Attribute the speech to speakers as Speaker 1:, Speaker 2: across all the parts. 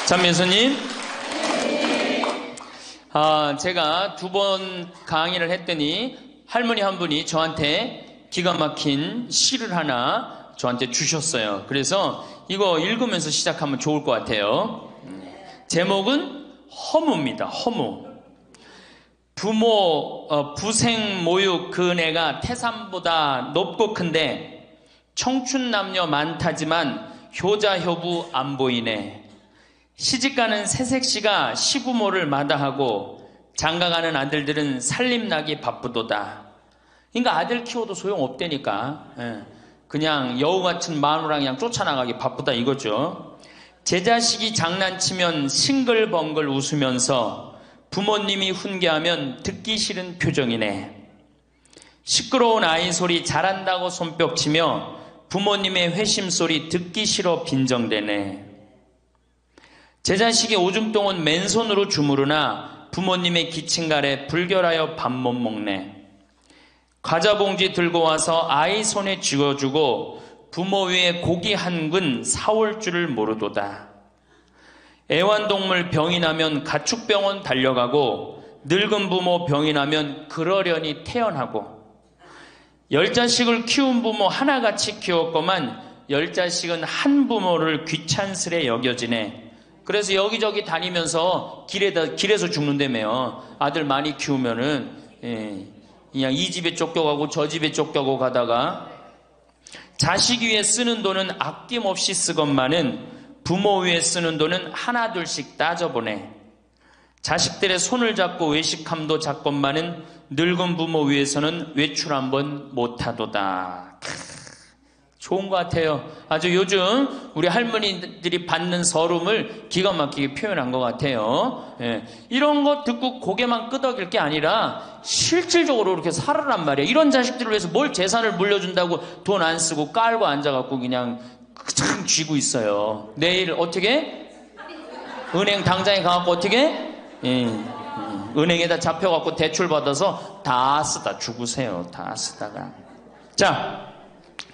Speaker 1: 참예수님, 제가 2번 강의를 했더니 할머니 한 분이 저한테 기가 막힌 시를 하나 저한테 주셨어요. 그래서 이거 읽으면서 시작하면 좋을 것 같아요. 제목은 허무입니다. 허무. 부생 모육 그 은혜가 태산보다 높고 큰데 청춘 남녀 많다지만 효자 효부 안 보이네. 시집가는 새색시가 시부모를 마다하고 장가가는 아들들은 살림나기 바쁘도다. 그러니까 아들 키워도 소용없다니까. 그냥 여우 같은 마누라 그냥 쫓아나가기 바쁘다 이거죠. 제 자식이 장난치면 싱글벙글 웃으면서 부모님이 훈계하면 듣기 싫은 표정이네. 시끄러운 아이 소리 잘한다고 손뼉치며 부모님의 회심소리 듣기 싫어 빈정대네. 제 자식이 오줌똥은 맨손으로 주무르나 부모님의 기침갈에 불결하여 밥 못 먹네. 과자 봉지 들고 와서 아이 손에 쥐어주고 부모 위에 고기 한 근 사올 줄을 모르도다. 애완동물 병이 나면 가축병원 달려가고 늙은 부모 병이 나면 그러려니 태어나고 10자식을 키운 부모 하나같이 키웠건만 10자식은 한 부모를 귀찮스레 여겨지네. 그래서 여기저기 다니면서 길에서 죽는다며요. 아들 많이 키우면은 그냥 이 집에 쫓겨가고 저 집에 쫓겨가고 가다가 자식 위에 쓰는 돈은 아낌없이 쓰건만은 부모 위에 쓰는 돈은 하나 둘씩 따져보네. 자식들의 손을 잡고 외식함도 작건만은 늙은 부모 위에서는 외출 한번 못하도다. 좋은 것 같아요. 아주 요즘 우리 할머니들이 받는 서름을 기가 막히게 표현한 것 같아요. 이런 거 듣고 고개만 끄덕일 게 아니라 실질적으로 이렇게 살아란 말이에요. 이런 자식들을 위해서 뭘 재산을 물려준다고 돈 안 쓰고 깔고 앉아갖고 그냥 참 쥐고 있어요. 내일 어떻게? 은행 당장에 가갖고 어떻게? 은행에다 잡혀갖고 대출 받아서 다 쓰다 죽으세요. 다 쓰다가. 자,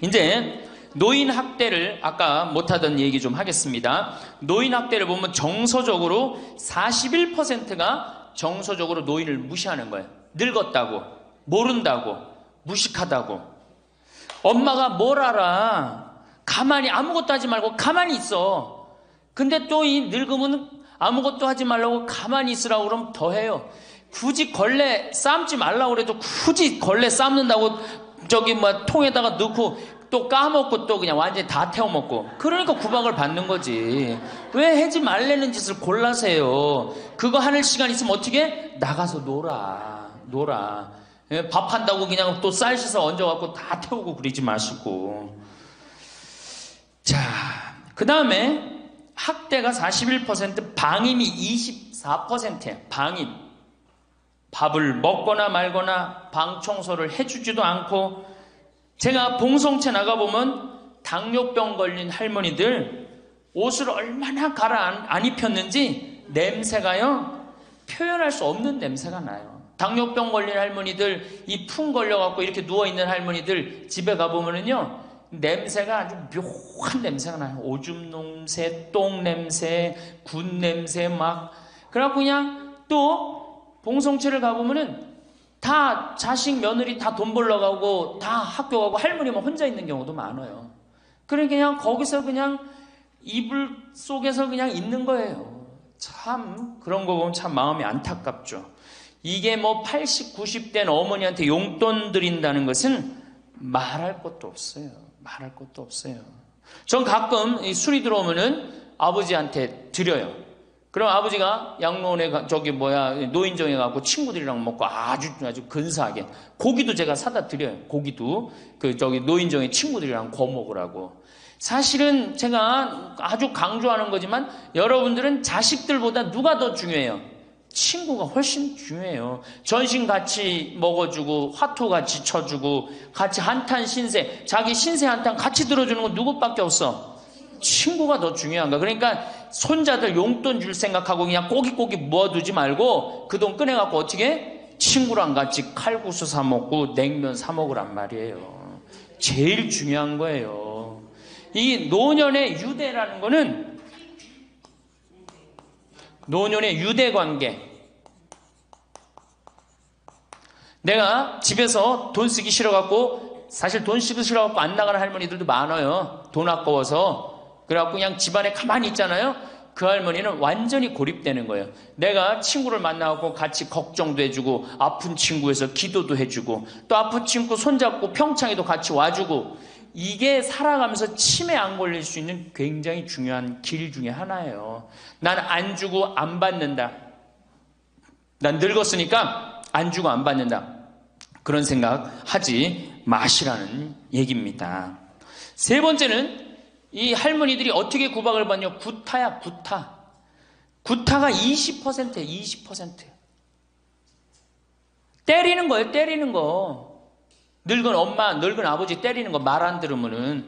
Speaker 1: 이제 노인 학대를 아까 못하던 얘기 좀 하겠습니다. 노인 학대를 보면 정서적으로 41%가 정서적으로 노인을 무시하는 거예요. 늙었다고, 모른다고, 무식하다고. 엄마가 뭘 알아? 가만히 아무것도 하지 말고 가만히 있어. 근데 또 이 늙으면 아무것도 하지 말라고 가만히 있으라고 그러면 더 해요. 굳이 걸레 삶지 말라고 그래도 굳이 걸레 삶는다고 통에다가 넣고 또 까먹고 또 그냥 완전히 다 태워먹고. 그러니까 구박을 받는 거지. 왜 하지 말라는 짓을 골라세요. 그거 하는 시간 있으면 어떻게? 나가서 놀아. 밥 한다고 그냥 또 쌀 씻어 얹어갖고 다 태우고 그러지 마시고. 자, 그 다음에 학대가 41%, 방임이 24%예요. 방임. 밥을 먹거나 말거나 방 청소를 해주지도 않고. 제가 봉송체 나가보면 당뇨병 걸린 할머니들 옷을 얼마나 안 입혔는지 냄새가요, 표현할 수 없는 냄새가 나요. 당뇨병 걸린 할머니들, 이 풍 걸려갖고 이렇게 누워있는 할머니들 집에 가보면은요, 냄새가 아주 묘한 냄새가 나요. 오줌 냄새, 똥 냄새, 군 냄새 막. 그래갖고 그냥 또 봉송체를 가보면은 다 자식 며느리 다 돈 벌러 가고 다 학교 가고 할머니만 혼자 있는 경우도 많아요. 그러니까 그냥 거기서 그냥 이불 속에서 그냥 있는 거예요. 참 그런 거 보면 참 마음이 안타깝죠. 이게 뭐 80, 90된 어머니한테 용돈 드린다는 것은 말할 것도 없어요. 말할 것도 없어요. 전 가끔 이 술이 들어오면은 아버지한테 드려요. 그럼 아버지가 양로원에 노인정에 가고 친구들이랑 먹고 아주 근사하게 고기도 제가 사다 드려요. 고기도 노인정에 친구들이랑 구워 먹으라고. 사실은 제가 아주 강조하는 거지만 여러분들은 자식들보다 누가 더 중요해요? 친구가 훨씬 중요해요. 전신 같이 먹어주고 화투 같이 쳐주고 같이 한탄 신세, 자기 신세 한탄 같이 들어주는 건 누구밖에 없어? 친구가 더 중요한가. 그러니까 손자들 용돈 줄 생각하고 그냥 꼬깃꼬깃 모아두지 말고 그 돈 꺼내갖고 어떻게? 친구랑 같이 칼국수 사 먹고 냉면 사 먹으란 말이에요. 제일 중요한 거예요. 이 노년의 유대라는 거는 노년의 유대관계. 내가 집에서 돈 쓰기 싫어갖고, 사실 돈 쓰기 싫어갖고 안 나가는 할머니들도 많아요. 돈 아까워서. 그래갖고 그냥 집안에 가만히 있잖아요. 그 할머니는 완전히 고립되는 거예요. 내가 친구를 만나고 같이 걱정도 해주고, 아픈 친구에서 기도도 해주고, 또 아픈 친구 손잡고 평창에도 같이 와주고, 이게 살아가면서 치매 안 걸릴 수 있는 굉장히 중요한 길 중에 하나예요. 난 안 주고 안 받는다. 난 늙었으니까 안 주고 안 받는다. 그런 생각 하지 마시라는 얘기입니다. 세 번째는 이 할머니들이 어떻게 구박을 받냐? 구타야, 구타. 구타가 20%예요, 20%. 때리는 거예요, 때리는 거. 늙은 엄마, 늙은 아버지 때리는 거 말 안 들으면은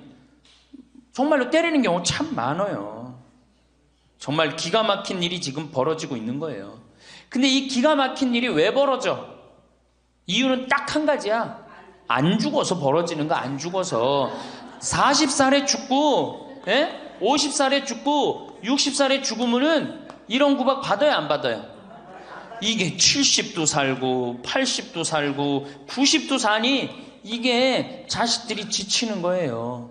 Speaker 1: 정말로 때리는 경우 참 많아요. 정말 기가 막힌 일이 지금 벌어지고 있는 거예요. 근데 이 기가 막힌 일이 왜 벌어져? 이유는 딱 한 가지야. 안 죽어서 벌어지는 거, 안 죽어서. 40살에 죽고, 50살에 죽고, 60살에 죽으면은 이런 구박 받아요, 안 받아요? 이게 70도 살고, 80도 살고, 90도 사니 이게 자식들이 지치는 거예요.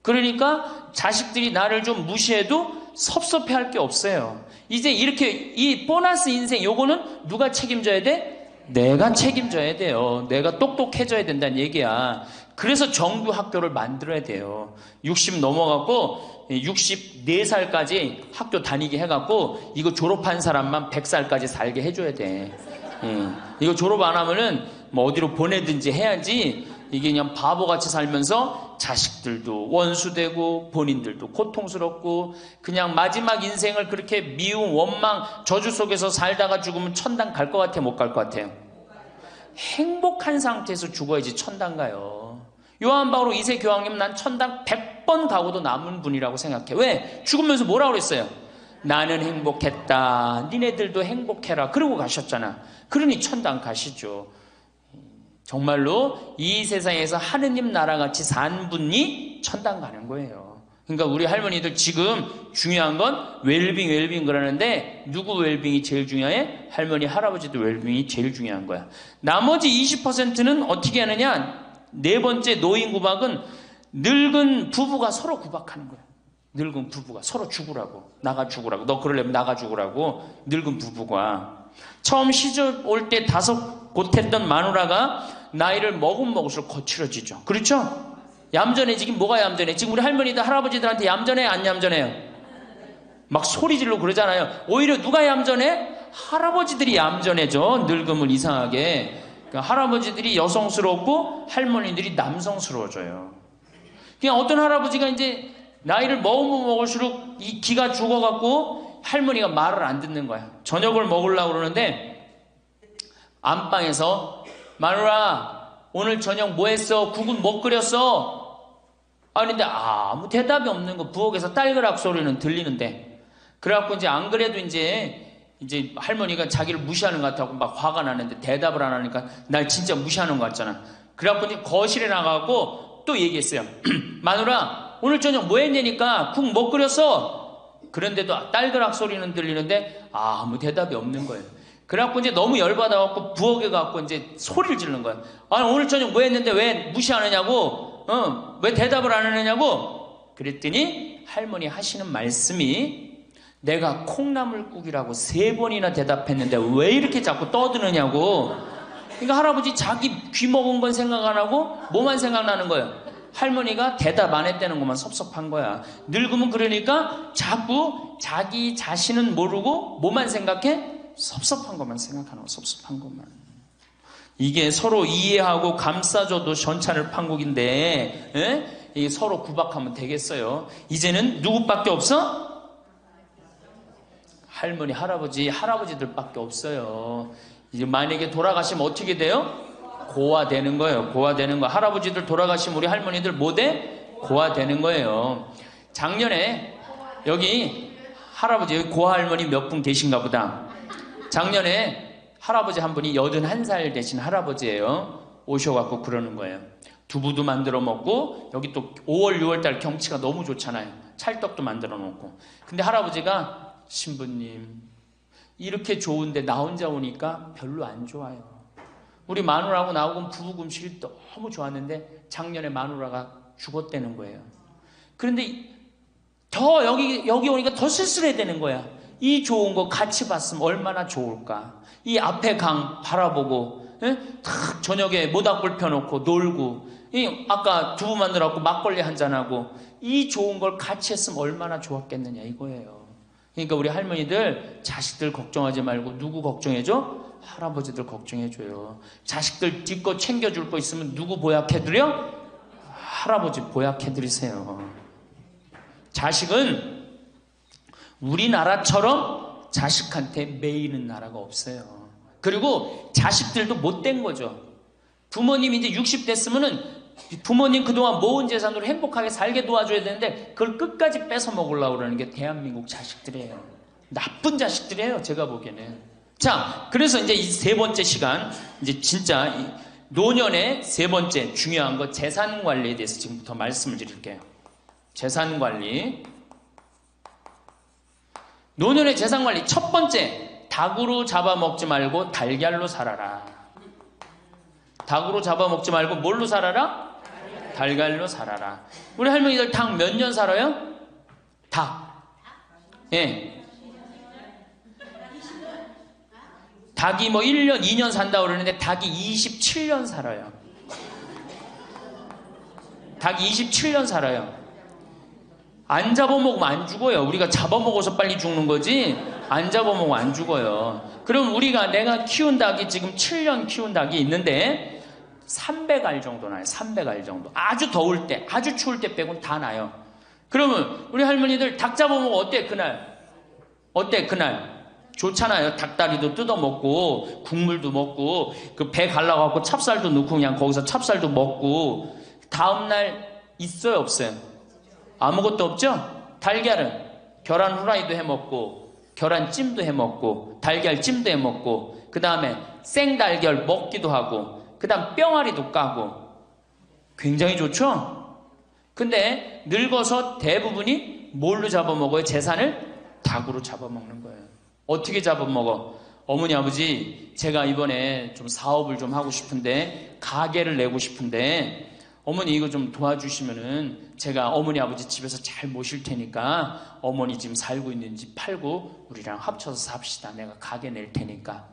Speaker 1: 그러니까 자식들이 나를 좀 무시해도 섭섭해 할 게 없어요. 이제 이렇게 이 보너스 인생 요거는 누가 책임져야 돼? 내가 책임져야 돼요. 내가 똑똑해져야 된다는 얘기야. 그래서 정규 학교를 만들어야 돼요. 60 넘어갖고 64살까지 학교 다니게 해갖고 이거 졸업한 사람만 100살까지 살게 해줘야 돼. 이거 졸업 안 하면은 뭐 어디로 보내든지 해야지. 이게 그냥 바보같이 살면서 자식들도 원수되고 본인들도 고통스럽고 그냥 마지막 인생을 그렇게 미움, 원망, 저주 속에서 살다가 죽으면 천당 갈 것 같아요? 못 갈 것 같아요? 행복한 상태에서 죽어야지 천당 가요. 요한 바오로 2세 교황님, 난 천당 100번 가고도 남은 분이라고 생각해. 왜? 죽으면서 뭐라고 그랬어요? 나는 행복했다. 니네들도 행복해라. 그러고 가셨잖아. 그러니 천당 가시죠. 정말로 이 세상에서 하느님 나라같이 산 분이 천당 가는 거예요. 그러니까 우리 할머니들 지금 중요한 건 웰빙 그러는데 누구 웰빙이 제일 중요해? 할머니, 할아버지들 웰빙이 제일 중요한 거야. 나머지 20%는 어떻게 하느냐? 네 번째 노인 구박은 늙은 부부가 서로 구박하는 거야. 늙은 부부가 서로 죽으라고. 나가 죽으라고. 너 그러려면 나가 죽으라고. 늙은 부부가. 처음 시집 올 때 다섯 못했던 마누라가 나이를 먹으면 먹을수록 거칠어지죠. 그렇죠? 얌전해지긴 뭐가 얌전해? 지금 우리 할머니들, 할아버지들한테 얌전해, 안 얌전해요? 막 소리 지르고 그러잖아요. 오히려 누가 얌전해? 할아버지들이 얌전해져. 늙으면 이상하게. 그러니까 할아버지들이 여성스럽고 할머니들이 남성스러워져요. 그냥 어떤 할아버지가 이제 나이를 먹으면 먹을수록 이 기가 죽어갖고 할머니가 말을 안 듣는 거야. 저녁을 먹으려고 그러는데 안방에서 마누라, 오늘 저녁 뭐 했어? 국은 뭐 끓였어? 아닌데 아무 대답이 없는 거. 부엌에서 딸그락 소리는 들리는데. 그래갖고 이제 안 그래도 이제 할머니가 자기를 무시하는 것 같다고 막 화가 나는데 대답을 안 하니까 날 진짜 무시하는 것 같잖아. 그래갖고 이제 거실에 나가고 또 얘기했어요. 마누라, 오늘 저녁 뭐 했냐니까 국 뭐 끓였어? 그런데도 딸그락 소리는 들리는데 아무 대답이 없는 거예요. 그래갖고 이제 너무 열받아갖고 부엌에 가갖고 이제 소리를 지르는 거야. 아니, 오늘 저녁 뭐 했는데 왜 무시하느냐고? 왜 대답을 안 하느냐고? 그랬더니 할머니 하시는 말씀이 내가 콩나물국이라고 3번이나 대답했는데 왜 이렇게 자꾸 떠드느냐고. 그러니까 할아버지 자기 귀 먹은 건 생각 안 하고 뭐만 생각나는 거예요? 할머니가 대답 안 했다는 것만 섭섭한 거야. 늙으면 그러니까 자꾸 자기 자신은 모르고 뭐만 생각해? 섭섭한 것만 생각하는 거, 섭섭한 것만. 이게 서로 이해하고 감싸줘도 전차를 판국인데, 이게 서로 구박하면 되겠어요? 이제는 누구밖에 없어? 할머니, 할아버지, 할아버지들밖에 없어요. 이제 만약에 돌아가시면 어떻게 돼요? 고아되는 거예요. 고아되는 거. 할아버지들 돌아가시면 우리 할머니들 뭐 돼? 고아되는 거예요. 작년에 여기 할아버지, 여기 고아할머니 몇 분 계신가 보다. 작년에 할아버지 한 분이 81살 되신 할아버지예요. 오셔갖고 그러는 거예요. 두부도 만들어 먹고, 여기 또 5월, 6월 달 경치가 너무 좋잖아요. 찰떡도 만들어 놓고. 근데 할아버지가 신부님, 이렇게 좋은데 나 혼자 오니까 별로 안 좋아요. 우리 마누라하고 나하고 부부금실이 너무 좋았는데 작년에 마누라가 죽었다는 거예요. 그런데 더 여기 오니까 더 쓸쓸해야 되는 거야. 이 좋은 거 같이 봤으면 얼마나 좋을까. 이 앞에 강 바라보고 탁 저녁에 모닥불 펴놓고 놀고, 아까 두부 만들어갖고 막걸리 한잔하고, 이 좋은 걸 같이 했으면 얼마나 좋았겠느냐 이거예요. 그러니까 우리 할머니들 자식들 걱정하지 말고 누구 걱정해줘? 할아버지들 걱정해줘요. 자식들 뒷거 챙겨줄 거 있으면 누구 보약해드려? 할아버지 보약해드리세요. 자식은 우리나라처럼 자식한테 매이는 나라가 없어요. 그리고 자식들도 못된 거죠. 부모님이 이제 60 됐으면은 부모님 그동안 모은 재산으로 행복하게 살게 도와줘야 되는데 그걸 끝까지 뺏어 먹으려고 그러는 게 대한민국 자식들이에요. 나쁜 자식들이에요, 제가 보기에는. 자, 그래서 이제 이 세 번째 시간, 이제 진짜 이 노년의 세 번째 중요한 거, 재산 관리에 대해서 지금부터 말씀을 드릴게요. 재산 관리. 노년의 재산 관리 첫 번째, 닭으로 잡아먹지 말고 달걀로 살아라. 닭으로 잡아먹지 말고 뭘로 살아라? 달걀로 살아라. 우리 할머니들 닭 몇 년 살아요? 닭. 예. 닭이 뭐 1년, 2년 산다고 그러는데 닭이 27년 살아요. 닭이 27년 살아요. 안 잡아먹으면 안 죽어요. 우리가 잡아먹어서 빨리 죽는 거지 안 잡아먹으면 안 죽어요. 그럼 내가 키운 닭이 지금 7년 키운 닭이 있는데 300알 정도 나요. 300알 정도. 아주 더울 때, 아주 추울 때 빼고는 다 나요. 그러면 우리 할머니들 닭 잡아먹으면 어때 그날? 어때 그날? 좋잖아요. 닭다리도 뜯어먹고 국물도 먹고 그 배 갈라갖고 찹쌀도 넣고 그냥 거기서 찹쌀도 먹고. 다음날 있어요 없어요? 아무것도 없죠? 달걀은 계란 후라이도 해먹고 계란찜도 해먹고 달걀찜도 해먹고 그 다음에 생달걀 먹기도 하고 그 다음 뿅아리도 까고 굉장히 좋죠? 근데 늙어서 대부분이 뭘로 잡아먹어요? 재산을 닭으로 잡아먹는 거예요. 어떻게 잡아먹어? 어머니 아버지 제가 이번에 좀 사업을 좀 하고 싶은데 가게를 내고 싶은데 어머니 이거 좀 도와주시면은 제가 어머니 아버지 집에서 잘 모실 테니까 어머니 지금 살고 있는 집 팔고 우리랑 합쳐서 삽시다. 내가 가게 낼 테니까.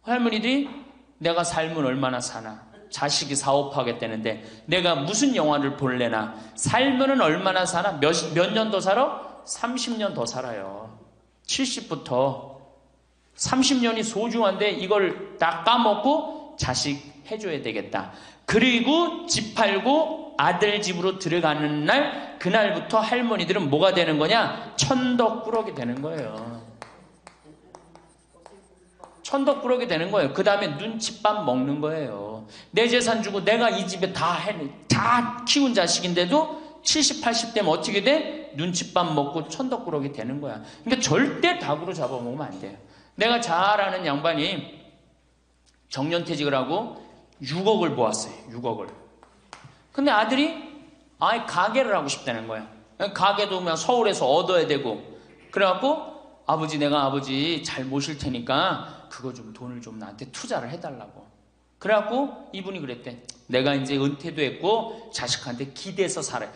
Speaker 1: 할머니들이 내가 살면 얼마나 사나? 자식이 사업하겠다는데 내가 무슨 영화를 볼래나? 살면은 얼마나 사나? 몇 년 더 살아? 30년 더 살아요. 70부터 30년이 소중한데 이걸 다 까먹고 자식 해줘야 되겠다. 그리고 집 팔고 아들 집으로 들어가는 날, 그날부터 할머니들은 뭐가 되는 거냐? 천덕꾸러기 되는 거예요. 천덕꾸러기 되는 거예요. 그 다음에 눈칫밥 먹는 거예요. 내 재산 주고 내가 이 집에 다 키운 자식인데도 70, 80 되면 어떻게 돼? 눈칫밥 먹고 천덕꾸러기 되는 거야. 그러니까 절대 닭으로 잡아먹으면 안 돼요. 내가 잘 아는 양반이 정년퇴직을 하고 6억을 모았어요. 6억을. 근데 아들이 가게를 하고 싶다는 거야. 가게도 그냥 서울에서 얻어야 되고. 그래갖고 내가 아버지 잘 모실 테니까 그거 좀 돈을 좀 나한테 투자를 해달라고. 그래갖고 이분이 그랬대. 내가 이제 은퇴도 했고 자식한테 기대서 살아요.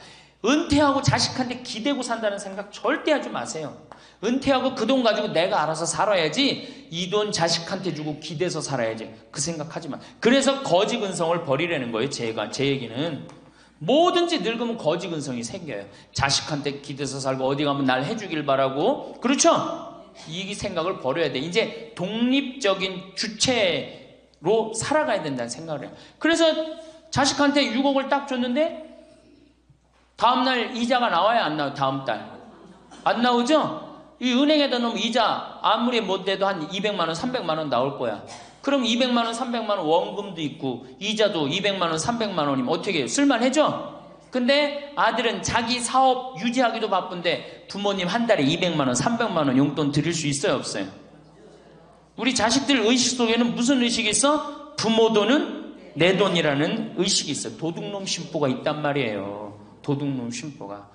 Speaker 1: 은퇴하고 자식한테 기대고 산다는 생각 절대 하지 마세요. 은퇴하고 그 돈 가지고 내가 알아서 살아야지 이 돈 자식한테 주고 기대서 살아야지 그 생각하지 마. 그래서 거지근성을 버리라는 거예요. 제 얘기는 뭐든지 늙으면 거지근성이 생겨요. 자식한테 기대서 살고 어디 가면 날 해주길 바라고. 그렇죠? 이 생각을 버려야 돼. 이제 독립적인 주체로 살아가야 된다는 생각을 해요. 그래서 자식한테 6억을 딱 줬는데 다음날 이자가 나와야 안 나와요? 다음 달 안 나오죠? 이 은행에다 넣으면 이자 아무리 못 돼도 한 200만원 300만원 나올 거야. 그럼 200만원 300만원 원금도 있고 이자도 200만원 300만원이면 어떻게 해요? 쓸만해져? 근데 아들은 자기 사업 유지하기도 바쁜데 부모님 한 달에 200만원 300만원 용돈 드릴 수 있어요 없어요? 우리 자식들 의식 속에는 무슨 의식이 있어? 부모 돈은 내 돈이라는 의식이 있어요. 도둑놈 심보가 있단 말이에요. 도둑놈 심보가.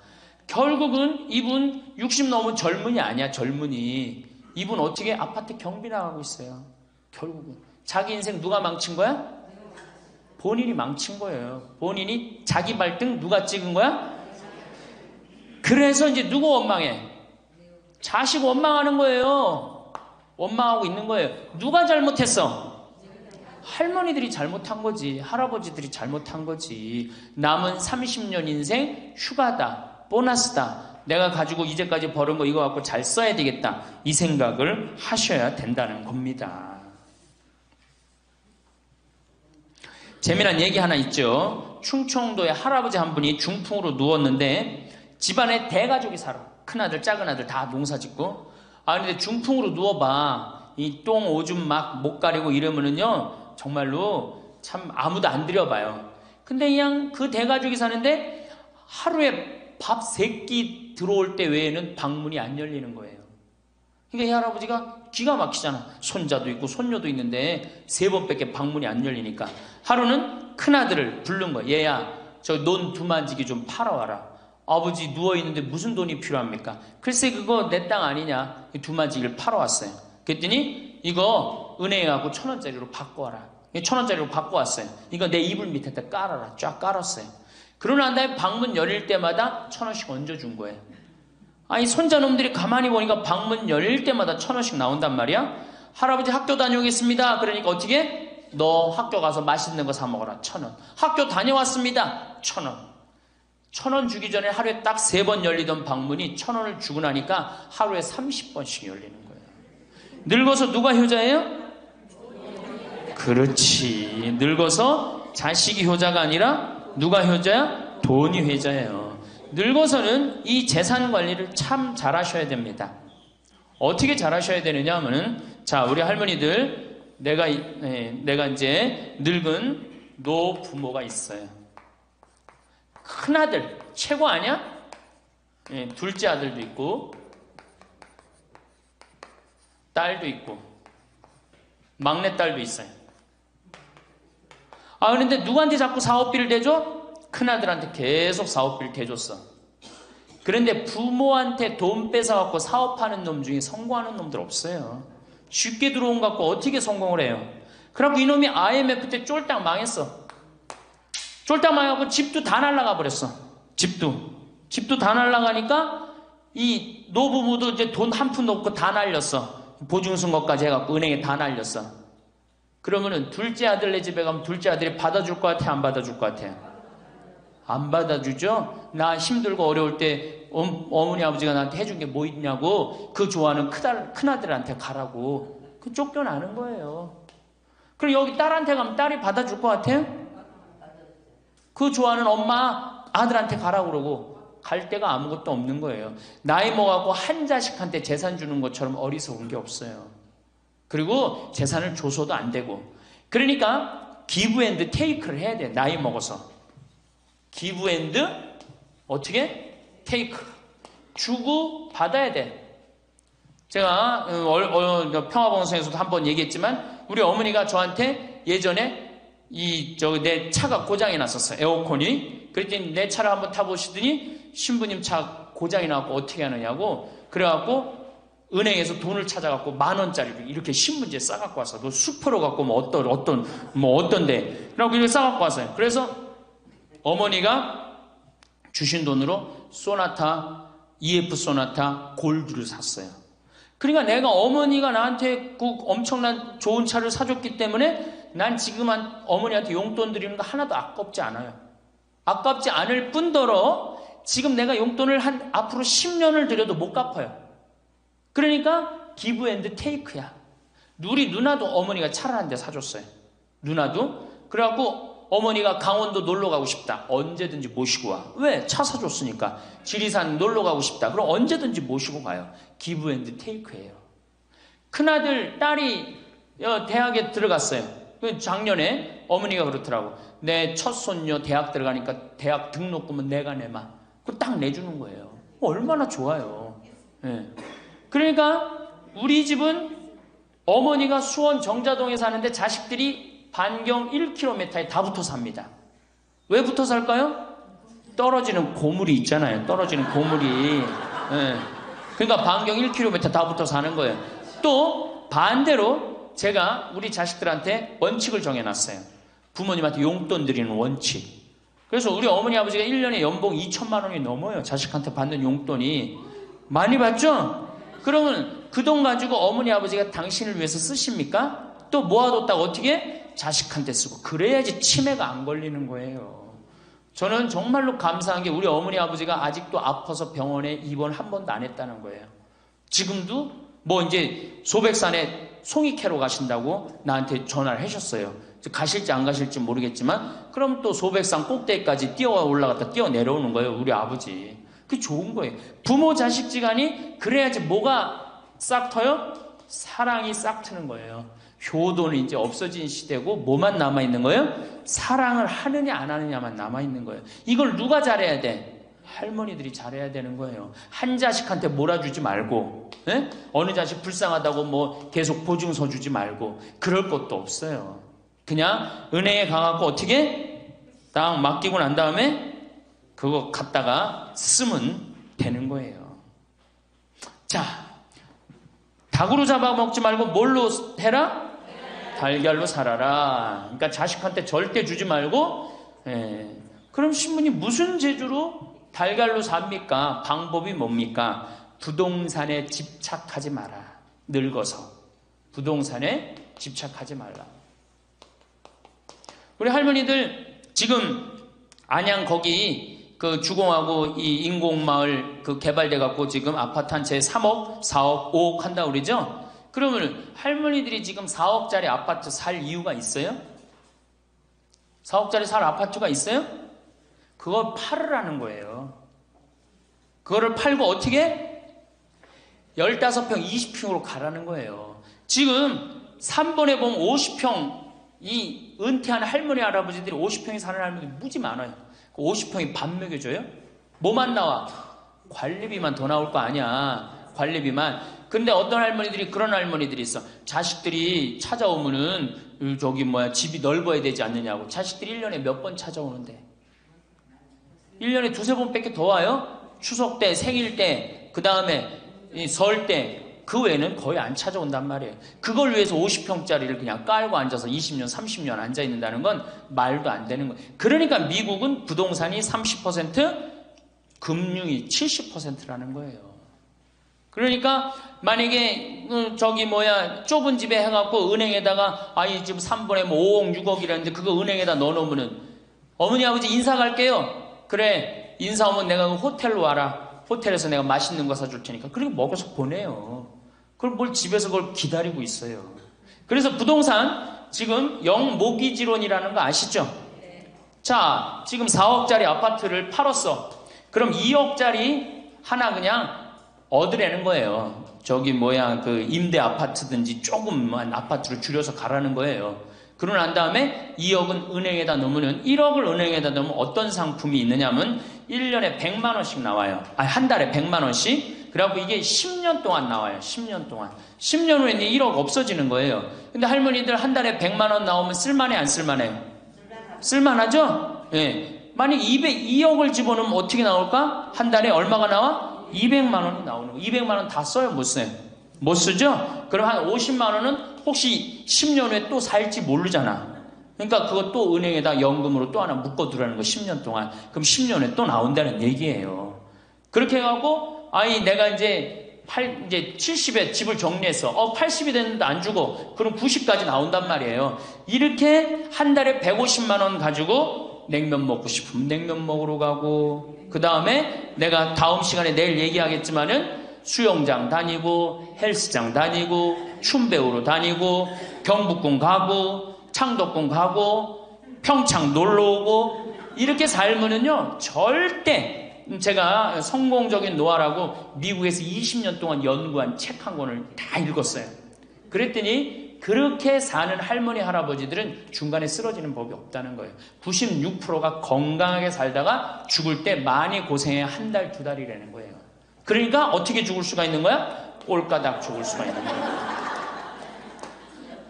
Speaker 1: 결국은 이분 60 넘은 젊은이 아니야, 젊은이. 이분 어떻게 아파트 경비 나가고 있어요. 결국은. 자기 인생 누가 망친 거야? 본인이 망친 거예요. 본인이 자기 발등 누가 찍은 거야? 그래서 이제 누구 원망해? 자식 원망하는 거예요. 원망하고 있는 거예요. 누가 잘못했어? 할머니들이 잘못한 거지. 할아버지들이 잘못한 거지. 남은 30년 인생 휴가다. 보너스다. 내가 가지고 이제까지 벌은 거 이거 갖고 잘 써야 되겠다. 이 생각을 하셔야 된다는 겁니다. 재미난 얘기 하나 있죠. 충청도에 할아버지 한 분이 중풍으로 누웠는데 집안에 대가족이 살아. 큰아들 작은아들 다 농사 짓고. 근데 중풍으로 누워봐. 이 똥 오줌 막 못 가리고 이러면은요 정말로 참 아무도 안 들여봐요. 근데 그냥 그 대가족이 사는데 하루에 밥 3끼 들어올 때 외에는 방문이 안 열리는 거예요. 그러니까 이 할아버지가 기가 막히잖아. 손자도 있고 손녀도 있는데 3번밖에 방문이 안 열리니까 하루는 큰아들을 부른 거야. 얘야 저 논 두만지기 좀 팔아와라. 아버지 누워있는데 무슨 돈이 필요합니까? 글쎄 그거 내 땅 아니냐. 두만지기를 팔아왔어요. 그랬더니 이거 은행에 가고 1,000원짜리로 바꿔와라. 1,000원짜리로 바꿔왔어요. 이거 내 이불 밑에다 깔아라. 쫙 깔았어요. 그러고 난 다음에 방문 열릴 때마다 1,000원씩 얹어준 거예요. 아니 손자놈들이 가만히 보니까 방문 열릴 때마다 1,000원씩 나온단 말이야. 할아버지 학교 다녀오겠습니다. 그러니까 어떻게? 너 학교 가서 맛있는 거 사 먹어라. 1,000원. 학교 다녀왔습니다. 1,000원. 1,000원 주기 전에 하루에 딱 3번 열리던 방문이 1,000원을 주고 나니까 하루에 30번씩 열리는 거예요. 늙어서 누가 효자예요? 그렇지. 늙어서 자식이 효자가 아니라 누가 효자야? 돈이 효자예요. 늙어서는 이 재산 관리를 참 잘하셔야 됩니다. 어떻게 잘하셔야 되느냐 하면은 자 우리 할머니들 내가 이제 늙은 노부모가 있어요. 큰아들 최고 아니야? 둘째 아들도 있고 딸도 있고 막내딸도 있어요. 그런데 누구한테 자꾸 사업비를 대줘? 큰아들한테 계속 사업비를 대줬어. 그런데 부모한테 돈 뺏어갖고 사업하는 놈 중에 성공하는 놈들 없어요. 쉽게 들어온 거 갖고 어떻게 성공을 해요? 그래갖고 이놈이 IMF 때 쫄딱 망했어. 쫄딱 망해갖고 집도 다 날라가 버렸어. 집도 다 날라가니까 이 노부부도 이제 돈 한 푼 없고 다 날렸어. 보증선거까지 해갖고 은행에 다 날렸어. 그러면은 둘째 아들 네 집에 가면 둘째 아들이 받아줄 것 같아? 안 받아줄 것 같아? 안 받아주죠? 나 힘들고 어려울 때 어머니 아버지가 나한테 해준 게 뭐 있냐고 그 좋아하는 큰아들한테 가라고 그 쫓겨나는 거예요. 그럼 여기 딸한테 가면 딸이 받아줄 것 같아요? 그 좋아하는 엄마 아들한테 가라고 그러고 갈 데가 아무것도 없는 거예요. 나이 먹어갖고 한 자식한테 재산 주는 것처럼 어리석은 게 없어요. 그리고 재산을 줘서도 안 되고 그러니까 기브 앤드 테이크를 해야 돼. 나이 먹어서 기브 앤드 어떻게? 테이크 주고 받아야 돼. 제가 평화방송에서도 한번 얘기했지만 우리 어머니가 저한테 예전에 내 차가 고장이 났었어요. 에어컨이. 그랬더니 내 차를 한번 타보시더니 신부님 차 고장이 나고 어떻게 하느냐고 그래갖고 은행에서 돈을 찾아갖고 10,000원짜리를 이렇게 신문지에 싸갖고 왔어. 너 슈퍼로 갖고 어떤데. 그래갖고 이렇게 싸갖고 왔어요. 그래서 어머니가 주신 돈으로 소나타, EF 소나타 골드를 샀어요. 그러니까 내가 어머니가 나한테 그 엄청난 좋은 차를 사줬기 때문에 난 지금 어머니한테 용돈 드리는 거 하나도 아깝지 않아요. 아깝지 않을 뿐더러 지금 내가 용돈을 앞으로 10년을 드려도 못 갚아요. 그러니까 기브 앤드 테이크야. 우리 누나도 어머니가 차를 한 대 사줬어요. 누나도. 그래갖고 어머니가 강원도 놀러 가고 싶다. 언제든지 모시고 와. 왜? 차 사줬으니까. 지리산 놀러 가고 싶다. 그럼 언제든지 모시고 가요. 기브 앤드 테이크예요. 큰아들, 딸이 대학에 들어갔어요. 작년에 어머니가 그렇더라고. 내 첫 손녀 대학 들어가니까 대학 등록금은 내가 내마. 그거 딱 내주는 거예요. 얼마나 좋아요. 네. 그러니까 우리 집은 어머니가 수원 정자동에 사는데 자식들이 반경 1km에 다 붙어 삽니다. 왜 붙어 살까요? 떨어지는 고물이 있잖아요. 떨어지는 고물이. 예. 그러니까 반경 1km 다 붙어 사는 거예요. 또 반대로 제가 우리 자식들한테 원칙을 정해놨어요. 부모님한테 용돈 드리는 원칙. 그래서 우리 어머니 아버지가 1년에 연봉 2천만 원이 넘어요. 자식한테 받는 용돈이. 많이 받죠? 그러면 그 돈 가지고 어머니 아버지가 당신을 위해서 쓰십니까? 또 모아뒀다가 어떻게? 자식한테 쓰고. 그래야지 치매가 안 걸리는 거예요. 저는 정말로 감사한 게 우리 어머니 아버지가 아직도 아파서 병원에 입원 한 번도 안 했다는 거예요. 지금도 뭐 이제 소백산에 송이 캐러 가신다고 나한테 전화를 하셨어요. 가실지 안 가실지 모르겠지만 그럼 또 소백산 꼭대기까지 뛰어 올라갔다 뛰어 내려오는 거예요. 우리 아버지. 그게 좋은 거예요. 부모 자식 지간이 그래야지 뭐가 싹 터요? 사랑이 싹 트는 거예요. 효도는 이제 없어진 시대고 뭐만 남아있는 거예요? 사랑을 하느냐 안 하느냐만 남아있는 거예요. 이걸 누가 잘해야 돼? 할머니들이 잘해야 되는 거예요. 한 자식한테 몰아주지 말고, 에? 어느 자식 불쌍하다고 뭐 계속 보증서 주지 말고 그럴 것도 없어요. 그냥 은행에 가갖고 어떻게 딱 맡기고 난 다음에 그거 갖다가 쓰면 되는 거예요. 자, 닭으로 잡아먹지 말고 뭘로 해라? 달걀로 살아라. 그러니까 자식한테 절대 주지 말고. 그럼 신부님 무슨 재주로 달걀로 삽니까? 방법이 뭡니까? 부동산에 집착하지 마라. 늙어서 부동산에 집착하지 말라. 우리 할머니들 지금 안양 거기 그 주공하고 이 인공마을 그 개발돼 갖고 지금 아파트 한 채 3억, 4억, 5억 한다고 그러죠? 그러면 할머니들이 지금 4억짜리 아파트 살 이유가 있어요? 4억짜리 살 아파트가 있어요? 그걸 팔으라는 거예요. 그거를 팔고 어떻게? 15평, 20평으로 가라는 거예요. 지금 3번에 보면 50평, 이 은퇴한 할머니, 할아버지들이 50평에 사는 할머니들이 무지 많아요. 50평이 밥 먹여줘요? 뭐만 나와? 관리비만 더 나올 거 아니야. 관리비만. 근데 어떤 할머니들이 그런 할머니들이 있어. 자식들이 찾아오면은 집이 넓어야 되지 않느냐고. 자식들이 1년에 몇 번 찾아오는데 1년에 두세 번밖에 더 와요? 추석 때, 생일 때, 그 다음에 설 때. 그 외에는 거의 안 찾아온단 말이에요. 그걸 위해서 50평짜리를 그냥 깔고 앉아서 20년, 30년 앉아있는다는 건 말도 안 되는 거예요. 그러니까 미국은 부동산이 30%, 금융이 70%라는 거예요. 그러니까 만약에 좁은 집에 해갖고 은행에다가 지금 3번에 뭐 5억, 6억이라는데 그거 은행에다 넣어놓으면은 어머니, 아버지 인사 갈게요. 그래, 인사 오면 내가 호텔로 와라. 호텔에서 내가 맛있는 거 사줄 테니까. 그리고 먹어서 보내요. 그걸 뭘 집에서 그걸 기다리고 있어요. 그래서 부동산 지금 영모기지론이라는 거 아시죠? 자, 지금 4억짜리 아파트를 팔았어. 그럼 2억짜리 하나 그냥 얻으라는 거예요. 그 임대 아파트든지 조금만 아파트를 줄여서 가라는 거예요. 그러고 난 다음에 2억은 은행에다 넣으면 1억을 은행에다 넣으면 어떤 상품이 있느냐면 1년에 100만 원씩 나와요. 한 달에 100만 원씩. 그래갖고 이게 10년 동안 나와요. 10년 동안. 10년 후에는 1억 없어지는 거예요. 근데 할머니들 한 달에 100만 원 나오면 쓸만해, 안 쓸만해요? 쓸만하죠? 예. 만약 2억을 집어넣으면 어떻게 나올까? 한 달에 얼마가 나와? 200만 원이 나오는 거예요. 200만 원 다 써요? 못 써요? 못 쓰죠? 그럼 한 50만 원은 혹시 10년 후에 또 살지 모르잖아. 그러니까 그거 또 은행에다 연금으로 또 하나 묶어두라는 거 10년 동안. 그럼 10년 후에 또 나온다는 얘기예요. 그렇게 해갖고 내가 이제 70에 집을 정리했어. 80이 됐는데 안 주고 그럼 90까지 나온단 말이에요. 이렇게 한 달에 150만 원 가지고 냉면 먹고 싶으면 냉면 먹으러 가고, 그 다음에 내가 다음 시간에 내일 얘기하겠지만은 수영장 다니고 헬스장 다니고 춤 배우러 다니고 경복궁 가고 창덕궁 가고 평창 놀러오고 이렇게 살면은요 절대, 제가 성공적인 노화라고 미국에서 20년 동안 연구한 책 한 권을 다 읽었어요. 그랬더니 그렇게 사는 할머니 할아버지들은 중간에 쓰러지는 법이 없다는 거예요. 96%가 건강하게 살다가 죽을 때 많이 고생해 한 달, 두 달이라는 거예요. 그러니까 어떻게 죽을 수가 있는 거야? 꼴까닥 죽을 수가 있는 거야.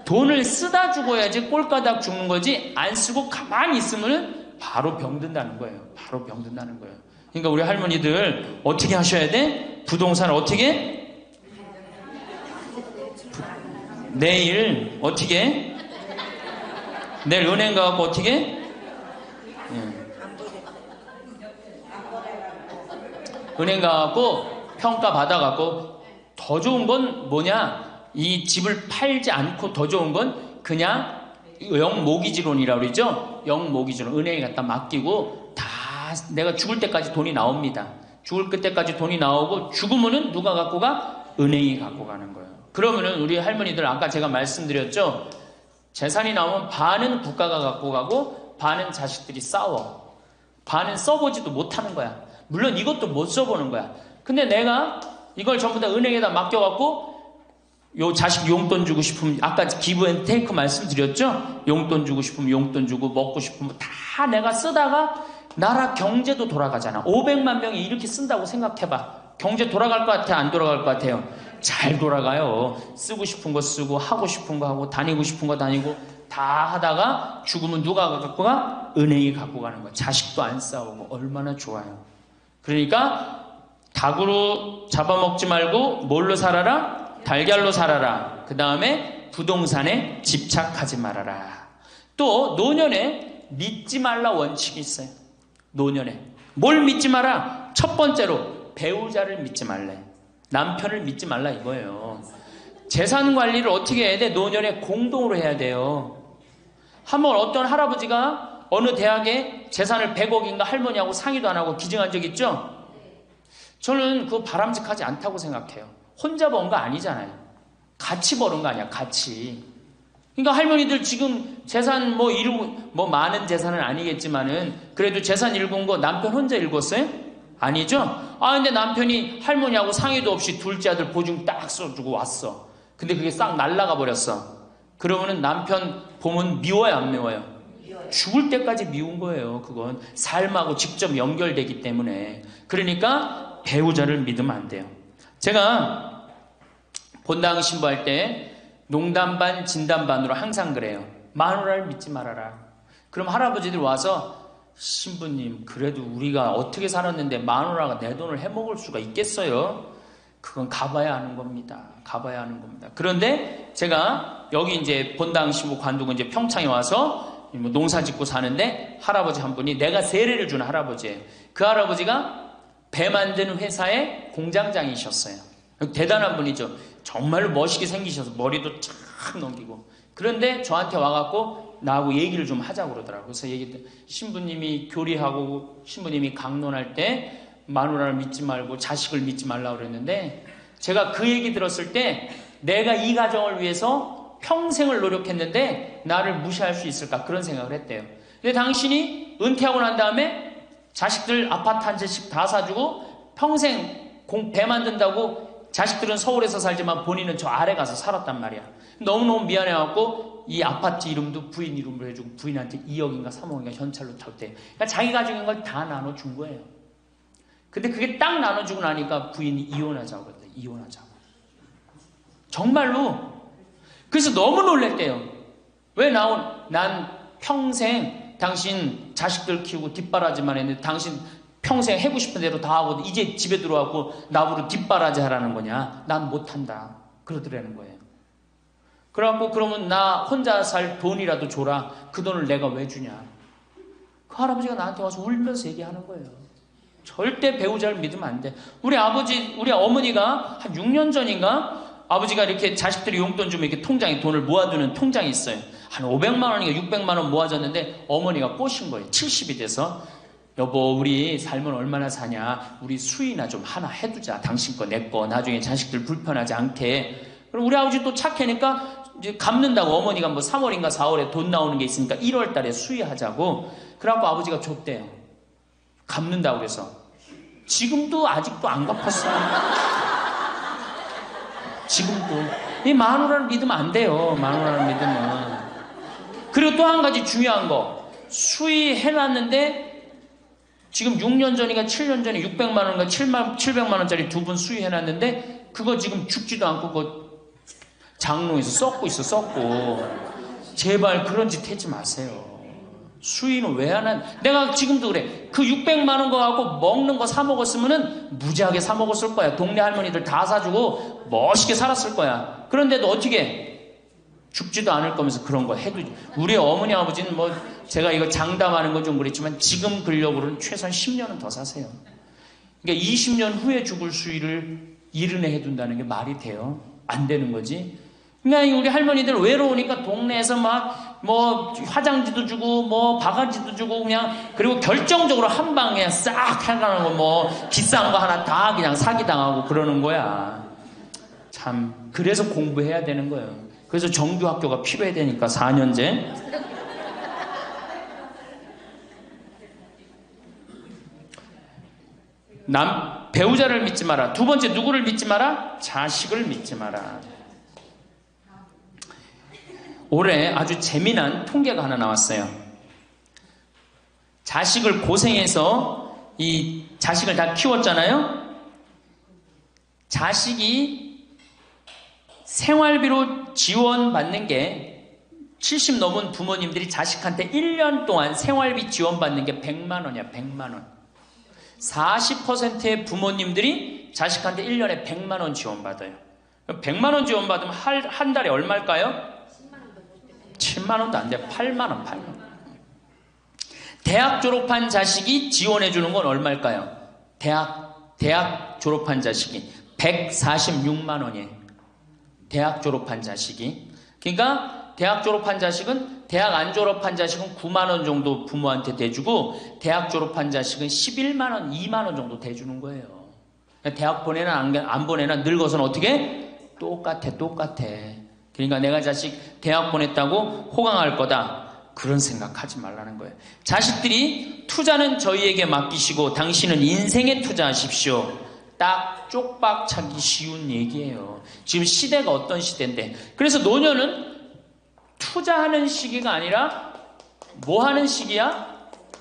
Speaker 1: 돈을 쓰다 죽어야지 꼴까닥 죽는 거지, 안 쓰고 가만히 있으면 바로 병든다는 거예요. 바로 병든다는 거예요. 그러니까 우리 할머니들 어떻게 하셔야 돼? 부동산을 어떻게? 내일 어떻게? 내일 은행 가고 어떻게? 은행 가고 평가 받아갖고 더 좋은 건 뭐냐? 이 집을 팔지 않고 더 좋은 건 그냥 영모기지론이라고 그러죠? 영모기지론. 은행에 갖다 맡기고 다 내가 죽을 때까지 돈이 나옵니다. 죽을 그때까지 돈이 나오고 죽으면은 누가 갖고 가? 은행이 갖고 가는 거예요. 그러면은 우리 할머니들 아까 제가 말씀드렸죠? 재산이 나오면 반은 국가가 갖고 가고 반은 자식들이 싸워. 반은 써보지도 못하는 거야. 물론 이것도 못 써보는 거야. 근데 내가 이걸 전부 다 은행에다 맡겨갖고 요 자식 용돈 주고 싶으면 아까 기브 앤 테이크 말씀드렸죠? 용돈 주고 싶으면 용돈 주고 먹고 싶으면 다 내가 쓰다가 나라 경제도 돌아가잖아. 500만 명이 이렇게 쓴다고 생각해봐. 경제 돌아갈 것 같아? 안 돌아갈 것 같아요? 잘 돌아가요. 쓰고 싶은 거 쓰고 하고 싶은 거 하고 다니고 싶은 거 다니고 다 하다가 죽으면 누가 갖고 가? 은행이 갖고 가는 거야. 자식도 안 싸우고 얼마나 좋아요. 그러니까 닭으로 잡아먹지 말고 뭘로 살아라? 달걀로 살아라. 그 다음에 부동산에 집착하지 말아라. 또 노년에 믿지 말라 원칙이 있어요. 노년에 뭘 믿지 마라? 첫 번째로 배우자를 믿지 말래. 남편을 믿지 말라 이거예요. 재산 관리를 어떻게 해야 돼? 노년에 공동으로 해야 돼요. 한번 어떤 할아버지가 어느 대학에 재산을 100억인가 할머니하고 상의도 안 하고 기증한 적 있죠? 저는 그거 바람직하지 않다고 생각해요. 혼자 번 거 아니잖아요. 같이 버는 거 아니야, 같이. 그러니까 할머니들 지금 재산 많은 재산은 아니겠지만은 그래도 재산 읽은 거 남편 혼자 읽었어요? 아니죠? 근데 남편이 할머니하고 상의도 없이 둘째 아들 보증 딱 써주고 왔어. 근데 그게 싹 날라가 버렸어. 그러면은 남편 보면 미워요, 안 미워요? 죽을 때까지 미운 거예요. 그건 삶하고 직접 연결되기 때문에. 그러니까 배우자를 믿으면 안 돼요. 제가 본당 신부할 때 농담 반 진담 반으로 항상 그래요. 마누라를 믿지 말아라. 그럼 할아버지들 와서 신부님 그래도 우리가 어떻게 살았는데 마누라가 내 돈을 해먹을 수가 있겠어요? 그건 가봐야 하는 겁니다. 가봐야 하는 겁니다. 그런데 제가 여기 이제 본당 신부 관두고 이제 평창에 와서 농사 짓고 사는데 할아버지 한 분이 내가 세례를 준 할아버지예요. 그 할아버지가 배 만드는 회사의 공장장이셨어요. 대단한 분이죠. 정말로 멋있게 생기셔서 머리도 쫙 넘기고. 그런데 저한테 와갖고 나하고 얘기를 좀 하자고 그러더라고요. 그래서 얘기했더니 신부님이 교리하고 신부님이 강론할 때 마누라를 믿지 말고 자식을 믿지 말라고 그랬는데 제가 그 얘기 들었을 때 내가 이 가정을 위해서 평생을 노력했는데 나를 무시할 수 있을까 그런 생각을 했대요. 근데 당신이 은퇴하고 난 다음에 자식들 아파트 한 채씩 다 사주고 평생 배 만든다고 자식들은 서울에서 살지만 본인은 저 아래 가서 살았단 말이야. 너무너무 미안해갖고 이 아파트 이름도 부인 이름으로 해주고 부인한테 2억인가 3억인가 현찰로 탔대요. 그러니까 자기 가족인 걸 다 나눠준 거예요. 근데 그게 딱 나눠주고 나니까 부인이 이혼하자고 그랬대요. 이혼하자고. 정말로. 그래서 너무 놀랬대요. 왜 난 평생 당신 자식들 키우고 뒷바라지만 했는데 당신 평생 해고 싶은 대로 다 하고 이제 집에 들어와고 나보고 뒷바라지 하라는 거냐? 난 못한다. 그러더라는 거예요. 그래갖고 그러면 나 혼자 살 돈이라도 줘라. 그 돈을 내가 왜 주냐? 그 할아버지가 나한테 와서 울면서 얘기하는 거예요. 절대 배우자를 믿으면 안 돼. 우리 어머니가 한 6년 전인가 아버지가 이렇게 자식들이 용돈 주면 이렇게 통장에 돈을 모아두는 통장이 있어요. 한 500만 원인가 600만 원 모아졌는데 어머니가 꼬신 거예요. 70이 돼서 여보 우리 살면 얼마나 사냐. 우리 수의나 좀 하나 해두자. 당신 거 내 거 나중에 자식들 불편하지 않게. 그럼 우리 아버지 또 착하니까 이제 갚는다고 어머니가 뭐 3월인가 4월에 돈 나오는 게 있으니까 1월 달에 수의하자고. 그래갖고 아버지가 줬대요. 갚는다고 그래서. 지금도 아직도 안 갚았어요. 지금도. 이 마누라를 믿으면 안 돼요. 마누라를 믿으면. 그리고 또 한 가지 중요한 거. 수의해놨는데 지금 6년 전인가 7년 전에 600만 원인가 700만 원짜리 2분 수의해놨는데 그거 지금 죽지도 않고 그거 장롱에서 썩고 있어. 썩고. 제발 그런 짓 하지 마세요. 수위는 왜 하나? 내가 지금도 그래. 그 600만 원 거 갖고 먹는 거 사 먹었으면은 무지하게 사 먹었을 거야. 동네 할머니들 다 사주고 멋있게 살았을 거야. 그런데도 어떻게 해? 죽지도 않을 거면서 그런 거 해도. 우리 어머니 아버지는 뭐 제가 이거 장담하는 건 좀 그랬지만 지금 근력으로는 최소한 10년은 더 사세요. 그러니까 20년 후에 죽을 수위를 이른해 해둔다는 게 말이 돼요? 안 되는 거지. 그러니까 우리 할머니들 외로우니까 동네에서 막 뭐 화장지도 주고 뭐 바가지도 주고 그냥, 그리고 결정적으로 한 방에 싹 해가는 거 뭐 비싼 거 하나 다 그냥 사기당하고 그러는 거야. 참, 그래서 공부해야 되는 거예요. 그래서 정규학교가 필요해야 되니까 4년제. 배우자를 믿지 마라. 두 번째, 누구를 믿지 마라? 자식을 믿지 마라. 올해 아주 재미난 통계가 하나 나왔어요. 자식을 고생해서 이 자식을 다 키웠잖아요. 자식이 생활비로 지원받는 게 70 넘은 부모님들이 자식한테 1년 동안 생활비 지원받는 게 100만 원이야. 100만 원. 40%의 부모님들이 자식한테 1년에 100만 원 지원받아요. 100만 원 지원받으면 한 달에 얼마일까요? 7만 원도 안 돼. 8만 원, 8만 원. 대학 졸업한 자식이 지원해 주는 건 얼마일까요? 대학 졸업한 자식이 146만 원이에요. 대학 졸업한 자식이. 그러니까 대학 졸업한 자식은, 대학 안 졸업한 자식은 9만 원 정도 부모한테 대주고, 대학 졸업한 자식은 11만 원, 2만 원 정도 대주는 거예요. 대학 보내나 안 보내나 늙어서는 어떻게? 똑같아. 그러니까 내가 자식 대학 보냈다고 호강할 거다, 그런 생각하지 말라는 거예요. 자식들이 투자는 저희에게 맡기시고 당신은 인생에 투자하십시오. 딱 쪽박 차기 쉬운 얘기예요. 지금 시대가 어떤 시대인데. 그래서 노년은 투자하는 시기가 아니라 뭐 하는 시기야?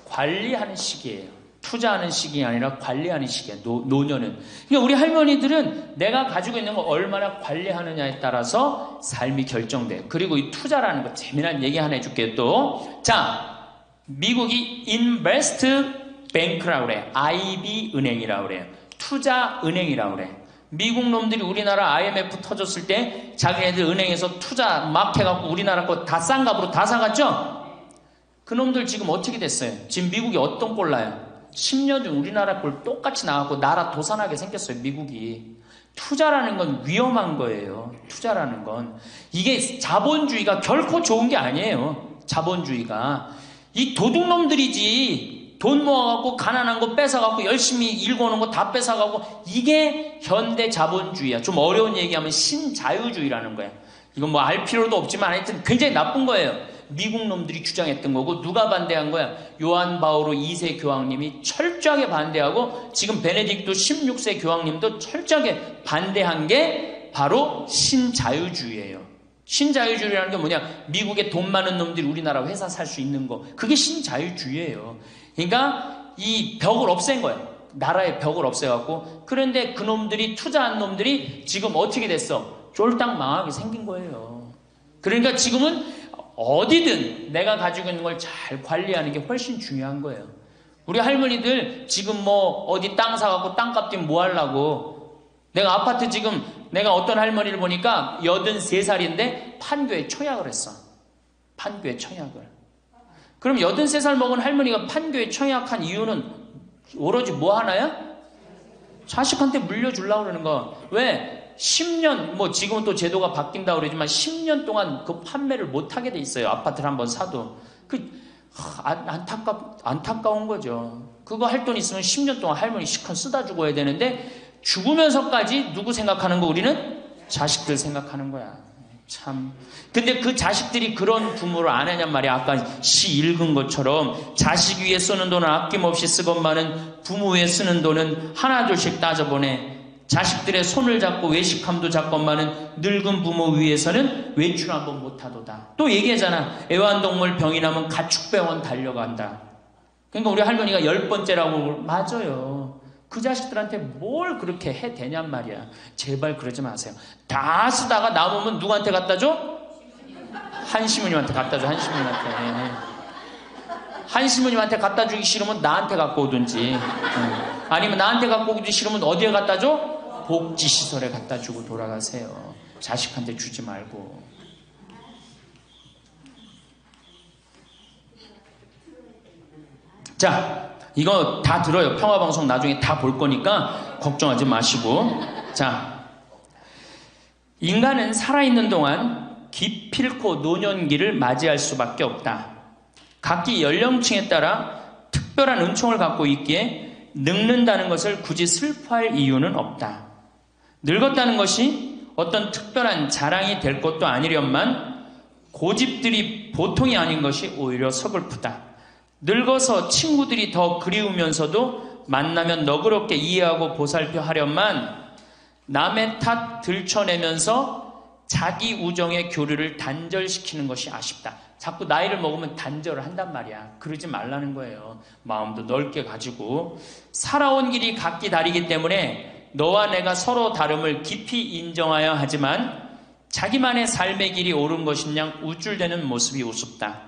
Speaker 1: 관리하는 시기예요. 투자하는 시기가 아니라 관리하는 시기야. 노년은. 그러니까 우리 할머니들은 내가 가지고 있는 거 얼마나 관리하느냐에 따라서 삶이 결정돼. 그리고 이 투자라는 거 재미난 얘기 하나 해줄게요. 또 자, 미국이 인베스트 뱅크라고 그래. IB 은행이라고 그래요. 투자 은행이라고 그래. 미국 놈들이 우리나라 IMF 터졌을 때 자기네들 은행에서 투자 막 해갖고 우리나라 거 다 싼 값으로 다 사갔죠? 그 놈들 지금 어떻게 됐어요? 지금 미국이 어떤 꼴 나요? 10년 전 우리나라 꼴 똑같이 나왔고 나라 도산하게 생겼어요. 미국이. 투자라는 건 위험한 거예요. 투자라는 건. 이게 자본주의가 결코 좋은 게 아니에요. 자본주의가. 이 도둑놈들이지. 돈 모아갖고 가난한 거 뺏어갖고 열심히 일궈놓은 거 다 뺏어가고, 이게 현대 자본주의야. 좀 어려운 얘기하면 신자유주의라는 거야. 이건 뭐 알 필요도 없지만 하여튼 굉장히 나쁜 거예요. 미국 놈들이 주장했던 거고, 누가 반대한 거야? 요한 바오로 2세 교황님이 철저하게 반대하고, 지금 베네딕토 16세 교황님도 철저하게 반대한 게 바로 신자유주의예요. 신자유주의라는 게 뭐냐? 미국에 돈 많은 놈들이 우리나라 회사 살 수 있는 거. 그게 신자유주의예요. 그러니까 이 벽을 없앤 거예요. 나라의 벽을 없애갖고. 그런데 그 놈들이, 투자한 놈들이 지금 어떻게 됐어? 쫄딱 망하게 생긴 거예요. 그러니까 지금은 어디든 내가 가지고 있는 걸 잘 관리하는 게 훨씬 중요한 거예요. 우리 할머니들 지금 뭐 어디 땅 사갖고 땅값 뛰면 뭐 하려고. 내가 아파트 지금, 내가 어떤 할머니를 보니까 83살인데 판교에 청약을 했어. 판교에 청약을. 그럼 83살 먹은 할머니가 판교에 청약한 이유는 오로지 뭐 하나야? 자식한테 물려주려고 그러는 거. 왜? 10년, 뭐 지금은 또 제도가 바뀐다고 그러지만 10년 동안 그 판매를 못하게 돼 있어요. 아파트를 한번 사도. 안타까운 거죠. 그거 할 돈 있으면 10년 동안 할머니 시컨 쓰다 죽어야 되는데, 죽으면서까지 누구 생각하는 거? 우리는 자식들 생각하는 거야. 참. 근데 그 자식들이 그런 부모를 안 하냔 말이야. 아까 시 읽은 것처럼 자식 위에 쓰는 돈은 아낌없이 쓰건만은 부모 위에 쓰는 돈은 하나둘씩 따져보내. 자식들의 손을 잡고 외식함도 잡건만은 늙은 부모 위해서는 외출 한번 못하도다. 또 얘기하잖아. 애완동물 병이 나면 가축병원 달려간다. 그러니까 우리 할머니가 10번째라고. 맞아요. 그 자식들한테 뭘 그렇게 해대냔 말이야. 제발 그러지 마세요. 다 쓰다가 남으면 누구한테 갖다 줘? 한시무님한테 갖다 줘. 한시무님한테. 한시모님한테 갖다 주기 싫으면 나한테 갖고 오든지, 아니면 나한테 갖고 오기 싫으면 어디에 갖다 줘? 복지시설에 갖다 주고 돌아가세요. 자식한테 주지 말고. 자, 이거 다 들어요. 평화방송 나중에 다 볼 거니까 걱정하지 마시고. 자, 인간은 살아있는 동안 기필코 노년기를 맞이할 수밖에 없다. 각기 연령층에 따라 특별한 은총을 갖고 있기에 늙는다는 것을 굳이 슬퍼할 이유는 없다. 늙었다는 것이 어떤 특별한 자랑이 될 것도 아니련만 고집들이 보통이 아닌 것이 오히려 서글프다. 늙어서 친구들이 더 그리우면서도 만나면 너그럽게 이해하고 보살펴 하련만 남의 탓 들춰내면서 자기 우정의 교류를 단절시키는 것이 아쉽다. 자꾸 나이를 먹으면 단절을 한단 말이야. 그러지 말라는 거예요. 마음도 넓게 가지고. 살아온 길이 각기 다르기 때문에 너와 내가 서로 다름을 깊이 인정하여 하지만 자기만의 삶의 길이 옳은 것인양 우쭐대는 모습이 우습다.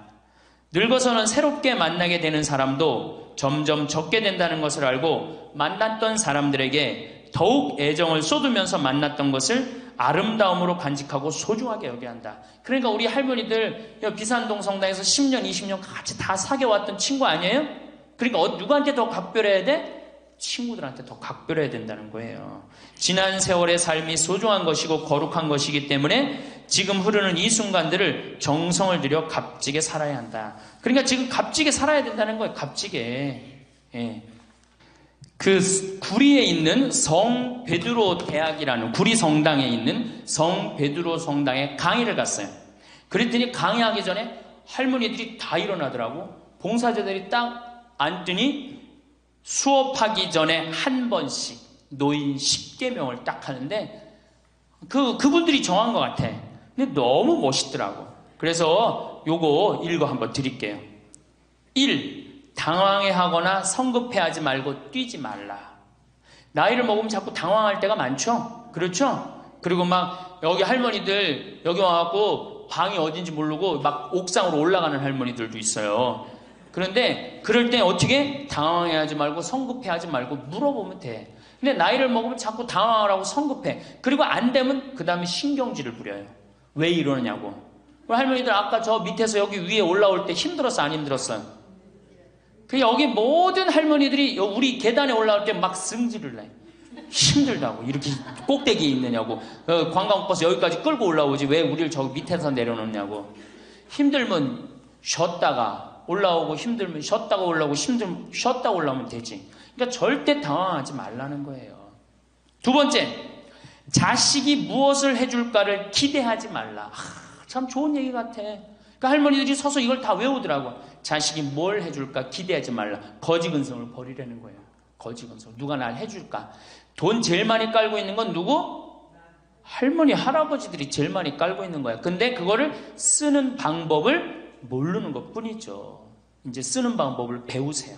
Speaker 1: 늙어서는 새롭게 만나게 되는 사람도 점점 적게 된다는 것을 알고 만났던 사람들에게 더욱 애정을 쏟으면서 만났던 것을 아름다움으로 간직하고 소중하게 여겨야 한다. 그러니까 우리 할머니들 비산동 성당에서 10년, 20년 같이 다 사귀어왔던 친구 아니에요? 그러니까 누구한테 더 각별해야 돼? 친구들한테 더 각별해야 된다는 거예요. 지난 세월의 삶이 소중한 것이고 거룩한 것이기 때문에 지금 흐르는 이 순간들을 정성을 들여 값지게 살아야 한다. 그러니까 지금 값지게 살아야 된다는 거예요. 값지게. 예. 그 구리에 있는 성 베드로 대학이라는 구리 성당에 있는 성 베드로 성당에 강의를 갔어요. 그랬더니 강의하기 전에 할머니들이 다 일어나더라고. 봉사자들이 딱 앉더니 수업하기 전에 한 번씩 노인 10계명을 딱 하는데 그분들이 정한 것 같아. 근데 너무 멋있더라고. 그래서 요거 읽어 한번 드릴게요. 1. 당황해하거나 성급해하지 말고 뛰지 말라. 나이를 먹으면 자꾸 당황할 때가 많죠? 그렇죠? 그리고 막 여기 할머니들 여기 와갖고 방이 어딘지 모르고 막 옥상으로 올라가는 할머니들도 있어요. 그런데 그럴 때 어떻게? 당황해하지 말고 성급해하지 말고 물어보면 돼. 근데 나이를 먹으면 자꾸 당황하라고 성급해. 그리고 안 되면 그 다음에 신경질을 부려요. 왜 이러느냐고. 할머니들 아까 저 밑에서 여기 위에 올라올 때 힘들었어 안 힘들었어요? 그 여기 모든 할머니들이 우리 계단에 올라올 때 막 승질을 내. 힘들다고. 이렇게 꼭대기에 있느냐고. 관광버스 여기까지 끌고 올라오지 왜 우리를 저기 밑에서 내려놓냐고. 힘들면 쉬었다가 올라오고 힘들면 쉬었다가 올라오고 힘들면 쉬었다가 올라오면 되지. 그러니까 절대 당황하지 말라는 거예요. 두 번째, 자식이 무엇을 해줄까를 기대하지 말라. 참 좋은 얘기 같아. 그러니까 할머니들이 서서 이걸 다 외우더라고. 자식이 뭘 해줄까 기대하지 말라. 거지근성을 버리라는 거예요. 거지근성. 누가 날 해줄까. 돈 제일 많이 깔고 있는 건 누구? 할머니, 할아버지들이 제일 많이 깔고 있는 거야. 근데 그거를 쓰는 방법을 모르는 것 뿐이죠. 이제 쓰는 방법을 배우세요.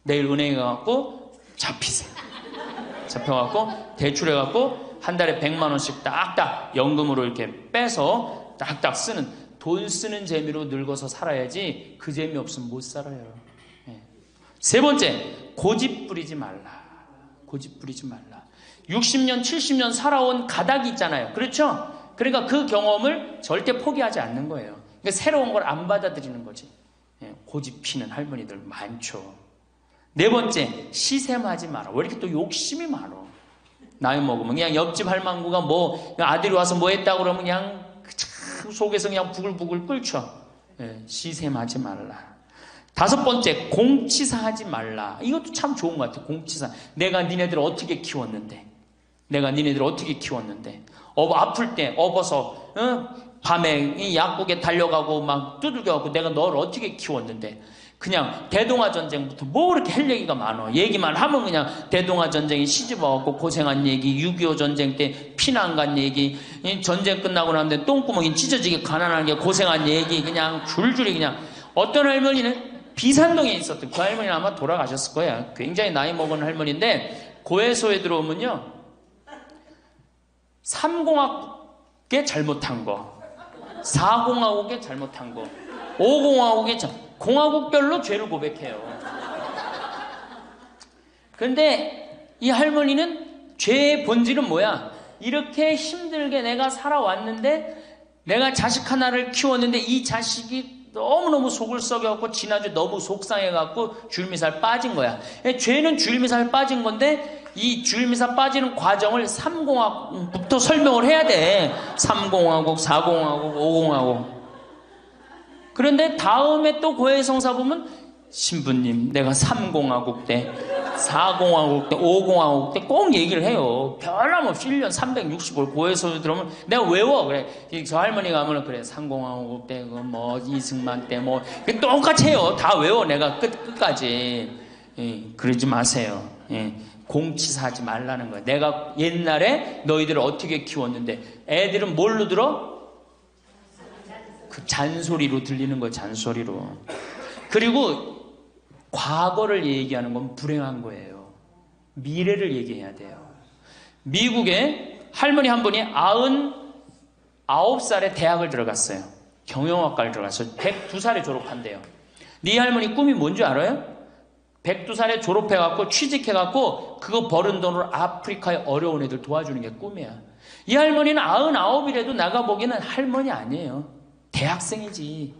Speaker 1: 내일 은행에 가갖고 잡히세요. 잡혀갖고 대출해갖고 한 달에 100만 원씩 딱딱 연금으로 이렇게 빼서 딱딱 쓰는, 돈 쓰는 재미로 늙어서 살아야지 그 재미 없으면 못 살아요. 네. 세 번째, 고집 부리지 말라. 고집 부리지 말라. 60년, 70년 살아온 가닥이 있잖아요. 그렇죠? 그러니까 그 경험을 절대 포기하지 않는 거예요. 그러니까 새로운 걸 안 받아들이는 거지. 네. 고집 피는 할머니들 많죠. 네 번째, 시샘하지 마라. 왜 이렇게 또 욕심이 많아? 나이 먹으면 그냥 옆집 할망구가 뭐 아들이 와서 뭐 했다고 그러면 그냥 참 속에서 그냥 부글부글 끓죠. 네, 시샘하지 말라. 다섯 번째, 공치사하지 말라. 이것도 참 좋은 것 같아. 공치사. 내가 니네들 어떻게 키웠는데, 내가 니네들 어떻게 키웠는데, 아플 때 업어서 밤에 이 약국에 달려가고 막 두들겨갖고 내가 너를 어떻게 키웠는데, 그냥 대동아 전쟁부터 뭐 그렇게 할 얘기가 많아. 얘기만 하면 그냥 대동아 전쟁에 시집와갖고 고생한 얘기, 6.25 전쟁 때 피난 간 얘기, 전쟁 끝나고 나는데 똥구멍이 찢어지게 가난한 게 고생한 얘기, 그냥 줄줄이 그냥. 어떤 할머니는 비산동에 있었던 그 할머니는 아마 돌아가셨을 거야. 굉장히 나이 먹은 할머니인데 고해소에 들어오면요, 3공학에 잘못한 거, 4공학에 잘못한 거, 5공학에 공화국별로 죄를 고백해요. 그런데 이 할머니는 죄의 본질은 뭐야? 이렇게 힘들게 내가 살아왔는데, 내가 자식 하나를 키웠는데 이 자식이 너무너무 속을 썩여갖고 지난주 너무 속상해갖고 줄미살 빠진 거야. 죄는 줄미살 빠진 건데 이 줄미살 빠지는 과정을 3공화국부터 설명을 해야 돼. 3공화국, 4공화국, 5공화국. 그런데 다음에 또 고해성사 보면 신부님 내가 3공화국 때 4공화국 때 5공화국 때 꼭 얘기를 해요. 변함없이 1년 365일 고해성사 들으면 내가 외워. 그래 저 할머니가 하면 그래 3공화국 때 뭐 이승만 때 뭐 똑같이 해요. 다 외워 내가 끝까지. 예, 그러지 마세요. 예, 공치사하지 말라는 거야. 내가 옛날에 너희들을 어떻게 키웠는데 애들은 뭘로 들어? 그 잔소리로 들리는 거예요. 잔소리로. 그리고 과거를 얘기하는 건 불행한 거예요. 미래를 얘기해야 돼요. 미국에 할머니 한 분이 99살에 대학을 들어갔어요. 경영학과를 들어갔어요. 102살에 졸업한대요. 네 할머니 꿈이 뭔지 알아요? 102살에 졸업해갖고 취직해갖고 그거 버는 돈으로 아프리카의 어려운 애들 도와주는 게 꿈이야. 이 할머니는 99이라도 나가보기에는 할머니 아니에요. 대학생이지.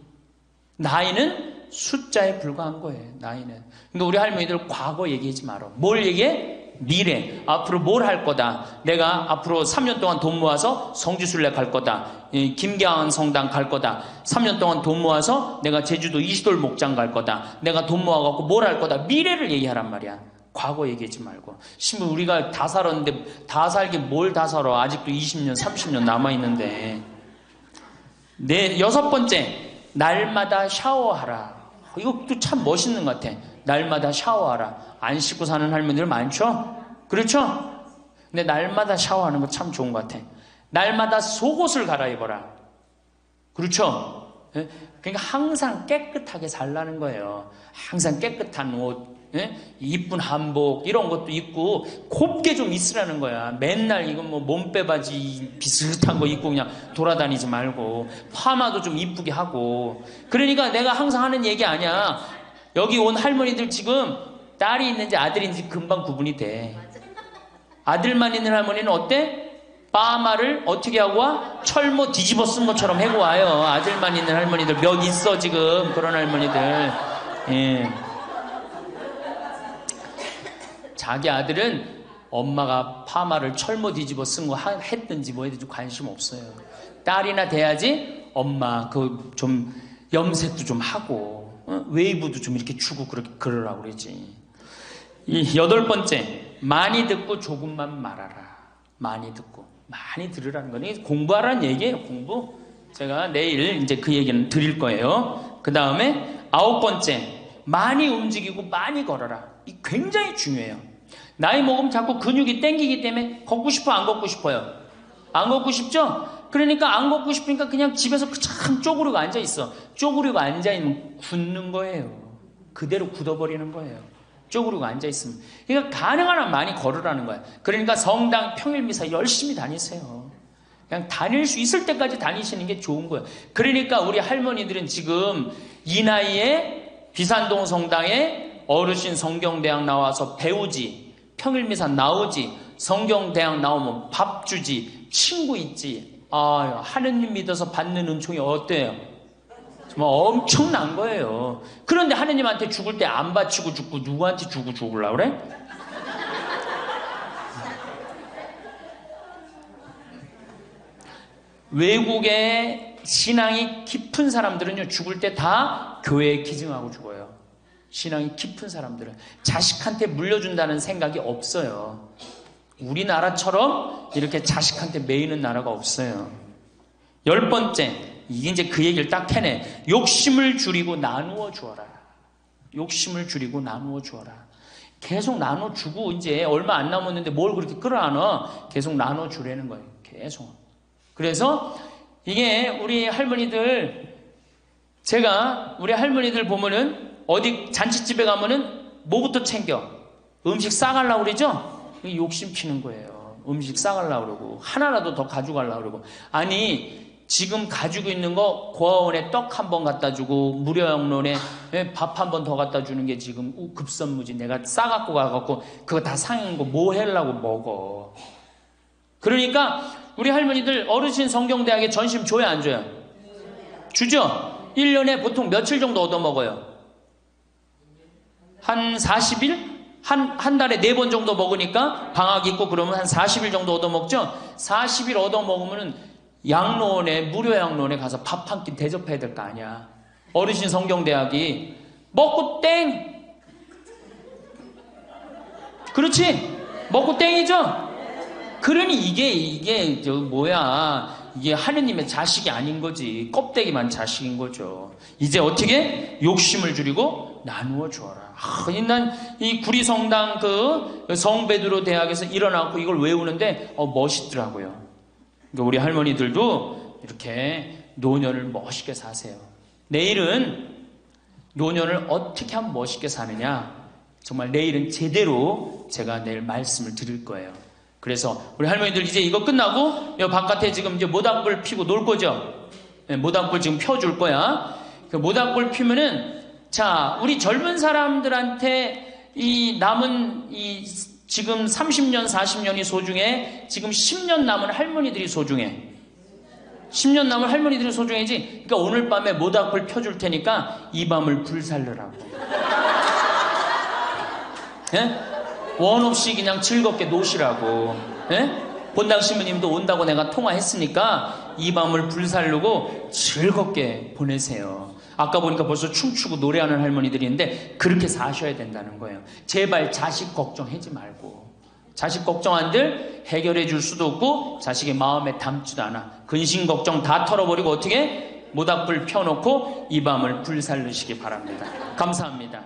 Speaker 1: 나이는 숫자에 불과한 거예요. 나이는. 그러니까 우리 할머니들 과거 얘기하지 말어. 뭘 얘기해? 미래. 앞으로 뭘 할 거다. 내가 앞으로 3년 동안 돈 모아서 성지순례 갈 거다. 김계한 성당 갈 거다. 3년 동안 돈 모아서 내가 제주도 이시돌 목장 갈 거다. 내가 돈 모아갖고 뭘 할 거다. 미래를 얘기하란 말이야. 과거 얘기하지 말고. 심지어 우리가 다 살았는데 다 살기 뭘 다 살아. 아직도 20년 30년 남아있는데. 네, 6번째, 날마다 샤워하라. 이것도 참 멋있는 것 같아. 날마다 샤워하라. 안 씻고 사는 할머니들 많죠? 그렇죠? 근데 날마다 샤워하는 거 참 좋은 것 같아. 날마다 속옷을 갈아입어라. 그렇죠? 그러니까 항상 깨끗하게 살라는 거예요. 항상 깨끗한 옷, 이쁜 한복 이런 것도 입고 곱게 좀 있으라는 거야. 맨날 이건 뭐 몸빼바지 비슷한 거 입고 그냥 돌아다니지 말고 파마도 좀 이쁘게 하고. 그러니까 내가 항상 하는 얘기 아니야. 여기 온 할머니들 지금 딸이 있는지 아들이 있는지 금방 구분이 돼. 아들만 있는 할머니는 어때? 파마를 어떻게 하고 와? 철모 뒤집어 쓴 것처럼 해고 와요. 아들만 있는 할머니들 몇 있어 지금 그런 할머니들. 예. 자기 아들은 엄마가 파마를 철모 뒤집어 쓴 거 했든지 뭐 했든지 관심 없어요. 딸이나 돼야지 엄마 그 좀 염색도 좀 하고 웨이브도 좀 이렇게 주고 그러라고 그러지. 이 8번째, 많이 듣고 조금만 말하라. 많이 듣고 많이 들으라는 거니 공부하라는 얘기예요. 공부. 제가 내일 이제 그 얘기는 드릴 거예요. 그 다음에 9번째, 많이 움직이고 많이 걸어라. 이 굉장히 중요해요. 나이 먹으면 자꾸 근육이 땡기기 때문에 걷고 싶어 안 걷고 싶어요? 안 걷고 싶죠? 그러니까 안 걷고 싶으니까 그냥 집에서 참 쪼그리고 앉아있어. 쪼그리고 앉아있으면 굳는 거예요. 그대로 굳어버리는 거예요. 쪼그리고 앉아있으면. 그러니까 가능한 한 많이 걸으라는 거야. 그러니까 성당 평일미사 열심히 다니세요. 그냥 다닐 수 있을 때까지 다니시는 게 좋은 거예요. 그러니까 우리 할머니들은 지금 이 나이에 비산동 성당에 어르신 성경대학 나와서 배우지, 평일미사 나오지, 성경대학 나오면 밥 주지, 친구 있지. 아, 하느님 믿어서 받는 은총이 어때요? 정말 엄청난 거예요. 그런데 하느님한테 죽을 때 안 바치고 죽고 누구한테 주고 죽으려고 그래? 외국의 신앙이 깊은 사람들은요, 죽을 때 다 교회에 기증하고 죽어요. 신앙이 깊은 사람들은 자식한테 물려준다는 생각이 없어요. 우리나라처럼 이렇게 자식한테 매이는 나라가 없어요. 10번째, 이게 이제 그 얘기를 딱 해내. 욕심을 줄이고 나누어 주어라. 욕심을 줄이고 나누어 주어라. 계속 나눠 주고 이제 얼마 안 남았는데 뭘 그렇게 끌어안아? 계속 나눠 주라는 거예요. 계속. 그래서 이게 우리 할머니들, 제가 우리 할머니들 보면은 어디 잔치집에 가면은 뭐부터 챙겨? 음식 싸가려고 그러죠? 욕심 피는 거예요. 음식 싸가려고 그러고 하나라도 더 가져가려고 그러고. 아니 지금 가지고 있는 거 고아원에 떡 한 번 갖다 주고 무료양론에 밥 한 번 더 갖다 주는 게 지금 급선무지. 내가 싸갖고 가갖고 그거 다 상한 거 뭐 하려고 먹어. 그러니까 우리 할머니들 어르신 성경대학에 전심 줘야 안 줘요? 주죠? 1년에 보통 며칠 정도 얻어먹어요? 한 40일? 한 달에 4번 정도 먹으니까 방학 있고 그러면 한 40일 정도 얻어먹죠? 40일 얻어먹으면 양로원에, 무료 양로원에 가서 밥 한 끼 대접해야 될 거 아니야. 어르신 성경대학이 먹고 땡! 그렇지? 먹고 땡이죠? 그러니 이게 이게 하느님의 자식이 아닌 거지. 껍데기만 자식인 거죠. 이제 어떻게? 욕심을 줄이고 나누어 주어라. 난 이 구리성당 그 성베드로 대학에서 일어나고 이걸 외우는데 멋있더라고요. 그러니까 우리 할머니들도 이렇게 노년을 멋있게 사세요. 내일은 노년을 어떻게 하면 멋있게 사느냐, 정말 내일은 제대로 제가 내일 말씀을 드릴 거예요. 그래서 우리 할머니들 이제 이거 끝나고 바깥에 지금 이제 모닥불 피고 놀 거죠? 네, 모닥불 지금 펴줄 거야. 그 모닥불 피면은, 자, 우리 젊은 사람들한테 이 남은 이 지금 30년, 40년이 소중해. 지금 10년 남은 할머니들이 소중해. 10년 남은 할머니들이 소중해지. 그러니까 오늘 밤에 모닥불 펴줄 테니까 이 밤을 불살르라고. 예? 원 없이 그냥 즐겁게 노시라고. 예? 본당 신부님도 온다고 내가 통화했으니까 이 밤을 불살르고 즐겁게 보내세요. 아까 보니까 벌써 춤추고 노래하는 할머니들이 있는데 그렇게 사셔야 된다는 거예요. 제발 자식 걱정하지 말고. 자식 걱정한들 해결해 줄 수도 없고 자식의 마음에 담지도 않아. 근심 걱정 다 털어버리고 어떻게? 모닥불 펴놓고 이 밤을 불살르시기 바랍니다. 감사합니다.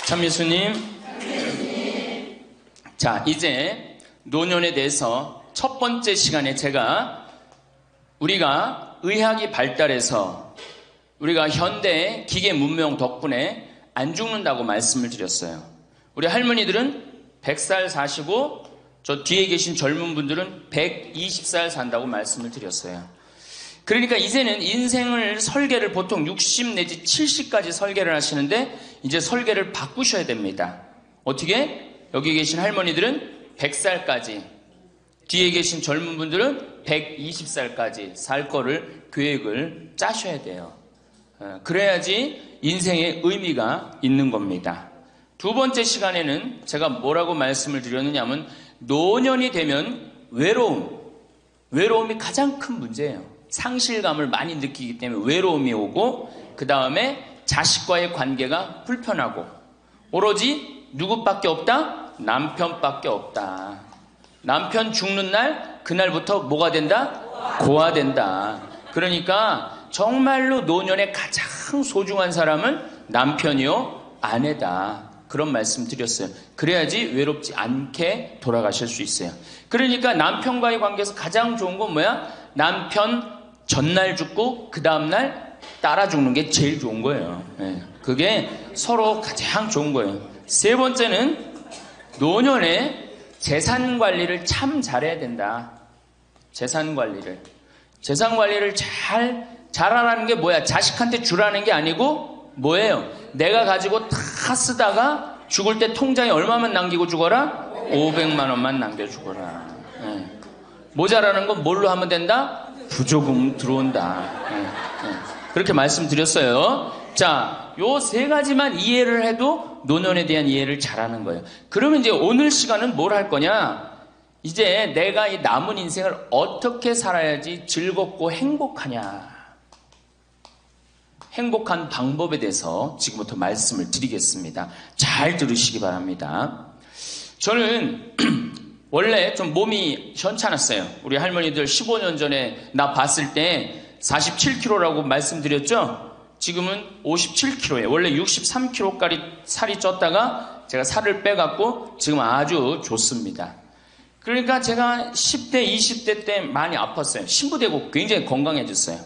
Speaker 1: 참예수님. 자, 이제 노년에 대해서 첫 번째 시간에 우리가 의학이 발달해서 우리가 현대 기계 문명 덕분에 안 죽는다고 말씀을 드렸어요. 우리 할머니들은 100살 사시고 저 뒤에 계신 젊은 분들은 120살 산다고 말씀을 드렸어요. 그러니까 이제는 인생을 설계를 보통 60 내지 70까지 설계를 하시는데 이제 설계를 바꾸셔야 됩니다. 어떻게? 여기 계신 할머니들은 100살까지, 뒤에 계신 젊은 분들은 120살까지 살 거를 계획을 짜셔야 돼요. 그래야지 인생의 의미가 있는 겁니다. 두 번째 시간에는 제가 뭐라고 말씀을 드렸느냐 하면 노년이 되면 외로움이 가장 큰 문제예요. 상실감을 많이 느끼기 때문에 외로움이 오고, 그 다음에 자식과의 관계가 불편하고, 오로지 누구밖에 없다? 남편밖에 없다. 남편 죽는 날, 그날부터 뭐가 된다? 고아된다. 그러니까 정말로 노년에 가장 소중한 사람은 남편이요, 아내다. 그런 말씀 드렸어요. 그래야지 외롭지 않게 돌아가실 수 있어요. 그러니까 남편과의 관계에서 가장 좋은 건 뭐야? 남편 전날 죽고 그 다음날 따라 죽는 게 제일 좋은 거예요. 그게 서로 가장 좋은 거예요. 세 번째는 노년에 재산 관리를 참 잘해야 된다. 재산 관리를 잘하라는 게 뭐야? 자식한테 주라는 게 아니고 뭐예요? 내가 가지고 다 쓰다가 죽을 때 통장에 얼마만 남기고 죽어라? 500만 원만 남겨 죽어라. 모자라는 건 뭘로 하면 된다? 부조금 들어온다. 그렇게 말씀드렸어요. 자, 요 세 가지만 이해를 해도 노년에 대한 이해를 잘하는 거예요. 그러면 이제 오늘 시간은 뭘 할 거냐? 이제 내가 이 남은 인생을 어떻게 살아야지 즐겁고 행복하냐? 행복한 방법에 대해서 지금부터 말씀을 드리겠습니다. 잘 들으시기 바랍니다. 저는 원래 좀 몸이 현찮았어요. 우리 할머니들 15년 전에 나 봤을 때 47kg라고 말씀드렸죠? 지금은 57kg예요. 원래 63kg까지 살이 쪘다가 제가 살을 빼갖고 지금 아주 좋습니다. 그러니까 제가 10대, 20대 때 많이 아팠어요. 신부되고 굉장히 건강해졌어요.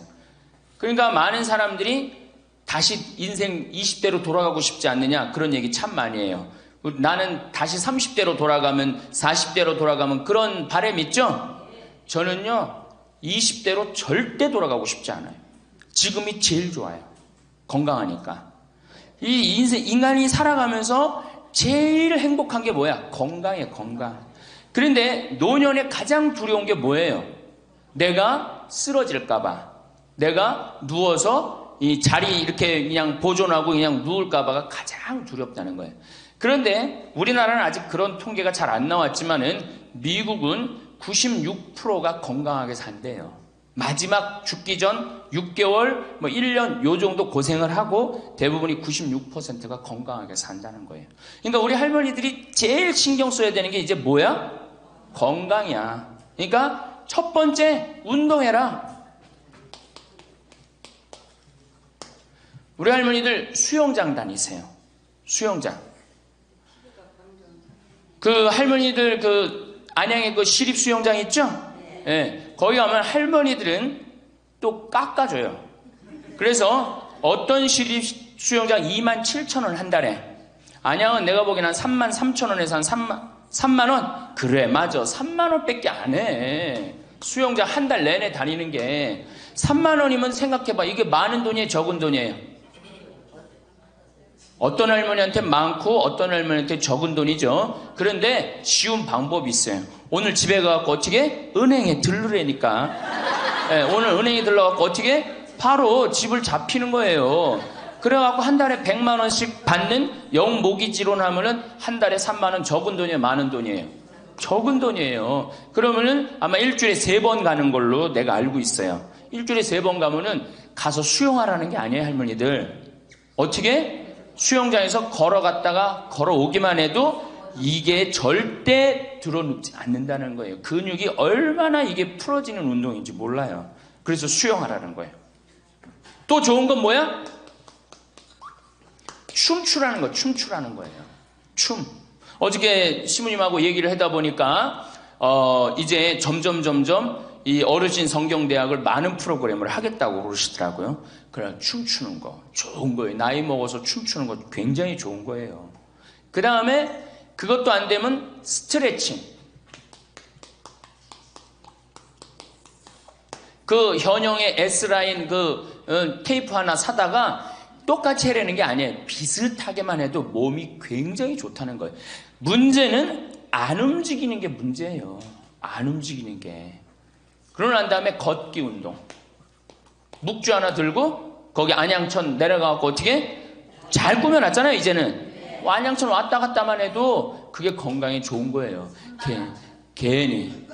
Speaker 1: 그러니까 많은 사람들이 다시 인생 20대로 돌아가고 싶지 않느냐 그런 얘기 참 많이 해요. 나는 다시 30대로 돌아가면 40대로 돌아가면 그런 바람 있죠? 저는요 20대로 절대 돌아가고 싶지 않아요. 지금이 제일 좋아요. 건강하니까. 이 인간이 살아가면서 제일 행복한 게 뭐야? 건강이에요. 건강. 그런데 노년에 가장 두려운 게 뭐예요? 내가 쓰러질까봐, 내가 누워서 이 자리 이렇게 그냥 보존하고 그냥 누울까봐가 가장 두렵다는 거예요. 그런데 우리나라는 아직 그런 통계가 잘 안 나왔지만은 미국은 96%가 건강하게 산대요. 마지막 죽기 전 6개월, 1년 요 정도 고생을 하고 대부분이 96%가 건강하게 산다는 거예요. 그러니까 우리 할머니들이 제일 신경 써야 되는 게 이제 뭐야? 건강이야. 그러니까 첫 번째 운동해라. 우리 할머니들 수영장 다니세요. 수영장. 그 할머니들 그 안양에 그 시립 수영장 있죠? 예, 거기 가면 할머니들은 또 깎아줘요. 그래서 어떤 시립 수영장 27,000원 한 달에, 안양은 내가 보기엔 한 33,000원에서 한 3만 원? 그래, 맞아. 3만 원밖에 안 해. 수영장 한 달 내내 다니는 게 3만 원이면 생각해봐. 이게 많은 돈이에요, 적은 돈이에요? 어떤 할머니한테 많고 어떤 할머니한테 적은 돈이죠. 그런데 쉬운 방법이 있어요. 오늘 집에 가서 어떻게? 은행에 들르라니까. 네, 오늘 은행에 들러갖고 어떻게? 바로 집을 잡히는 거예요. 그래갖고 한 달에 100만 원씩 받는 영모기지론 하면은 한 달에 3만 원. 적은 돈이에요, 많은 돈이에요? 적은 돈이에요. 그러면은 아마 일주일에 3번 가는 걸로 내가 알고 있어요. 일주일에 3번 가면은 가서 수영하라는 게 아니에요, 할머니들. 어떻게? 수영장에서 걸어갔다가 걸어오기만 해도 이게 절대 들어눕지 않는다는 거예요. 근육이 얼마나 이게 풀어지는 운동인지 몰라요. 그래서 수영하라는 거예요. 또 좋은 건 뭐야? 춤추라는 거, 춤추라는 거예요. 춤. 어저께 시부님하고 얘기를 하다 보니까 이제 점점 이 어르신 성경대학을 많은 프로그램을 하겠다고 그러시더라고요. 그래, 춤추는 거 좋은 거예요. 나이 먹어서 춤추는 거 굉장히 좋은 거예요. 그 다음에 그것도 안 되면 스트레칭. 그 현영의 S라인 그 테이프 하나 사다가 똑같이 해라는 게 아니에요. 비슷하게만 해도 몸이 굉장히 좋다는 거예요. 문제는 안 움직이는 게 문제예요. 안 움직이는 게. 그러고 난 다음에 걷기 운동. 묵주 하나 들고 거기 안양천 내려가고 어떻게? 잘 꾸며놨잖아요, 이제는. 안양천 왔다 갔다만 해도 그게 건강에 좋은 거예요. 괜히.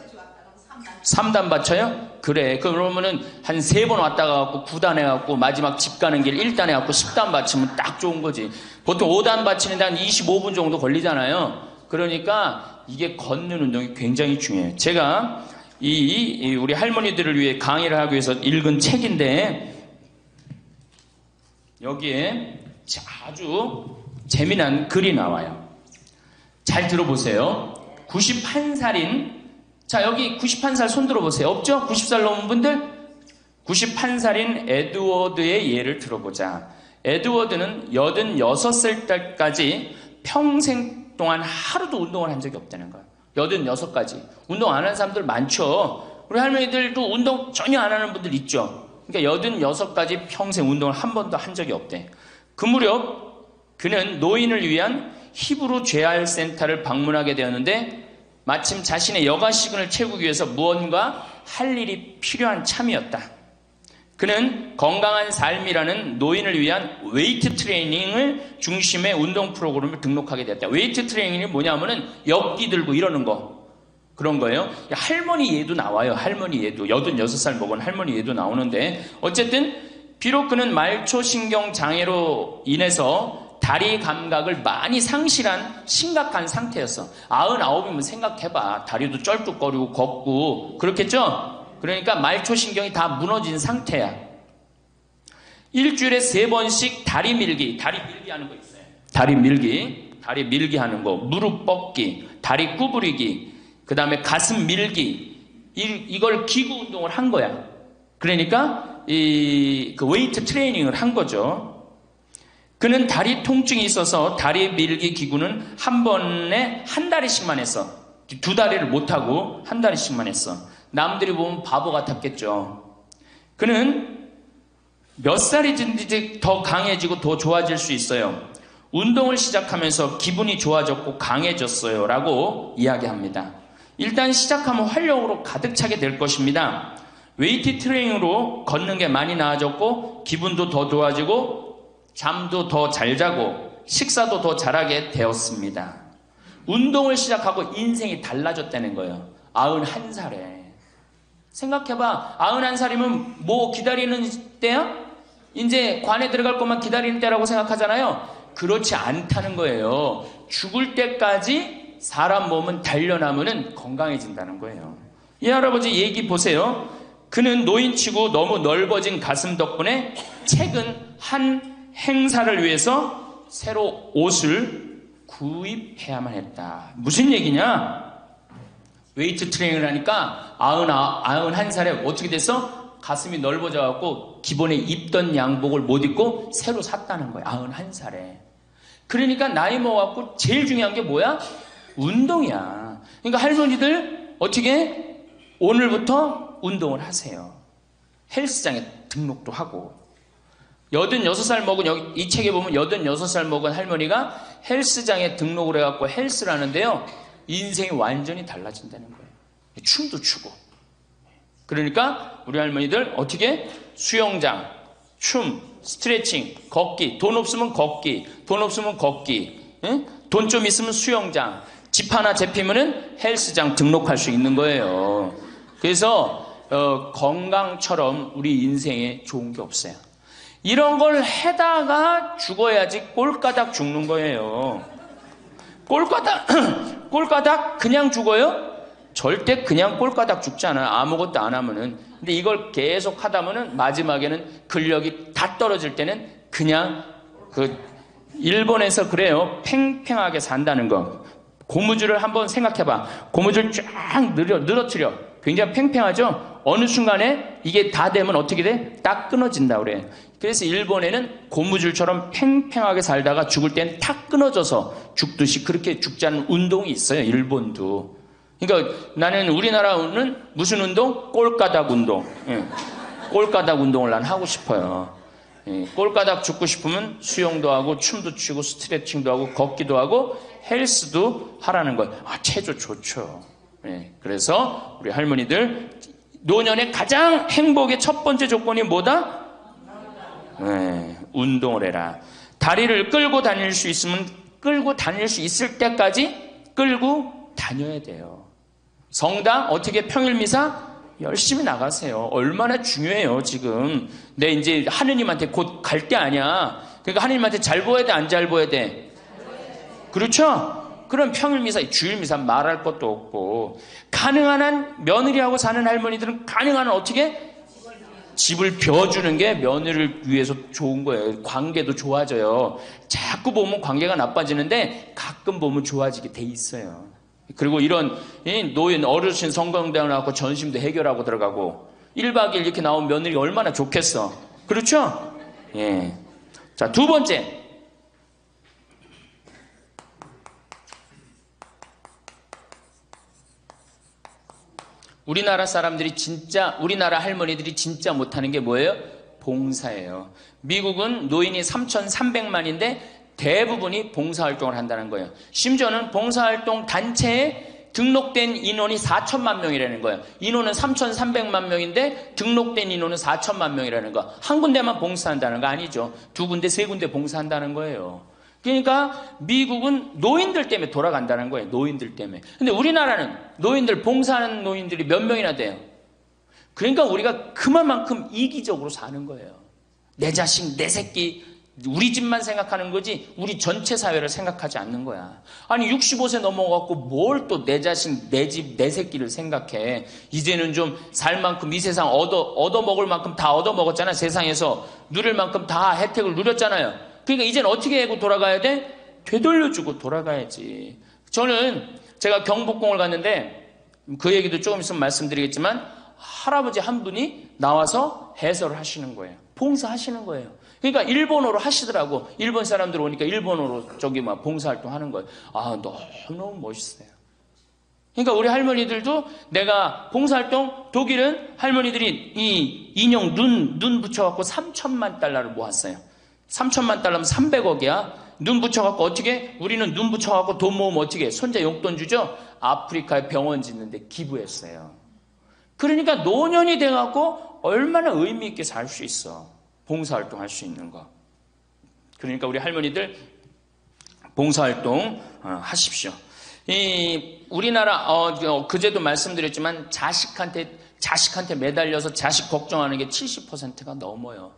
Speaker 1: 3단 받쳐요? 그래. 그러면은 한 3번 왔다 가고 9단 해갖고 마지막 집 가는 길 1단 해갖고 10단 받치면 딱 좋은 거지. 보통 5단 받치는데 한 25분 정도 걸리잖아요. 그러니까 이게 걷는 운동이 굉장히 중요해요. 제가 우리 할머니들을 위해 강의를 하기 위해서 읽은 책인데 여기에 아주 재미난 글이 나와요. 잘 들어보세요. 91살인, 자 여기 91살 손 들어보세요. 없죠? 90살 넘은 분들? 91살인 에드워드의 예를 들어보자. 에드워드는 86살 때까지 평생 동안 하루도 운동을 한 적이 없다는 거예요. 86까지. 운동 안 하는 사람들 많죠. 우리 할머니들도 운동 전혀 안 하는 분들 있죠. 그러니까 86까지 평생 운동을 한 번도 한 적이 없대. 그 무렵 그는 노인을 위한 히브루 재활 센터를 방문하게 되었는데 마침 자신의 여가 시간을 채우기 위해서 무언가 할 일이 필요한 참이었다. 그는 건강한 삶이라는 노인을 위한 웨이트 트레이닝을 중심의 운동 프로그램을 등록하게 되었다. 웨이트 트레이닝이 뭐냐면은 역기 들고 이러는 거. 그런 거예요. 할머니 예도 나와요. 할머니 예도. 86살 먹은 할머니 예도 나오는데 어쨌든 비록 그는 말초신경 장애로 인해서 다리 감각을 많이 상실한 심각한 상태였어. 99이면 생각해봐. 다리도 쩔뚝거리고 걷고 그렇겠죠? 그러니까 말초신경이 다 무너진 상태야. 일주일에 3번씩 다리 밀기 하는 거 있어요. 다리 밀기 하는 거, 무릎 뻗기, 다리 구부리기, 그 다음에 가슴 밀기, 이걸 기구 운동을 한 거야. 그러니까 그 웨이트 트레이닝을 한 거죠. 그는 다리 통증이 있어서 다리 밀기 기구는 한 번에 한 다리씩만 했어. 두 다리를 못하고 한 다리씩만 했어. 남들이 보면 바보 같았겠죠. 그는 몇 살이든지 더 강해지고 더 좋아질 수 있어요. 운동을 시작하면서 기분이 좋아졌고 강해졌어요 라고 이야기합니다. 일단 시작하면 활력으로 가득 차게 될 것입니다. 웨이트 트레이닝으로 걷는 게 많이 나아졌고 기분도 더 좋아지고 잠도 더 잘 자고 식사도 더 잘하게 되었습니다. 운동을 시작하고 인생이 달라졌다는 거예요. 91살에. 생각해봐. 91살이면 뭐 기다리는 때야? 이제 관에 들어갈 것만 기다리는 때라고 생각하잖아요. 그렇지 않다는 거예요. 죽을 때까지 사람 몸은 단련하면 건강해진다는 거예요. 이 할아버지 얘기 보세요. 그는 노인치고 너무 넓어진 가슴 덕분에 최근 한 행사를 위해서 새로 옷을 구입해야만 했다. 무슨 얘기냐? 웨이트 트레이닝을 하니까 91살에 어떻게 됐어? 가슴이 넓어져 갖고 기본에 입던 양복을 못 입고 새로 샀다는 거야. 91살에. 그러니까 나이 먹어갖고 제일 중요한 게 뭐야? 운동이야. 그러니까 할머니들 어떻게 오늘부터 운동을 하세요. 헬스장에 등록도 하고. 86살 먹은, 여기 이 책에 보면 86살 먹은 할머니가 헬스장에 등록을 해갖고 헬스를 하는데요. 인생이 완전히 달라진다는 거예요. 춤도 추고. 그러니까 우리 할머니들 어떻게? 수영장, 춤, 스트레칭, 걷기. 돈 없으면 걷기. 돈 없으면 걷기. 돈 좀 있으면 수영장. 집 하나 잡히면은 헬스장 등록할 수 있는 거예요. 그래서 건강처럼 우리 인생에 좋은 게 없어요. 이런 걸 해다가 죽어야지 꼴까닥 죽는 거예요. 꼴까닥 그냥 죽어요? 절대 그냥 꼴까닥 죽지 않아요. 아무것도 안 하면은. 근데 이걸 계속 하다 보면 마지막에는 근력이 다 떨어질 때는 그냥 일본에서 그래요. 팽팽하게 산다는 거. 고무줄을 한번 생각해봐. 고무줄 쫙 늘어뜨려. 굉장히 팽팽하죠? 어느 순간에 이게 다 되면 어떻게 돼? 딱 끊어진다 그래. 그래서 일본에는 고무줄처럼 팽팽하게 살다가 죽을 땐 탁 끊어져서 죽듯이 그렇게 죽지 않는 운동이 있어요. 일본도. 그러니까 나는 우리나라는 무슨 운동? 꼴까닥 운동. 예. 꼴까닥 운동을 난 하고 싶어요. 예. 꼴까닥 죽고 싶으면 수영도 하고 춤도 추고 스트레칭도 하고 걷기도 하고 헬스도 하라는 거예요. 체조 좋죠. 예. 그래서 우리 할머니들 노년의 가장 행복의 첫 번째 조건이 뭐다? 운동을 해라. 다리를 끌고 다닐 수 있으면 끌고 다닐 수 있을 때까지 끌고 다녀야 돼요. 성당 어떻게 평일 미사 열심히 나가세요. 얼마나 중요해요. 지금 내 이제 하느님한테 곧 갈 때 아니야. 그러니까 하느님한테 잘 보여야 돼, 안 잘 보여야 돼? 그렇죠? 그럼 평일 미사, 주일 미사 말할 것도 없고. 가능한 한 며느리하고 사는 할머니들은 가능한 한 어떻게? 집을 벼주는 게 며느리를 위해서 좋은 거예요. 관계도 좋아져요. 자꾸 보면 관계가 나빠지는데 가끔 보면 좋아지게 돼 있어요. 그리고 이런 노인 어르신 성경대학 나와서 전심도 해결하고 들어가고 1박 2일 이렇게 나온 며느리 얼마나 좋겠어. 그렇죠? 예. 자, 두 번째. 우리나라 사람들이 진짜, 우리나라 할머니들이 진짜 못하는 게 뭐예요? 봉사예요. 미국은 노인이 3,300만인데 대부분이 봉사활동을 한다는 거예요. 심지어는 봉사활동 단체에 등록된 인원이 4천만 명이라는 거예요. 인원은 3,300만 명인데 등록된 인원은 4천만 명이라는 거. 한 군데만 봉사한다는 거 아니죠. 두 군데, 세 군데 봉사한다는 거예요. 그러니까 미국은 노인들 때문에 돌아간다는 거예요. 노인들 때문에. 근데 우리나라는 노인들, 봉사하는 노인들이 몇 명이나 돼요. 그러니까 우리가 그만큼 이기적으로 사는 거예요. 내 자식, 내 새끼, 우리 집만 생각하는 거지 우리 전체 사회를 생각하지 않는 거야. 아니 65세 넘어갖고 뭘 또 내 자식, 내 집, 내 새끼를 생각해. 이제는 좀 살 만큼 이 세상 얻어먹을 만큼 다 얻어먹었잖아. 세상에서 누릴 만큼 다 혜택을 누렸잖아요. 그러니까 이제는 어떻게 하고 돌아가야 돼? 되돌려주고 돌아가야지. 저는 제가 경복궁을 갔는데 그 얘기도 조금 있으면 말씀드리겠지만 할아버지 한 분이 나와서 해설을 하시는 거예요. 봉사하시는 거예요. 그러니까 일본어로 하시더라고. 일본 사람들 오니까 일본어로 저기 막 봉사활동 하는 거예요. 아, 너무 멋있어요. 그러니까 우리 할머니들도 내가 봉사활동, 독일은 할머니들이 이 인형 눈 붙여갖고 3천만 달러를 모았어요. 3천만 달러면 300억이야. 눈 붙여갖고 어떻게? 우리는 눈 붙여갖고 돈 모으면 어떻게? 손자 용돈 주죠? 아프리카에 병원 짓는데 기부했어요. 그러니까 노년이 돼갖고 얼마나 의미 있게 살 수 있어. 봉사활동 할 수 있는 거. 그러니까 우리 할머니들 봉사활동 하십시오. 이 우리나라 그제도 말씀드렸지만 자식한테 매달려서 자식 걱정하는 게 70%가 넘어요.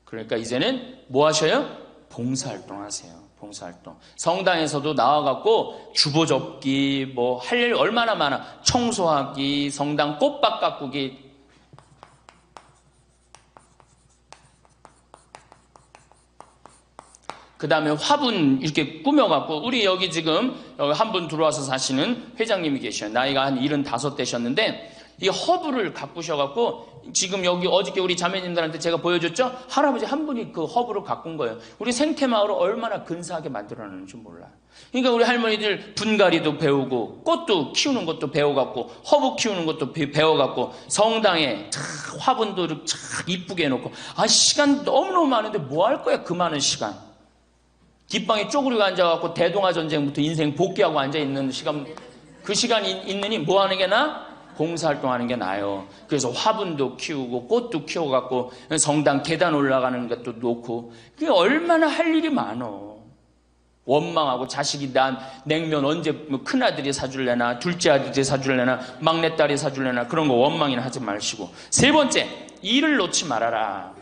Speaker 1: 그러니까 이제는 뭐 하셔요? 봉사활동 하세요. 봉사활동. 성당에서도 나와갖고 주보 접기 뭐 할 일 얼마나 많아. 청소하기, 성당 꽃밭 가꾸기. 그 다음에 화분 이렇게 꾸며갖고, 우리 여기 지금 한 분 들어와서 사시는 회장님이 계셔요. 나이가 한 75 되셨는데, 이 허브를 가꾸셔갖고, 지금 여기 어저께 우리 자매님들한테 제가 보여줬죠? 할아버지 한 분이 그 허브를 가꾼 거예요. 우리 생태마을을 얼마나 근사하게 만들어놨는지 몰라. 그러니까 우리 할머니들 분갈이도 배우고, 꽃도 키우는 것도 배워갖고, 허브 키우는 것도 배워갖고, 성당에 화분도 이쁘게 해놓고, 시간 너무너무 많은데 뭐 할 거야, 그 많은 시간. 뒷방에 쪼그리고 앉아갖고 대동아 전쟁부터 인생 복귀하고 앉아있는 시간, 그 시간이 있느니 뭐 하는 게 나아? 봉사활동 하는 게 나아요. 그래서 화분도 키우고 꽃도 키워갖고 성당 계단 올라가는 것도 놓고, 그게 얼마나 할 일이 많어. 원망하고 자식이 난 냉면 언제 큰아들이 사줄래나 둘째 아들이 사줄래나 막내딸이 사줄래나 그런 거 원망이나 하지 마시고. 세 번째, 일을 놓지 말아라.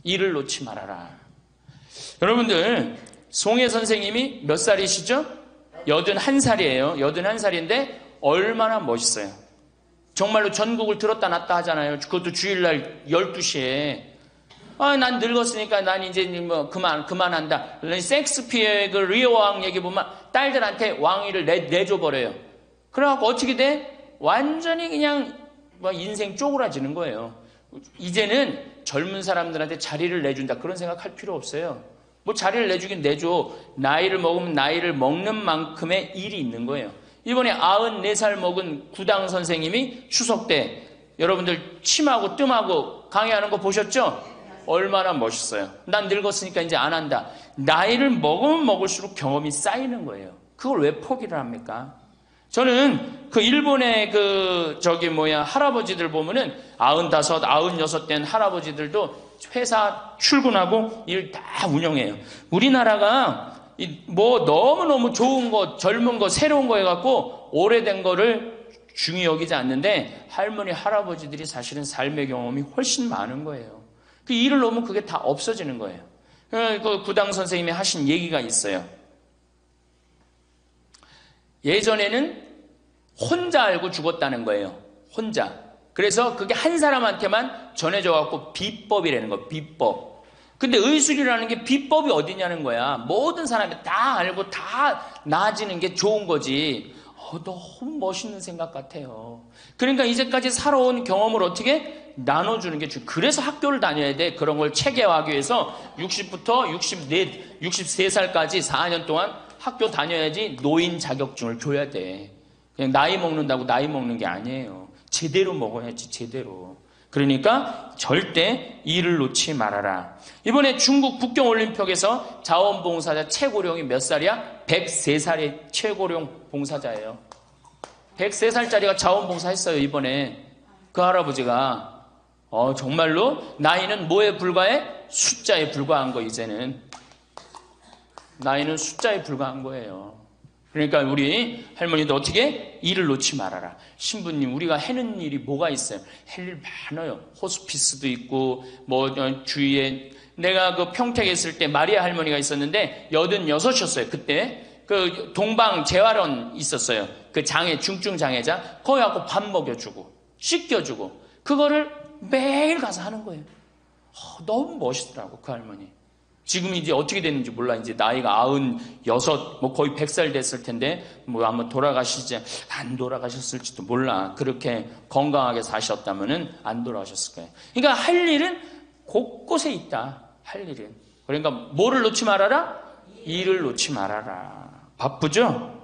Speaker 1: 일을 놓지 말아라. 여러분들, 송혜 선생님이 몇 살이시죠? 81살이에요. 81살인데 얼마나 멋있어요. 정말로 전국을 들었다 놨다 하잖아요. 그것도 주일날 12시에. 난 늙었으니까 난 이제 뭐 그만한다. 섹스피어의 그 리어 왕 얘기 보면 딸들한테 왕위를 내줘버려요. 그래갖고 어떻게 돼? 완전히 그냥 뭐 인생 쪼그라지는 거예요. 이제는 젊은 사람들한테 자리를 내준다, 그런 생각할 필요 없어요. 뭐 자리를 내주긴 내줘. 나이를 먹으면 나이를 먹는 만큼의 일이 있는 거예요. 이번에 94살 먹은 구당 선생님이 추석 때 여러분들 침하고 뜸하고 강의하는 거 보셨죠? 얼마나 멋있어요. 난 늙었으니까 이제 안 한다. 나이를 먹으면 먹을수록 경험이 쌓이는 거예요. 그걸 왜 포기를 합니까? 저는 그 일본의 할아버지들 보면은 95, 96 된 할아버지들도 회사 출근하고 일 다 운영해요. 우리나라가 뭐 너무너무 좋은 거, 젊은 거, 새로운 거 해갖고 오래된 거를 중히 여기지 않는데, 할머니, 할아버지들이 사실은 삶의 경험이 훨씬 많은 거예요. 그 일을 놓으면 그게 다 없어지는 거예요. 그 구당 선생님이 하신 얘기가 있어요. 예전에는 혼자 알고 죽었다는 거예요. 혼자. 그래서 그게 한 사람한테만 전해져갖고 비법이라는 거, 비법. 근데 의술이라는 게 비법이 어디냐는 거야. 모든 사람이 다 알고 다 나아지는 게 좋은 거지. 너무 멋있는 생각 같아요. 그러니까 이제까지 살아온 경험을 어떻게 나눠주는 게 중요해요. 그래서 학교를 다녀야 돼. 그런 걸 체계화하기 위해서 60부터 63살까지 4년 동안 학교 다녀야지 노인 자격증을 줘야 돼. 그냥 나이 먹는다고 나이 먹는 게 아니에요. 제대로 먹어야지, 제대로. 그러니까 절대 일을 놓지 말아라. 이번에 중국 북경올림픽에서 자원봉사자 최고령이 몇 살이야? 103살의 최고령 봉사자예요. 103살짜리가 자원봉사 했어요, 이번에. 그 할아버지가. 정말로 나이는 뭐에 불과해? 숫자에 불과한 거, 이제는. 나이는 숫자에 불과한 거예요. 그러니까 우리 할머니도 어떻게? 일을 놓지 말아라. 신부님, 우리가 해는 일이 뭐가 있어요? 할 일 많아요. 호스피스도 있고, 주위에. 내가 그 평택에 있을 때 마리아 할머니가 있었는데 86이었어요. 그때 그 동방 재활원 있었어요. 그 중증 장애자. 거기 가고 밥 먹여주고 씻겨주고 그거를 매일 가서 하는 거예요. 너무 멋있더라고, 그 할머니. 지금 이제 어떻게 됐는지 몰라. 이제 나이가 96, 뭐 거의 100살 됐을 텐데, 뭐 아마 돌아가시지, 안 돌아가셨을지도 몰라. 그렇게 건강하게 사셨다면은 안 돌아가셨을 거예요. 그러니까 할 일은 곳곳에 있다. 할 일은. 그러니까 뭐를 놓지 말아라? 일을 놓지 말아라. 바쁘죠?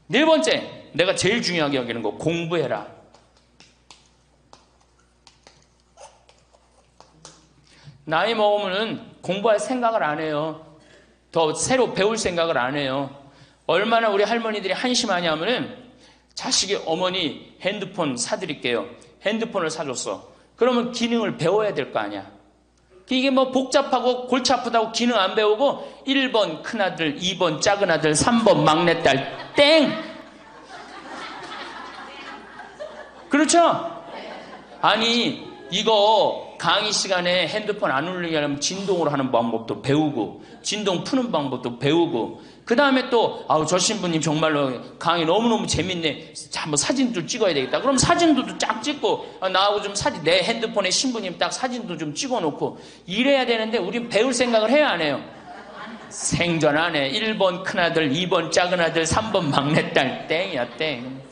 Speaker 1: 네 번째, 내가 제일 중요하게 여기는 거, 공부해라. 나이 먹으면은 공부할 생각을 안 해요. 더 새로 배울 생각을 안 해요. 얼마나 우리 할머니들이 한심하냐면은 자식이 어머니 핸드폰 사드릴게요. 핸드폰을 사줬어. 그러면 기능을 배워야 될 거 아니야. 이게 뭐 복잡하고 골치 아프다고 기능 안 배우고 1번 큰아들, 2번 작은아들, 3번 막내딸 땡! 그렇죠? 아니 이거 강의 시간에 핸드폰 안 울리게 하려면 진동으로 하는 방법도 배우고 진동 푸는 방법도 배우고 그 다음에 또 저 신부님 정말로 강의 너무너무 재밌네. 한번 사진도 찍어야 되겠다. 그럼 사진도 쫙 찍고 나하고 좀 내 핸드폰에 신부님 딱 사진도 좀 찍어놓고 이래야 되는데 우린 배울 생각을 해야 안 해요. 생전 안 해. 1번 큰아들, 2번 작은아들, 3번 막내딸 땡이야 땡.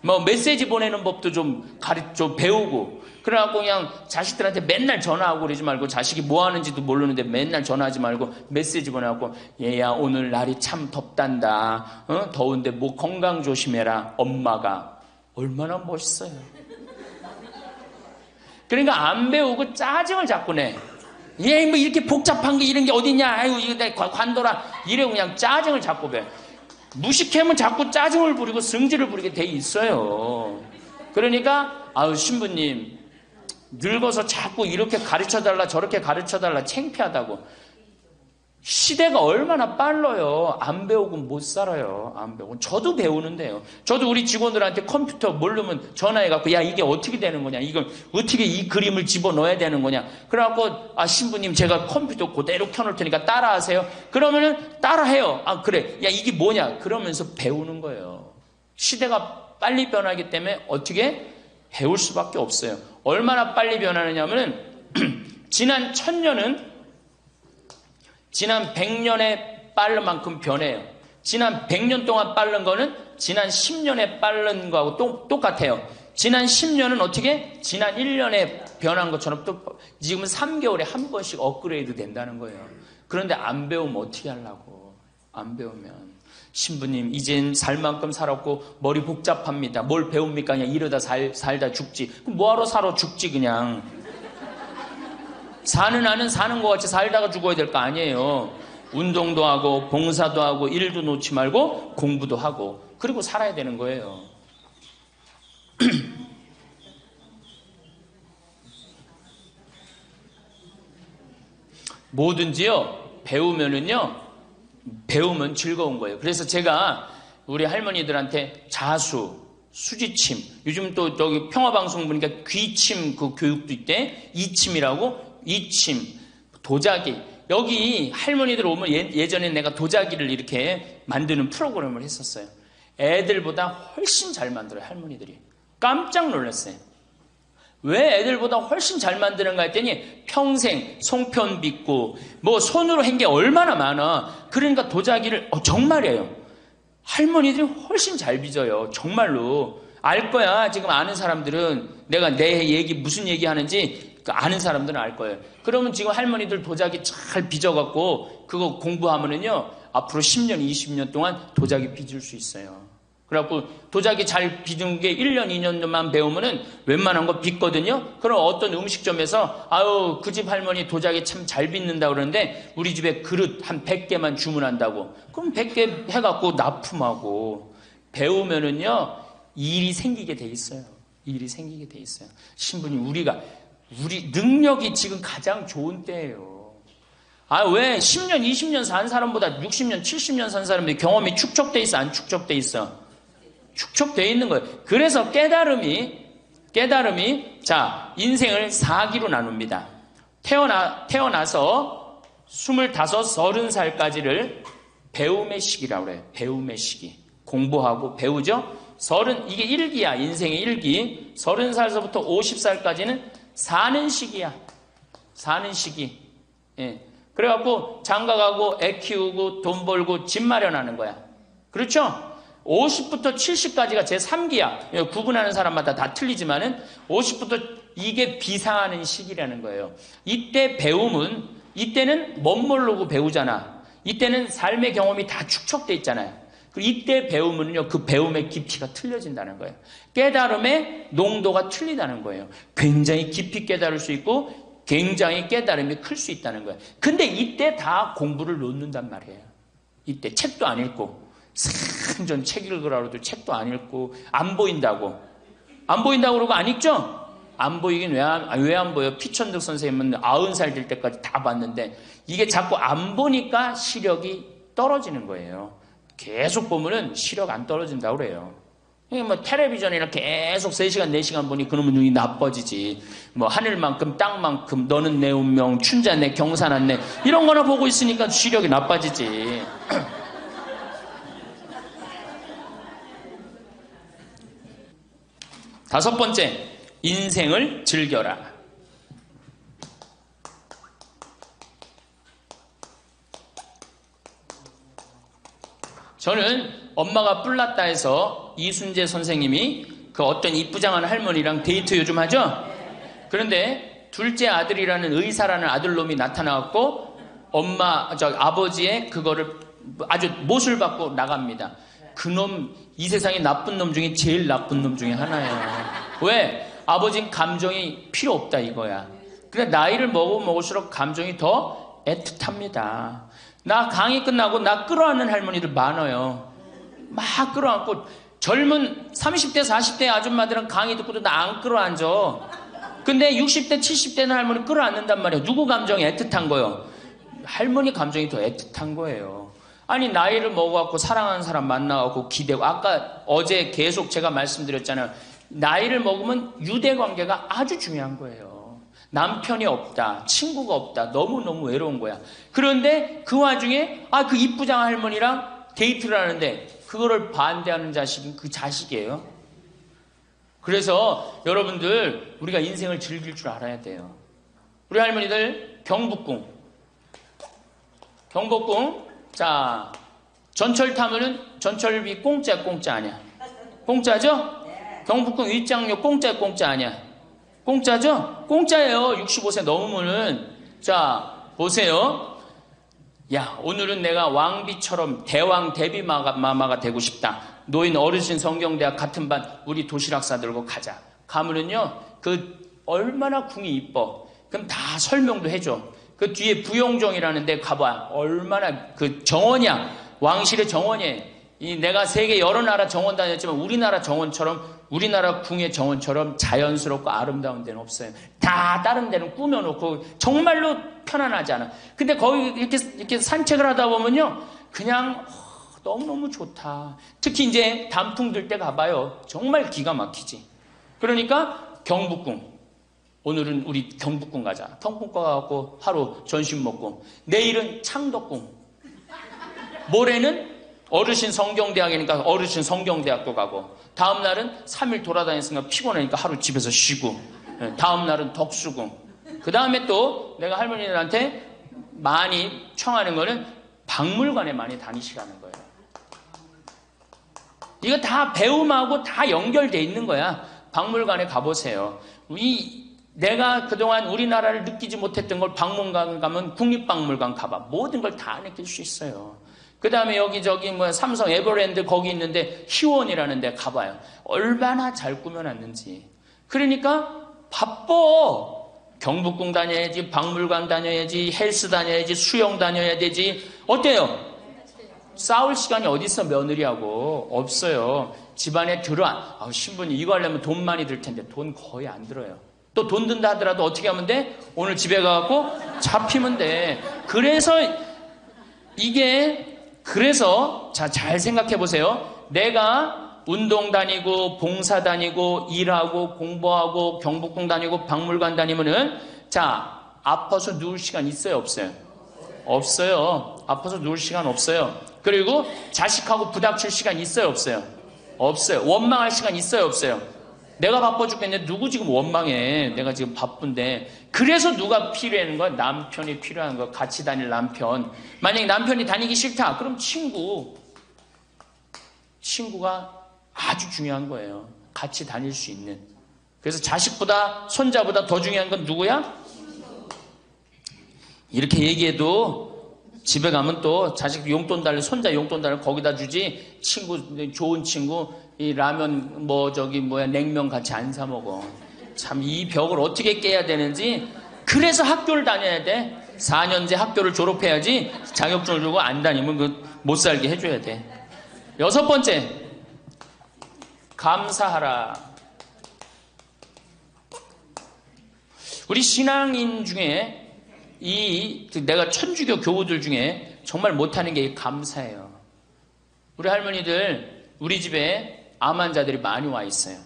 Speaker 1: 뭐 메시지 보내는 법도 좀 배우고 그래갖고 그냥 자식들한테 맨날 전화하고 그러지 말고 자식이 뭐 하는지도 모르는데 맨날 전화하지 말고 메시지 보내갖고 얘야 오늘 날이 참 덥단다. 더운데 뭐 건강 조심해라. 엄마가 얼마나 멋있어요. 그러니까 안 배우고 짜증을 자꾸 내. 얘 뭐 이렇게 복잡한 게 이런 게 어딨냐. 아이고 이거 내 관둬라. 이래 그냥 짜증을 자꾸 배. 무식하면 자꾸 짜증을 부리고 성질을 부리게 돼 있어요. 그러니까 신부님 늙어서 자꾸 이렇게 가르쳐달라 저렇게 가르쳐달라 창피하다고. 시대가 얼마나 빨라요. 안 배우고 못 살아요. 안 배우고. 저도 배우는데요. 저도 우리 직원들한테 컴퓨터 모르면 전화해갖고 야 이게 어떻게 되는 거냐. 이걸 어떻게 이 그림을 집어넣어야 되는 거냐. 그래갖고 신부님 제가 컴퓨터 그대로 켜놓을 테니까 따라하세요. 그러면은 따라해요. 그래. 야 이게 뭐냐. 그러면서 배우는 거예요. 시대가 빨리 변하기 때문에 어떻게 배울 수밖에 없어요. 얼마나 빨리 변하느냐면은 지난 1000년은 지난 100년에 빠른 만큼 변해요. 지난 100년 동안 빠른 거는 지난 10년에 빠른 거하고 똑같아요. 지난 10년은 어떻게? 지난 1년에 변한 것처럼 또 지금은 3개월에 한 번씩 업그레이드 된다는 거예요. 그런데 안 배우면 어떻게 하려고. 안 배우면. 신부님 이젠 살 만큼 살았고 머리 복잡합니다. 뭘 배웁니까? 그냥 이러다 살다 죽지. 그럼 뭐하러 살아 죽지 그냥. 사는 아는 사는 것 같이 살다가 죽어야 될 거 아니에요. 운동도 하고 봉사도 하고 일도 놓지 말고 공부도 하고 그리고 살아야 되는 거예요. 뭐든지요 배우면 즐거운 거예요. 그래서 제가 우리 할머니들한테 자수, 수지침, 요즘 또 저기 평화방송 보니까 귀침 그 교육도 있대. 이침이라고. 이침, 도자기. 여기 할머니들 오면 예전에 내가 도자기를 이렇게 만드는 프로그램을 했었어요. 애들보다 훨씬 잘 만들어요, 할머니들이. 깜짝 놀랐어요. 왜 애들보다 훨씬 잘 만드는가 했더니 평생 송편 빚고 뭐 손으로 한 게 얼마나 많아. 그러니까 도자기를 정말이에요. 할머니들이 훨씬 잘 빚어요. 정말로. 알 거야. 지금 아는 사람들은 내가 내 얘기 무슨 얘기 하는지 아는 사람들은 알 거예요. 그러면 지금 할머니들 도자기 잘 빚어갖고 그거 공부하면은요 앞으로 10년, 20년 동안 도자기 빚을 수 있어요. 그래갖고 도자기 잘 빚은 게 1년, 2년만 배우면은 웬만한 거 빚거든요. 그럼 어떤 음식점에서 그 집 할머니 도자기 참 잘 빚는다 그러는데 우리 집에 그릇 한 100개만 주문한다고. 그럼 100개 해갖고 납품하고 배우면은요 일이 생기게 돼 있어요. 일이 생기게 돼 있어요. 신부님 우리 능력이 지금 가장 좋은 때예요. 왜 10년, 20년 산 사람보다 60년, 70년 산 사람들이 경험이 축적돼 있어, 안 축적돼 있어? 축적돼 있는 거예요. 그래서 깨달음이 자, 인생을 4기로 나눕니다. 태어나서 25, 30살까지를 배움의 시기라고 그래요. 배움의 시기. 공부하고 배우죠? 이게 1기야. 인생의 1기. 30살서부터 50살까지는 사는 시기야. 사는 시기. 예. 그래갖고 장가가고 애 키우고 돈 벌고 집 마련하는 거야. 그렇죠? 50부터 70까지가 제 3기야. 구분하는 사람마다 다 틀리지만은 50부터 이게 비상하는 시기라는 거예요. 이때 배움은, 이때는 멋모르고 배우잖아. 이때는 삶의 경험이 다 축적돼 있잖아요. 이때 배우면요, 그 배움의 깊이가 틀려진다는 거예요. 깨달음의 농도가 틀리다는 거예요. 굉장히 깊이 깨달을 수 있고 굉장히 깨달음이 클 수 있다는 거예요. 근데 이때 다 공부를 놓는단 말이에요. 이때 책도 안 읽고, 생전 책 읽으라고도 책도 안 읽고, 안 보인다고. 안 보인다고 그러고 안 읽죠? 안 보이긴 왜 안 보여? 피천득 선생님은 90살 될 때까지 다 봤는데, 이게 자꾸 안 보니까 시력이 떨어지는 거예요. 계속 보면은 시력 안 떨어진다고 그래요. 뭐 텔레비전이나 계속 3시간 4시간 보니 그놈의 눈이 나빠지지. 뭐 하늘만큼 땅만큼 너는 내 운명 춘자네 경사났네 이런 거나 보고 있으니까 시력이 나빠지지. 다섯 번째, 인생을 즐겨라. 저는 엄마가 뿔났다 해서 이순재 선생님이 그 어떤 이쁘장한 할머니랑 데이트 요즘 하죠? 그런데 둘째 아들이라는 의사라는 아들놈이 나타나갖고 아버지의 그거를 아주 못을 받고 나갑니다. 그놈, 이 세상에 나쁜 놈 중에 제일 나쁜 놈 중에 하나예요. 왜? 아버지는 감정이 필요 없다 이거야. 그래, 나이를 먹을수록 감정이 더 애틋합니다. 나 강의 끝나고 나 끌어안는 할머니들 많아요. 막 끌어안고 젊은 30대 40대 아줌마들은 강의 듣고도 나 안 끌어안죠. 근데 60대 70대는 할머니 끌어안는단 말이에요. 누구 감정이 애틋한 거예요? 할머니 감정이 더 애틋한 거예요. 아니 나이를 먹어갖고 사랑하는 사람 만나갖고 기대고, 아까 어제 계속 제가 말씀드렸잖아요. 나이를 먹으면 유대관계가 아주 중요한 거예요. 남편이 없다, 친구가 없다, 너무너무 외로운 거야. 그런데 그 와중에 그 이쁘장 할머니랑 데이트를 하는데 그거를 반대하는 자식은 그 자식이에요. 그래서 여러분들 우리가 인생을 즐길 줄 알아야 돼요. 우리 할머니들 경복궁 자 전철 타면은 전철비 공짜 아니야? 공짜죠? 경복궁 윗장료 공짜 아니야? 공짜죠? 공짜예요. 65세 넘으면은. 자, 보세요. 야, 오늘은 내가 왕비처럼 대왕 대비마마가 되고 싶다. 노인 어르신 성경대학 같은 반 우리 도시락 싸들고 가자. 가면은요, 얼마나 궁이 이뻐. 그럼 다 설명도 해줘. 그 뒤에 부용정이라는 데 가봐. 얼마나 정원이야. 왕실의 정원이에요. 내가 세계 여러 나라 정원 다녔지만 우리나라 궁의 정원처럼 자연스럽고 아름다운 데는 없어요. 다 다른 데는 꾸며놓고 정말로 편안하지 않아. 근데 거기 이렇게 산책을 하다 보면요, 그냥 너무너무 좋다. 특히 이제 단풍 들 때 가봐요. 정말 기가 막히지. 그러니까 경복궁. 오늘은 우리 경복궁 가자. 경복궁 가갖고 하루 점심 먹고, 내일은 창덕궁, 모레는 어르신 성경대학이니까 어르신 성경대학도 가고, 다음 날은 3일 돌아다녔으니까 피곤하니까 하루 집에서 쉬고, 다음 날은 덕수궁. 그 다음에 또 내가 할머니들한테 많이 청하는 거는 박물관에 많이 다니시라는 거예요. 이거 다 배움하고 다 연결돼 있는 거야. 박물관에 가보세요. 내가 그동안 우리나라를 느끼지 못했던 걸 박물관 가면 국립박물관 가봐. 모든 걸 다 느낄 수 있어요. 그 다음에 여기저기 삼성 에버랜드 거기 있는데 희원이라는 데 가봐요. 얼마나 잘 꾸며놨는지. 그러니까 바빠. 경복궁 다녀야지, 박물관 다녀야지, 헬스 다녀야지, 수영 다녀야 되지. 어때요? 싸울 시간이 어디 있어, 며느리하고. 없어요. 집안에 신부님 이거 하려면 돈 많이 들 텐데 돈 거의 안 들어요. 또 돈 든다 하더라도 어떻게 하면 돼? 오늘 집에 가갖고 잡히면 돼. 그래서 잘 생각해 보세요. 내가 운동 다니고 봉사 다니고 일하고 공부하고 경복궁 다니고 박물관 다니면은 아파서 누울 시간 있어요, 없어요? 없어요. 아파서 누울 시간 없어요. 그리고 자식하고 부닥칠 시간 있어요, 없어요? 없어요. 원망할 시간 있어요, 없어요? 내가 바빠 죽겠는데 누구 지금 원망해. 내가 지금 바쁜데. 그래서 누가 필요한 거야? 남편이 필요한 거야. 같이 다닐 남편. 만약에 남편이 다니기 싫다. 그럼 친구가 아주 중요한 거예요. 같이 다닐 수 있는. 그래서 자식보다 손자보다 더 중요한 건 누구야? 이렇게 얘기해도 집에 가면 또 자식 용돈 달래, 손자 용돈 달래 거기다 주지. 좋은 친구 이 라면 냉면 같이 안 사 먹어. 참 이 벽을 어떻게 깨야 되는지. 그래서 학교를 다녀야 돼. 4년제 학교를 졸업해야지. 자격증을 주고 안 다니면 못 살게 해줘야 돼. 6번째, 감사하라. 우리 신앙인 중에 내가 천주교 교우들 중에 정말 못하는 게 감사해요. 우리 할머니들 우리 집에 암 환자들이 많이 와 있어요.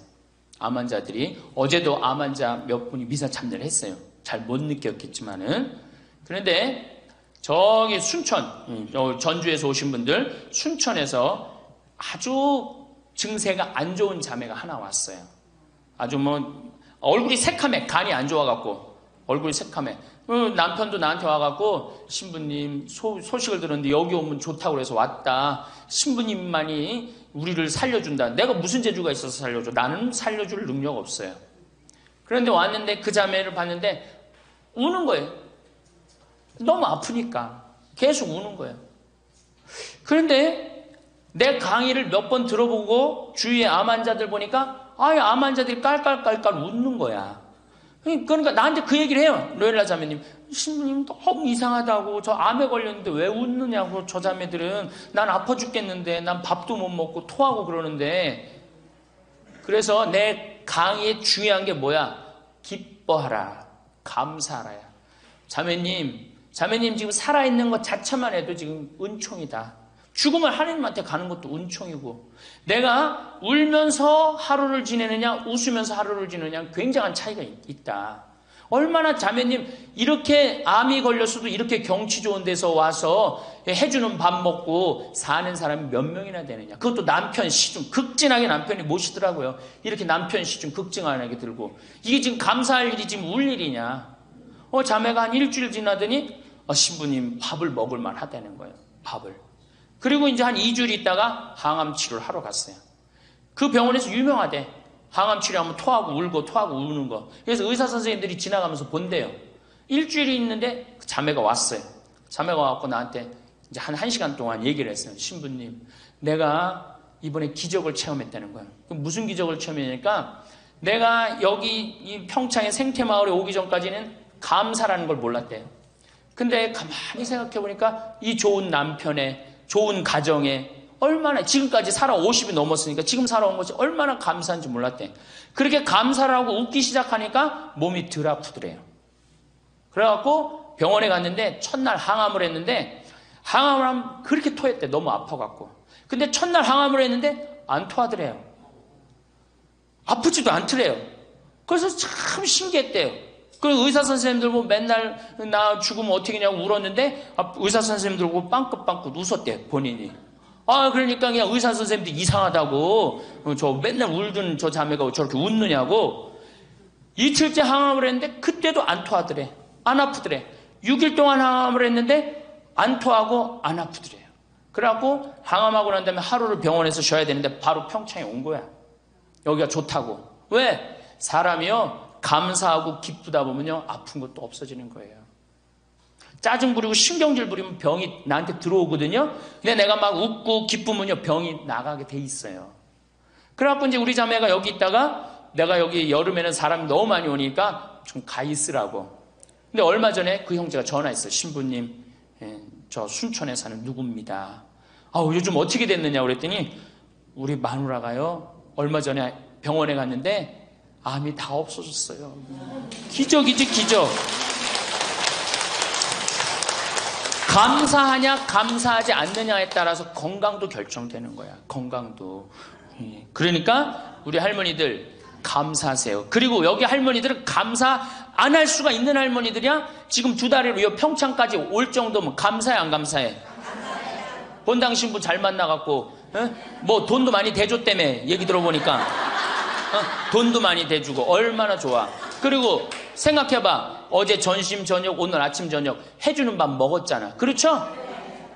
Speaker 1: 암 환자들이. 어제도 암 환자 몇 분이 미사 참여를 했어요. 잘 못 느꼈겠지만은. 그런데 저기 순천, 전주에서 오신 분들, 순천에서 아주 증세가 안 좋은 자매가 하나 왔어요. 아주 얼굴이 새카매, 간이 안 좋아갖고 얼굴이 새카매. 남편도 나한테 와갖고 신부님 소식을 들었는데 여기 오면 좋다고 그래서 왔다. 신부님만이 우리를 살려준다. 내가 무슨 재주가 있어서 살려줘? 나는 살려줄 능력 없어요. 그런데 왔는데 그 자매를 봤는데 우는 거예요. 너무 아프니까 계속 우는 거예요. 그런데 내 강의를 몇 번 들어보고 주위에 암 환자들 보니까 암 환자들이 깔깔깔깔 웃는 거야. 그러니까 나한테 그 얘기를 해요. 로엘라 자매님, 신부님 너무 이상하다고. 저 암에 걸렸는데 왜 웃느냐고. 저 자매들은 난 아파 죽겠는데 난 밥도 못 먹고 토하고 그러는데. 그래서 내 강의에 중요한 게 뭐야? 기뻐하라, 감사하라야. 자매님 지금 살아있는 것 자체만 해도 지금 은총이다. 죽으면 하나님한테 가는 것도 은총이고, 내가 울면서 하루를 지내느냐 웃으면서 하루를 지내느냐 굉장한 차이가 있다. 얼마나 자매님 이렇게 암이 걸렸어도 이렇게 경치 좋은 데서 와서 해주는 밥 먹고 사는 사람이 몇 명이나 되느냐. 그것도 남편 시중 극진하게 남편이 모시더라고요. 이렇게 남편 시중 극진하게 들고. 이게 지금 감사할 일이 지금 울 일이냐. 자매가 한 일주일 지나더니 신부님 밥을 먹을 만하다는 거예요. 밥을. 그리고 이제 한 2주일 있다가 항암 치료를 하러 갔어요. 그 병원에서 유명하대. 항암 치료하면 토하고 울고 토하고 우는 거. 그래서 의사 선생님들이 지나가면서 본대요. 일주일이 있는데 자매가 왔어요. 자매가 와갖고 나한테 이제 한 1시간 동안 얘기를 했어요. 신부님, 내가 이번에 기적을 체험했다는 거예요. 그럼 무슨 기적을 체험했냐니까, 내가 여기 이 평창의 생태마을에 오기 전까지는 감사라는 걸 몰랐대요. 근데 가만히 생각해보니까 이 좋은 남편의 좋은 가정에 얼마나, 지금까지 살아 50이 넘었으니까 지금 살아온 것이 얼마나 감사한지 몰랐대. 그렇게 감사를 하고 웃기 시작하니까 몸이 덜 아프더래요. 그래갖고 병원에 갔는데 첫날 항암을 했는데, 항암을 하면 그렇게 토했대. 너무 아파갖고. 근데 첫날 항암을 했는데 안 토하더래요. 아프지도 않더래요. 그래서 참 신기했대요. 그 의사 선생님들 보고 맨날 나 죽으면 어떻게 하냐고 울었는데 의사 선생님들 보고 빵긋빵긋 웃었대, 본인이. 그러니까 그냥 의사 선생님들 이상하다고, 저 맨날 울던 저 자매가 저렇게 웃느냐고. 이틀째 항암을 했는데 그때도 안 토하더래. 안 아프더래. 6일 동안 항암을 했는데 안 토하고 안 아프더래요. 그래갖고 항암하고 난 다음에 하루를 병원에서 쉬어야 되는데 바로 평창에 온 거야. 여기가 좋다고. 왜? 사람이요, 감사하고 기쁘다 보면요, 아픈 것도 없어지는 거예요. 짜증 부리고 신경질 부리면 병이 나한테 들어오거든요. 근데 내가 막 웃고 기쁘면요, 병이 나가게 돼 있어요. 그래갖고 이제 우리 자매가 여기 있다가, 내가 여기 여름에는 사람이 너무 많이 오니까 좀 가 있으라고. 근데 얼마 전에 그 형제가 전화했어요. 신부님, 저 순천에 사는 누구입니다. 요즘 어떻게 됐느냐 그랬더니, 우리 마누라가요, 얼마 전에 병원에 갔는데 암이 다 없어졌어요. 기적이지, 기적. 감사하냐 감사하지 않느냐에 따라서 건강도 결정되는 거야. 건강도. 그러니까 우리 할머니들 감사하세요. 그리고 여기 할머니들은 감사 안 할 수가 있는 할머니들이야. 지금 2달으로 이 평창까지 올 정도면 감사해 안 감사해? 본당 신부 잘 만나갖고 뭐 돈도 많이 대줬다며, 얘기 들어보니까. 돈도 많이 대주고 얼마나 좋아. 그리고 생각해봐. 어제 점심 저녁 오늘 아침 저녁 해주는 밥 먹었잖아. 그렇죠?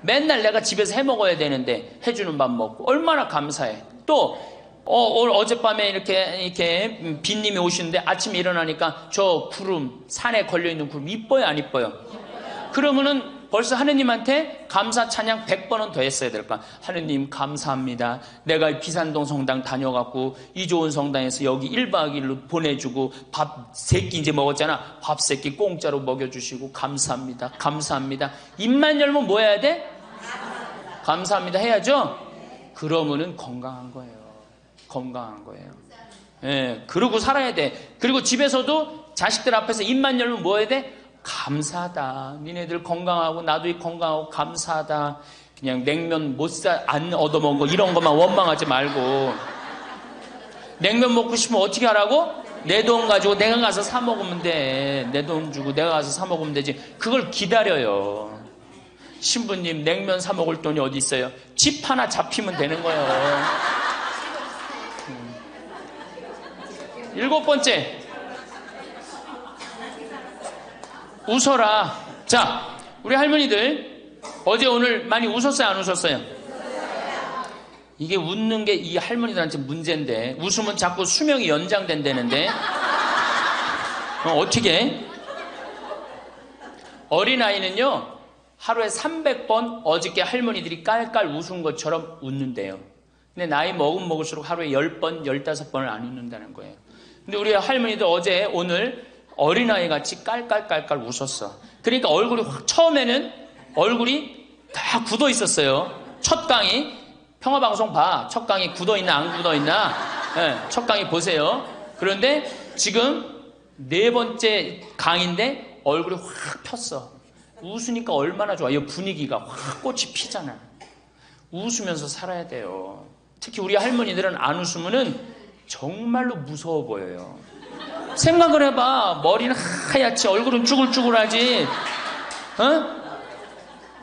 Speaker 1: 맨날 내가 집에서 해 먹어야 되는데 해주는 밥 먹고 얼마나 감사해. 또 어젯밤에 이렇게 빈님이 오시는데 아침에 일어나니까 저 구름 산에 걸려있는 구름 이뻐요 안 이뻐요? 그러면은 벌써 하느님한테 감사 찬양 100번은 더 했어야 될까? 하느님 감사합니다. 내가 비산동 성당 다녀갖고 이 좋은 성당에서 여기 1박 2일로 보내주고 밥 3끼 이제 먹었잖아. 밥 3끼 공짜로 먹여주시고 감사합니다. 감사합니다. 입만 열면 뭐 해야 돼? 감사합니다 해야죠? 그러면은 건강한 거예요. 건강한 거예요. 예, 그러고 살아야 돼. 그리고 집에서도 자식들 앞에서 입만 열면 뭐 해야 돼? 감사하다. 니네들 건강하고 나도 건강하고 감사하다. 그냥 냉면 안 얻어먹은 거 이런 것만 원망하지 말고. 냉면 먹고 싶으면 어떻게 하라고? 내 돈 가지고 내가 가서 사 먹으면 돼. 내 돈 주고 내가 가서 사 먹으면 되지. 그걸 기다려요. 신부님 냉면 사 먹을 돈이 어디 있어요? 집 하나 잡히면 되는 거예요. 7번째, 웃어라. 자, 우리 할머니들 어제 오늘 많이 웃었어요 안 웃었어요? 이게 웃는 게 이 할머니들한테 문제인데, 웃으면 자꾸 수명이 연장된다는데 어떻게? 어린아이는요 하루에 300번 어저께 할머니들이 깔깔 웃은 것처럼 웃는데요. 근데 나이 먹을수록 하루에 10번, 15번을 안 웃는다는 거예요. 근데 우리 할머니들 어제 오늘 어린아이 같이 깔깔깔깔 웃었어. 그러니까 얼굴이 처음에는 얼굴이 다 굳어 있었어요. 첫 강의 평화방송 봐. 첫 강의 굳어 있나 안 굳어 있나? 네, 첫 강의 보세요. 그런데 지금 4번째 강의인데 얼굴이 확 폈어. 웃으니까 얼마나 좋아. 이 분위기가 확 꽃이 피잖아. 웃으면서 살아야 돼요. 특히 우리 할머니들은 안 웃으면은 정말로 무서워 보여요. 생각을 해봐. 머리는 하얗지 얼굴은 쭈글쭈글하지.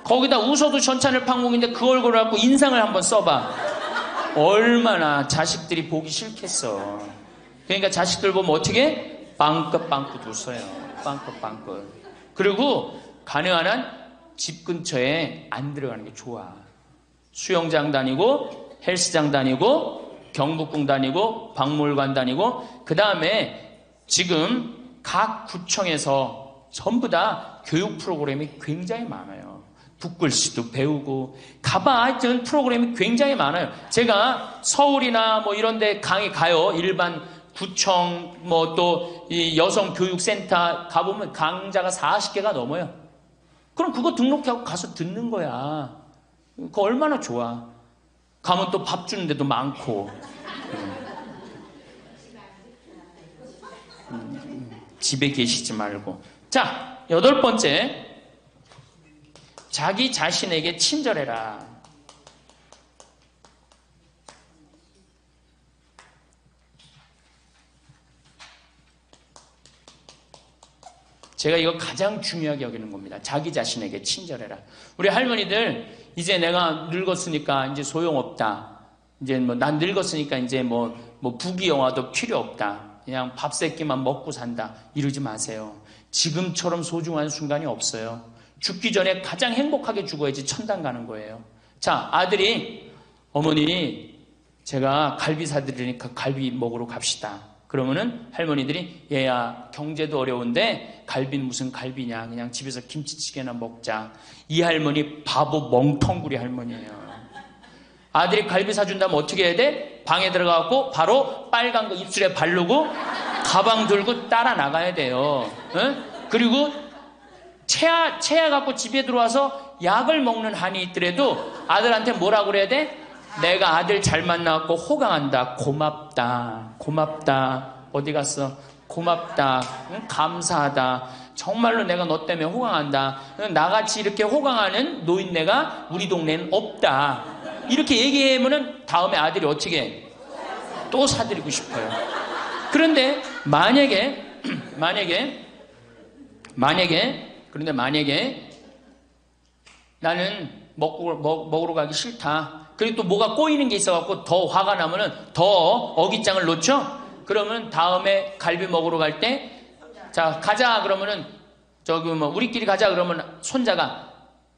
Speaker 1: 거기다 웃어도 전차늘 방공인데 그 얼굴을 갖고 인상을 한번 써봐. 얼마나 자식들이 보기 싫겠어. 그러니까 자식들 보면 어떻게? 빵긋빵긋 웃어요. 빵긋빵긋. 그리고 가능한 한 집 근처에 안 들어가는 게 좋아. 수영장 다니고 헬스장 다니고 경복궁 다니고 박물관 다니고, 그 다음에 지금 각 구청에서 전부 다 교육 프로그램이 굉장히 많아요. 붓글씨도 배우고 가봐. 하여튼 프로그램이 굉장히 많아요. 제가 서울이나 뭐 이런 데 강의 가요. 일반 구청 뭐 또 이 여성교육센터 가보면 강좌가 40개가 넘어요. 그럼 그거 등록하고 가서 듣는 거야. 그거 얼마나 좋아. 가면 또 밥 주는 데도 많고. 집에 계시지 말고. 자, 8번째. 자기 자신에게 친절해라. 제가 이거 가장 중요하게 여기는 겁니다. 자기 자신에게 친절해라. 우리 할머니들 이제 내가 늙었으니까 이제 소용없다. 이제 뭐 난 늙었으니까 이제 뭐 부귀영화도 필요 없다. 그냥 밥 세끼만 먹고 산다. 이러지 마세요. 지금처럼 소중한 순간이 없어요. 죽기 전에 가장 행복하게 죽어야지 천당 가는 거예요. 자, 아들이 어머니 제가 갈비 사드리니까 갈비 먹으러 갑시다. 그러면은 할머니들이 얘야 경제도 어려운데 갈비는 무슨 갈비냐, 그냥 집에서 김치찌개나 먹자. 이 할머니 바보 멍텅구리 할머니예요. 아들이 갈비 사준다면 어떻게 해야 돼? 방에 들어가고 바로 빨간 거 입술에 바르고 가방 들고 따라 나가야 돼요. 응? 그리고 체하 갖고 집에 들어와서 약을 먹는 한이 있더라도 아들한테 뭐라고 그래야 돼? 내가 아들 잘 만나갖고 호강한다. 고맙다. 고맙다. 어디 갔어? 고맙다. 응? 감사하다. 정말로 내가 너 때문에 호강한다. 나같이 이렇게 호강하는 노인네가 우리 동네는 없다. 이렇게 얘기하면은 다음에 아들이 어떻게 해? 또 사드리고 싶어요. 그런데 만약에 나는 먹으러 가기 싫다. 그리고 또 뭐가 꼬이는 게 있어갖고 더 화가 나면은 더 어깃장을 놓죠? 그러면 다음에 갈비 먹으러 갈 때 자 가자 그러면은 저기 뭐 우리끼리 가자 그러면 손자가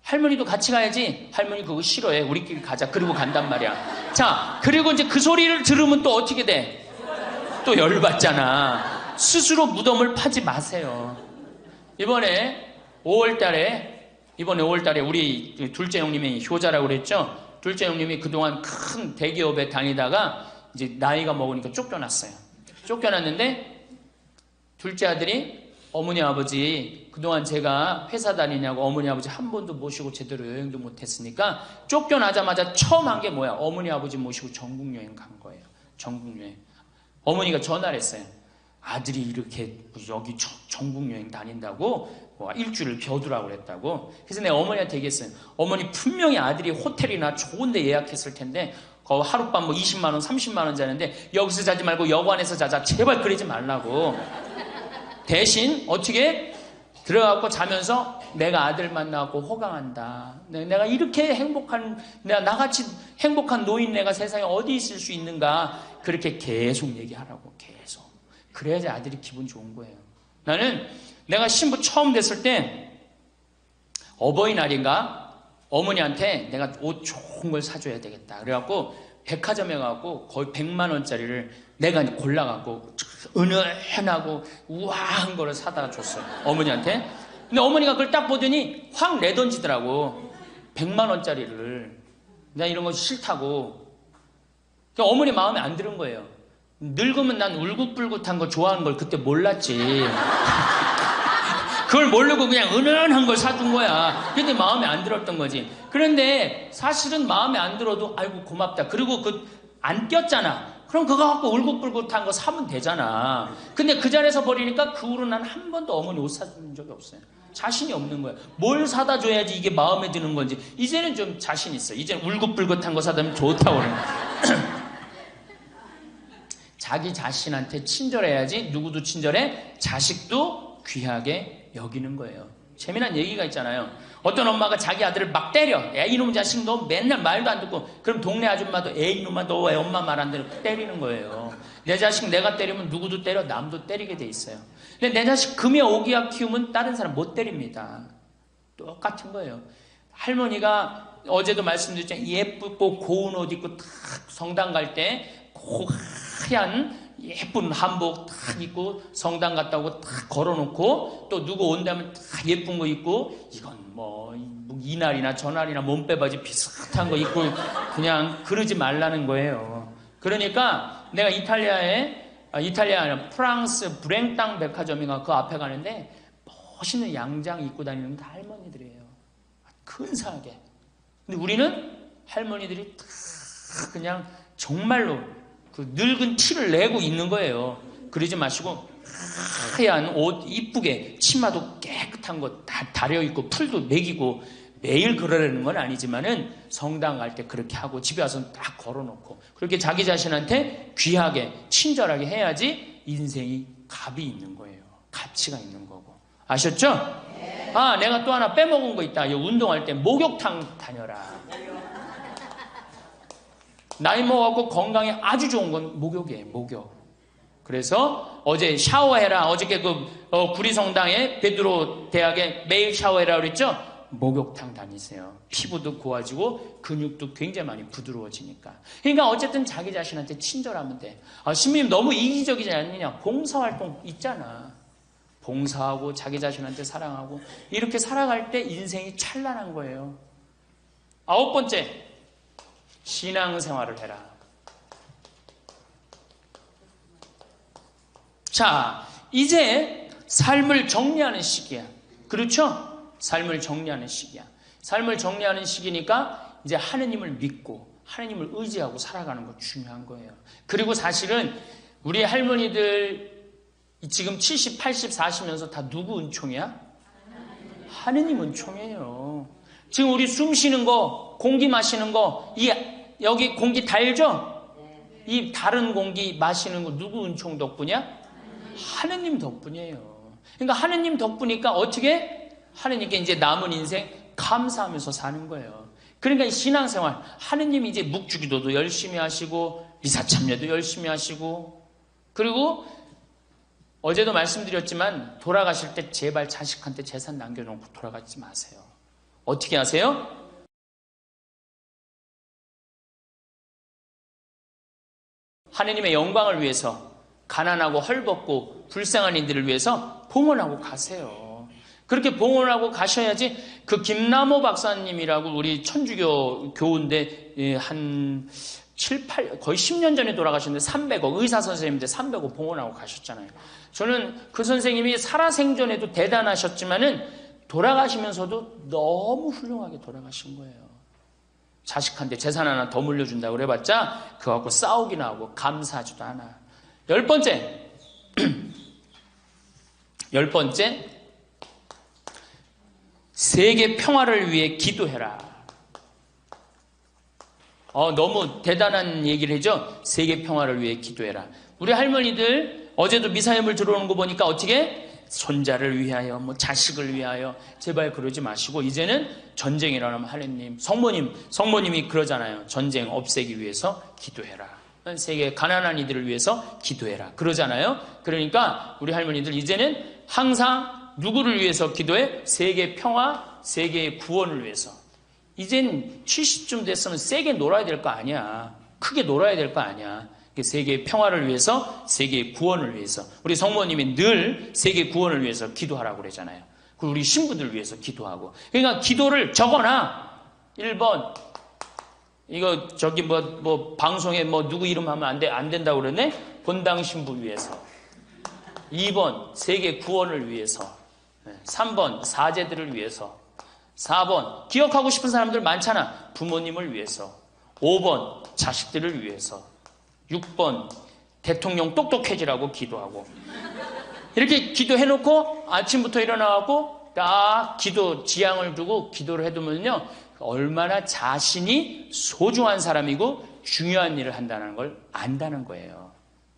Speaker 1: 할머니도 같이 가야지. 할머니 그거 싫어해. 우리끼리 가자. 그리고 간단 말이야. 자, 그리고 이제 그 소리를 들으면 또 어떻게 돼? 또 열받잖아. 스스로 무덤을 파지 마세요. 이번에 5월달에 우리 둘째 형님이 효자라고 그랬죠? 둘째 형님이 그동안 큰 대기업에 다니다가 이제 나이가 먹으니까 쫓겨났어요. 쫓겨났는데 둘째 아들이 어머니 아버지 그동안 제가 회사 다니냐고 어머니 아버지 한 번도 모시고 제대로 여행도 못했으니까 쫓겨나자마자 처음 한 게 뭐야? 어머니 아버지 모시고 전국여행 간 거예요. 전국여행. 어머니가 전화를 했어요. 아들이 이렇게 여기 전국여행 다닌다고 뭐 일주일을 겨두라고 그랬다고. 그래서 내가 어머니한테 얘기했어요. 어머니 분명히 아들이 호텔이나 좋은 데 예약했을 텐데 그 하룻밤 뭐 20만 원 30만 원 자는데 여기서 자지 말고 여관에서 자자. 제발 그러지 말라고. 대신 어떻게 들어가고 자면서 내가 아들 만나고 호강한다. 내가 이렇게 행복한, 내가 나같이 행복한 노인네가 세상에 어디 있을 수 있는가. 그렇게 계속 얘기하라고. 계속. 그래야지 아들이 기분 좋은 거예요. 나는 내가 신부 처음 됐을 때 어버이날인가 어머니한테 내가 옷 좋은 걸 사줘야 되겠다. 그래갖고 백화점에 가고 거의 100만 원짜리를 내가 골라갖고 은은하고 우아한 거를 사다 줬어요. 어머니한테. 근데 어머니가 그걸 딱 보더니 확 내던지더라고. 100만 원짜리를. 나 이런 거 싫다고. 그러니까 어머니 마음에 안 드는 거예요. 늙으면 난 울긋불긋한 거 좋아하는 걸 그때 몰랐지. 그걸 모르고 그냥 은은한 걸 사준 거야. 근데 마음에 안 들었던 거지. 그런데 사실은 마음에 안 들어도 아이고 고맙다. 그리고 안 꼈잖아. 그럼 그거 갖고 울긋불긋한 거 사면 되잖아. 근데 그 자리에서 버리니까 그 후로 난 한 번도 어머니 옷 사준 적이 없어요. 자신이 없는 거야. 뭘 사다 줘야지 이게 마음에 드는 건지. 이제는 좀 자신 있어. 이제는 울긋불긋한 거 사다 주면 좋다고 그래. 자기 자신한테 친절해야지. 누구도 친절해? 자식도 귀하게 여기는 거예요. 재미난 얘기가 있잖아요. 어떤 엄마가 자기 아들을 막 때려. 야 이놈 자식 너 맨날 말도 안 듣고. 그럼 동네 아줌마도 에이 이놈아 너 왜 엄마 말 안 들어 때리는 거예요. 내 자식 내가 때리면 누구도 때려 남도 때리게 돼 있어요. 근데 내 자식 금에 오기야 키우면 다른 사람 못 때립니다. 똑같은 거예요. 할머니가 어제도 말씀드렸지만 예쁘고 고운 옷 입고 탁 성당 갈 때 하얀 예쁜 한복 탁 입고 성당 갔다 오고 탁 걸어놓고 또 누구 온다면 탁 예쁜 거 입고 이건 뭐 이날이나 저날이나 몸빼바지 비슷한 거 입고 그냥 그러지 말라는 거예요. 그러니까 내가 이탈리아 아니라 프랑스 브랭땅 백화점인가 그 앞에 가는데 멋있는 양장 입고 다니는 다 할머니들이에요. 근사하게. 근데 우리는 할머니들이 다 그냥 정말로 그 늙은 티를 내고 있는 거예요. 그러지 마시고 하얀 옷 이쁘게 치마도 깨끗한 거 다 다려입고 풀도 먹이고 매일 그러려는 건 아니지만은 성당 갈 때 그렇게 하고 집에 와서 딱 걸어놓고 그렇게 자기 자신한테 귀하게 친절하게 해야지 인생이 값이 있는 거예요. 가치가 있는 거고. 아셨죠? 아 내가 또 하나 빼먹은 거 있다. 운동할 때 목욕탕 다녀라. 나이 먹어갖고 건강에 아주 좋은 건 목욕이에요. 목욕. 그래서 어제 샤워해라. 어저께 구리성당에 베드로 대학에 매일 샤워해라 그랬죠? 목욕탕 다니세요. 피부도 고와지고 근육도 굉장히 많이 부드러워지니까. 그러니까 어쨌든 자기 자신한테 친절하면 돼. 신부님 너무 이기적이지 않느냐? 봉사활동 있잖아. 봉사하고 자기 자신한테 사랑하고 이렇게 살아갈 때 인생이 찬란한 거예요. 9번째. 신앙생활을 해라. 자, 이제 삶을 정리하는 시기야. 그렇죠? 삶을 정리하는 시기야. 삶을 정리하는 시기니까 이제 하느님을 믿고 하느님을 의지하고 살아가는 거 중요한 거예요. 그리고 사실은 우리 할머니들 지금 70, 80, 40면서 다 누구 은총이야? 하느님 은총이에요. 지금 우리 숨 쉬는 거, 공기 마시는 거, 여기 공기 달죠? 이 다른 공기 마시는 거 누구 은총 덕분이야? 하느님 덕분이에요. 그러니까 하느님 덕분이니까 어떻게? 하느님께 이제 남은 인생 감사하면서 사는 거예요. 그러니까 이 신앙생활, 하느님이 이제 묵주기도도 열심히 하시고, 미사참여도 열심히 하시고, 그리고 어제도 말씀드렸지만 돌아가실 때 제발 자식한테 재산 남겨놓고 돌아가지 마세요. 어떻게 하세요? 하느님의 영광을 위해서 가난하고 헐벗고 불쌍한 이들을 위해서 봉헌하고 가세요. 그렇게 봉헌하고 가셔야지. 그 김남호 박사님이라고 우리 천주교 교우인데 한 7, 8, 거의 10년 전에 돌아가셨는데 300억, 의사 선생님인데 300억 봉헌하고 가셨잖아요. 저는 그 선생님이 살아생전에도 대단하셨지만은 돌아가시면서도 너무 훌륭하게 돌아가신 거예요. 자식한테 재산 하나 더 물려준다고 그래봤자 그거 갖고 싸우기나 하고 감사하지도 않아. 10번째. 10번째. 세계 평화를 위해 기도해라. 너무 대단한 얘기를 해죠. 세계 평화를 위해 기도해라. 우리 할머니들 어제도 미사염을 들어오는 거 보니까 어떻게? 손자를 위하여, 자식을 위하여. 제발 그러지 마시고 이제는 전쟁이라면 하느님, 성모님이 그러잖아요. 전쟁 없애기 위해서 기도해라. 세계 가난한 이들을 위해서 기도해라. 그러잖아요. 그러니까 우리 할머니들 이제는 항상 누구를 위해서 기도해? 세계 평화, 세계의 구원을 위해서. 이젠 70쯤 됐으면 세게 놀아야 될 거 아니야. 크게 놀아야 될 거 아니야. 세계의 평화를 위해서, 세계의 구원을 위해서. 우리 성모님이 늘 세계 구원을 위해서 기도하라고 그러잖아요. 그리고 우리 신부들 위해서 기도하고. 그러니까 기도를 적어놔. 1번. 이거 방송에 누구 이름 하면 안 된다고 그러네? 본당 신부 위해서. 2번. 세계 구원을 위해서. 3번. 사제들을 위해서. 4번. 기억하고 싶은 사람들 많잖아. 부모님을 위해서. 5번. 자식들을 위해서. 6번. 대통령 똑똑해지라고 기도하고. 이렇게 기도해놓고 아침부터 일어나고 딱 기도 지향을 두고 기도를 해두면요, 얼마나 자신이 소중한 사람이고 중요한 일을 한다는 걸 안다는 거예요.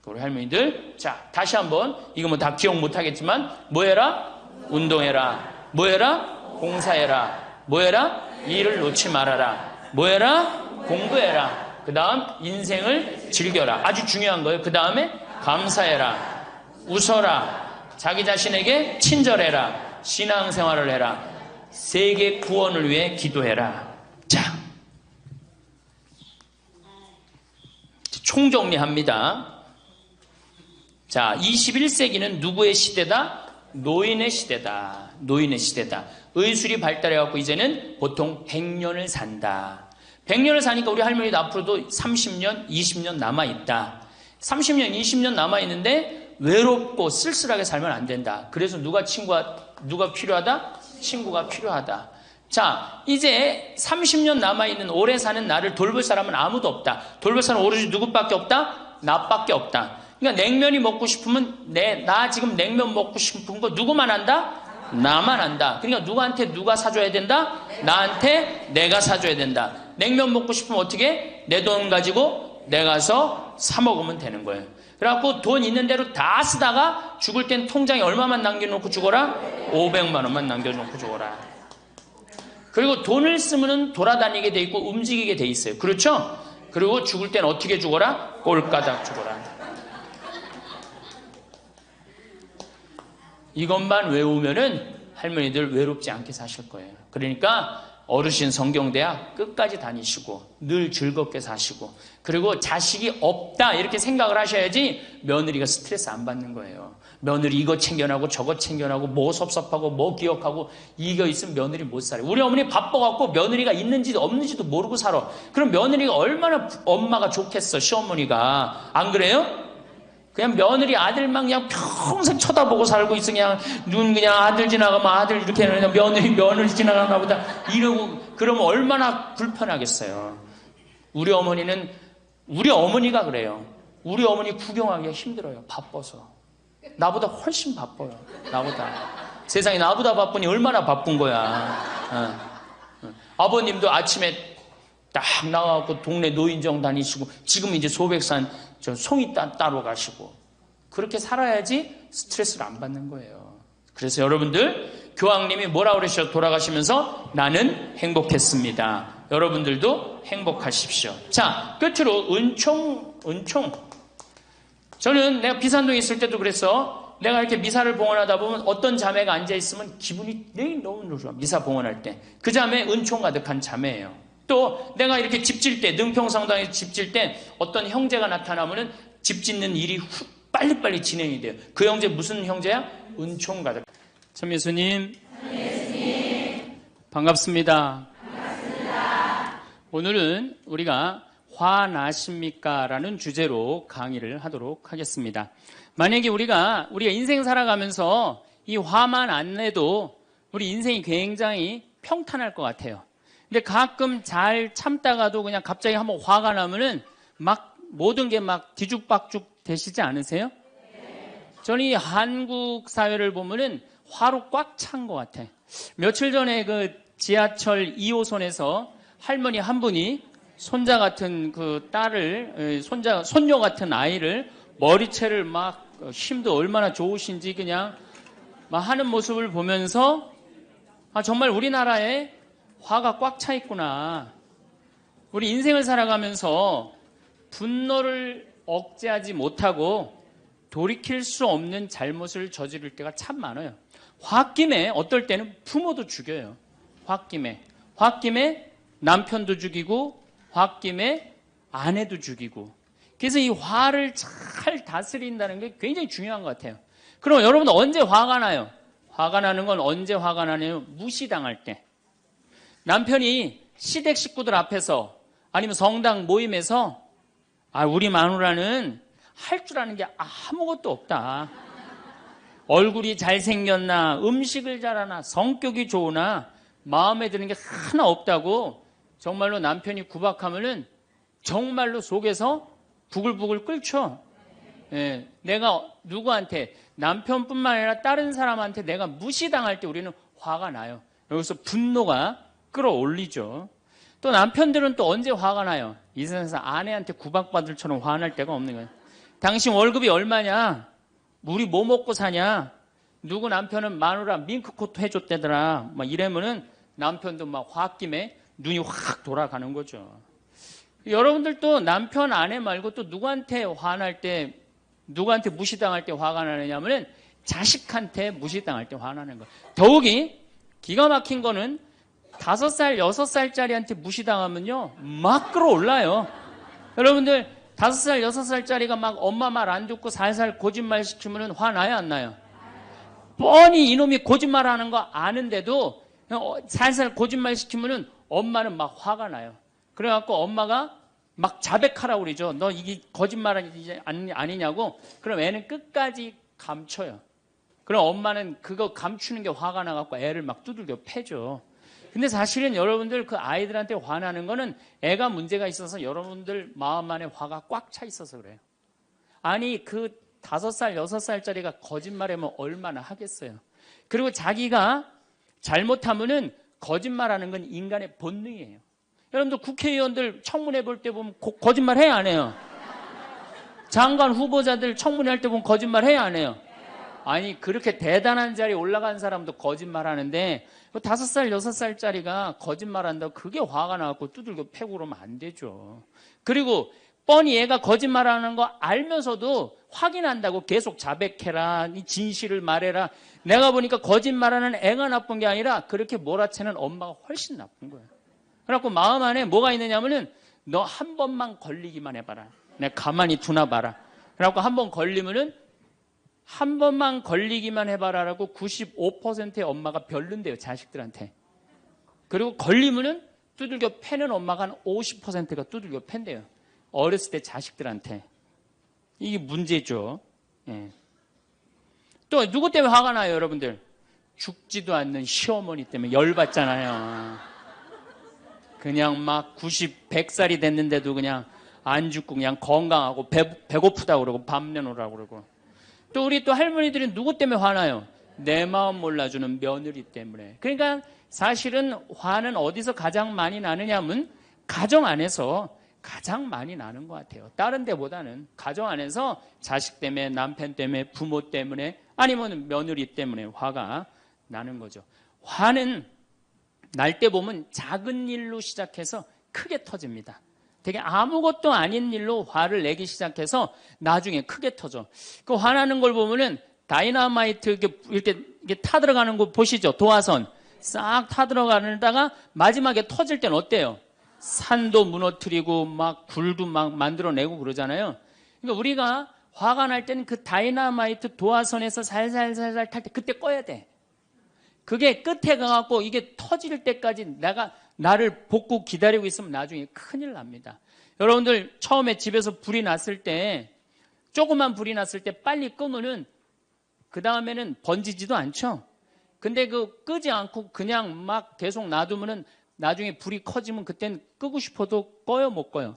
Speaker 1: 우리 할머니들, 자, 다시 한번, 이거 다 기억 못하겠지만, 뭐 해라? 운동해라. 뭐 해라? 봉사해라. 뭐 해라? 일을 놓지 말아라. 뭐 해라? 공부해라. 그 다음 인생을 즐겨라. 아주 중요한 거예요. 그 다음에 감사해라. 웃어라. 자기 자신에게 친절해라. 신앙생활을 해라. 세계 구원을 위해 기도해라. 자, 총정리합니다. 자, 21세기는 누구의 시대다? 노인의 시대다. 노인의 시대다. 의술이 발달해갖고 이제는 보통 100년을 산다. 100년을 사니까 우리 할머니도 앞으로도 30년, 20년 남아있다. 30년, 20년 남아있는데 외롭고 쓸쓸하게 살면 안 된다. 그래서 누가 필요하다? 친구가 필요하다. 자, 이제 30년 남아있는 오래 사는 나를 돌볼 사람은 아무도 없다. 돌볼 사람은 오로지 누구밖에 없다? 나밖에 없다. 그러니까 냉면이 먹고 싶으면 나 지금 냉면 먹고 싶은 거 누구만 한다? 나만 한다. 그러니까 누구한테 누가 사줘야 된다? 나한테 내가 사줘야 된다. 냉면 먹고 싶으면 어떻게? 내 돈 가지고 내가 가서 사 먹으면 되는 거예요. 그래갖고 돈 있는 대로 다 쓰다가 죽을 땐 통장에 얼마만 남겨놓고 죽어라? 500만 원만 남겨놓고 죽어라. 그리고 돈을 쓰면 돌아다니게 돼 있고 움직이게 돼 있어요. 그렇죠? 그리고 죽을 땐 어떻게 죽어라? 꼴까닥 죽어라. 이것만 외우면은 할머니들 외롭지 않게 사실 거예요. 그러니까 어르신 성경대학 끝까지 다니시고 늘 즐겁게 사시고, 그리고 자식이 없다 이렇게 생각을 하셔야지 며느리가 스트레스 안 받는 거예요. 며느리 이거 챙겨나고 저거 챙겨나고 뭐 섭섭하고 뭐 기억하고 이거 있으면 며느리 못 살아요. 우리 어머니 바빠갖고 며느리가 있는지도 없는지도 모르고 살아. 그럼 며느리가 얼마나 엄마가 좋겠어, 시어머니가. 안 그래요? 그냥 며느리 아들만 그냥 평생 쳐다보고 살고 있어. 그냥 눈 그냥 아들 지나가면 아들 이렇게 하는, 며느리 지나가나 보다 이러고. 그러면 얼마나 불편하겠어요. 우리 어머니가 그래요. 우리 어머니 구경하기가 힘들어요. 바빠서. 나보다 훨씬 바빠요. 나보다. 세상에 나보다 바쁘니 얼마나 바쁜 거야. 아버님도 아침에 딱 나가고 동네 노인정 다니시고, 지금 이제 소백산 송이 따로 가시고, 그렇게 살아야지 스트레스를 안 받는 거예요. 그래서 여러분들, 교황님이 뭐라 그러셔? 돌아가시면서 나는 행복했습니다. 여러분들도 행복하십시오. 자, 끝으로 은총. 저는 내가 비산동에 있을 때도 그랬어. 내가 이렇게 미사를 봉헌하다 보면 어떤 자매가 앉아있으면 기분이 너무 좋아. 미사 봉헌할 때. 그 자매 은총 가득한 자매예요. 또 내가 이렇게 집 질 때, 능평성당에서 집 질 때 어떤 형제가 나타나면은 집 짓는 일이 빨리빨리 진행이 돼요. 그 형제 무슨 형제야? 은총 가득. 참 예수님. 반갑습니다. 오늘은 우리가 화나십니까? 라는 주제로 강의를 하도록 하겠습니다. 만약에 우리가 인생 살아가면서 이 화만 안 내도 우리 인생이 굉장히 평탄할 것 같아요. 근데 가끔 잘 참다가도 그냥 갑자기 한번 화가 나면은 막 모든 게 막 뒤죽박죽 되시지 않으세요? 저는 이 한국 사회를 보면은 화로 꽉 찬 것 같아. 며칠 전에 그 지하철 2호선에서 할머니 한 분이 손자 같은 그 딸을, 손녀 같은 아이를 머리채를 막 힘도 얼마나 좋으신지 그냥 막 하는 모습을 보면서 정말 우리나라에 화가 꽉 차 있구나. 우리 인생을 살아가면서 분노를 억제하지 못하고 돌이킬 수 없는 잘못을 저지를 때가 참 많아요. 홧김에 어떨 때는 부모도 죽여요. 홧김에 남편도 죽이고 홧김에 아내도 죽이고. 그래서 이 화를 잘 다스린다는 게 굉장히 중요한 것 같아요. 그럼 여러분 언제 화가 나요? 화가 나는 건 언제 화가 나냐면 무시당할 때. 남편이 시댁 식구들 앞에서 아니면 성당 모임에서 우리 마누라는 할 줄 아는 게 아무것도 없다. 얼굴이 잘생겼나, 음식을 잘하나, 성격이 좋으나 마음에 드는 게 하나 없다고 정말로 남편이 구박하면은 정말로 속에서 부글부글 끓죠. 예, 내가 누구한테, 남편뿐만 아니라 다른 사람한테 내가 무시당할 때 우리는 화가 나요. 여기서 분노가 끌어올리죠. 또 남편들은 또 언제 화가 나요? 이 세상에서 아내한테 구박받을 처럼 화날 때가 없는 거예요. 당신 월급이 얼마냐? 우리 뭐 먹고 사냐? 누구 남편은 마누라 밍크코트 해줬대더라. 막 이러면은 남편도 막 홧김에 눈이 확 돌아가는 거죠. 여러분들도 남편, 아내 말고 또 누구한테 화날 때, 누구한테 무시당할 때 화가 나느냐면은 자식한테 무시당할 때 화나는 거예요. 더욱이 기가 막힌 거는 5살, 6살짜리한테 무시당하면요, 막 끌어올라요. 여러분들, 5살, 6살짜리가 막 엄마 말 안 듣고 살살 거짓말 시키면 화나요, 안 나요? 뻔히 이놈이 거짓말 하는 거 아는데도 살살 거짓말 시키면 엄마는 막 화가 나요. 그래갖고 엄마가 막 자백하라고 그러죠. 너 이게 거짓말 아니냐고. 그럼 애는 끝까지 감춰요. 그럼 엄마는 그거 감추는 게 화가 나갖고 애를 막 두들겨 패죠. 근데 사실은 여러분들 그 아이들한테 화나는 거는 애가 문제가 있어서 여러분들 마음 안에 화가 꽉 차 있어서 그래요. 아니 그 5살, 6살짜리가 거짓말하면 얼마나 하겠어요. 그리고 자기가 잘못하면은 거짓말하는 건 인간의 본능이에요. 여러분들 국회의원들 청문회 볼 때 보면 거짓말 해야 안 해요? 장관 후보자들 청문회 할 때 보면 거짓말 해야 안 해요? 아니 그렇게 대단한 자리에 올라간 사람도 거짓말하는데 5살, 6살짜리가 거짓말한다고 그게 화가 나갖고 두들겨 패고 그러면 안 되죠. 그리고 뻔히 얘가 거짓말하는 거 알면서도 확인한다고 계속 자백해라, 진실을 말해라. 내가 보니까 거짓말하는 애가 나쁜 게 아니라 그렇게 몰아채는 엄마가 훨씬 나쁜 거예요. 그래갖고 마음 안에 뭐가 있느냐면은 너 한 번만 걸리기만 해봐라. 내가 가만히 두나 봐라. 그래갖고 한 번 걸리면은 한 번만 걸리기만 해봐라라고 95%의 엄마가 별론데요, 자식들한테. 그리고 걸리면은 두들겨 패는 엄마가 한 50%가 두들겨 팬대요. 어렸을 때 자식들한테. 이게 문제죠. 예. 또 누구 때문에 화가 나요, 여러분들? 죽지도 않는 시어머니 때문에 열받잖아요. 그냥 막 90, 100살이 됐는데도 그냥 안 죽고 그냥 건강하고 배고프다고 그러고 밥 내놓으라고 그러고. 또 우리 또 할머니들은 누구 때문에 화나요? 내 마음 몰라주는 며느리 때문에. 그러니까 사실은 화는 어디서 가장 많이 나느냐면 가정 안에서 가장 많이 나는 것 같아요. 다른 데보다는 가정 안에서 자식 때문에, 남편 때문에, 부모 때문에, 아니면 며느리 때문에 화가 나는 거죠. 화는 날 때 보면 작은 일로 시작해서 크게 터집니다. 되게 아무것도 아닌 일로 화를 내기 시작해서 나중에 크게 터져. 그 화나는 걸 보면은 다이너마이트 이렇게 타들어가는 거 보시죠? 도화선. 싹 타들어가다가 마지막에 터질 때는 어때요? 산도 무너뜨리고 막 굴도 막 만들어내고 그러잖아요. 그러니까 우리가 화가 날 때는 그 다이너마이트 도화선에서 살살살살 탈 때 그때 꺼야 돼. 그게 끝에 가갖고 이게 터질 때까지 나를 복구 기다리고 있으면 나중에 큰일 납니다. 여러분들 처음에 집에서 불이 났을 때, 조그만 불이 났을 때 빨리 끄면은 그 다음에는 번지지도 않죠. 근데 그 끄지 않고 그냥 막 계속 놔두면은 나중에 불이 커지면 그땐 끄고 싶어도 꺼요, 못 꺼요?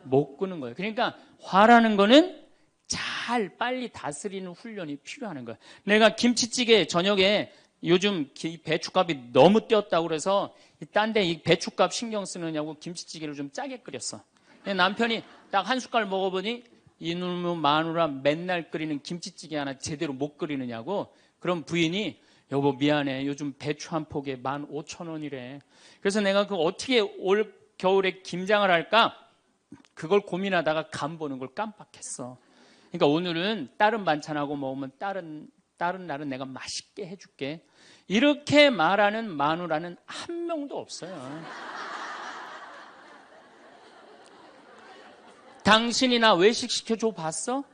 Speaker 1: 못 끄는 거예요. 그러니까 화라는 거는 잘 빨리 다스리는 훈련이 필요한 거예요. 내가 김치찌개 저녁에 요즘 배춧값이 너무 뛰었다고 그래서 딴 데 이 배춧값 신경 쓰느냐고 김치찌개를 좀 짜게 끓였어. 남편이 딱 한 숟갈 먹어보니 이놈의 마누라 맨날 끓이는 김치찌개 하나 제대로 못 끓이느냐고. 그럼 부인이 여보 미안해 요즘 배추 한 포기에 15,000원이래. 그래서 내가 그 어떻게 올 겨울에 김장을 할까 그걸 고민하다가 간 보는 걸 깜빡했어. 그러니까 오늘은 다른 반찬하고 먹으면 다른 날은 내가 맛있게 해줄게. 이렇게 말하는 마누라는 한 명도 없어요. 당신이나 외식 시켜줘 봤어?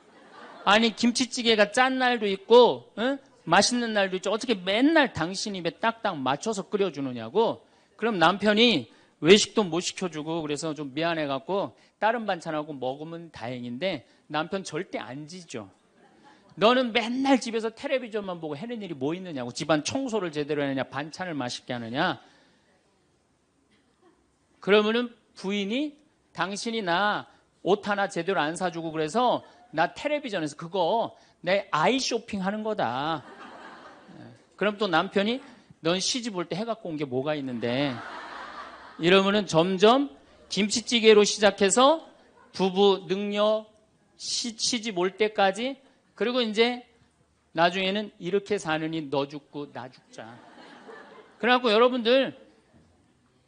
Speaker 1: 아니 김치찌개가 짠 날도 있고 응? 맛있는 날도 있죠. 어떻게 맨날 당신 입에 딱딱 맞춰서 끓여주느냐고. 그럼 남편이 외식도 못 시켜주고 그래서 좀 미안해갖고 다른 반찬하고 먹으면 다행인데 남편 절대 안 지죠. 너는 맨날 집에서 텔레비전만 보고 해는 일이 뭐 있느냐고. 집안 청소를 제대로 하느냐, 반찬을 맛있게 하느냐. 그러면은 부인이 당신이 나 옷 하나 제대로 안 사주고 그래서 나 텔레비전에서 그거 내 아이 쇼핑 하는 거다. 그럼 또 남편이 넌 시집 올 때 해갖고 온 게 뭐가 있는데. 이러면은 점점 김치찌개로 시작해서 부부 능력 시집 올 때까지, 그리고 이제 나중에는 이렇게 사느니 너 죽고 나 죽자. 그래갖고 여러분들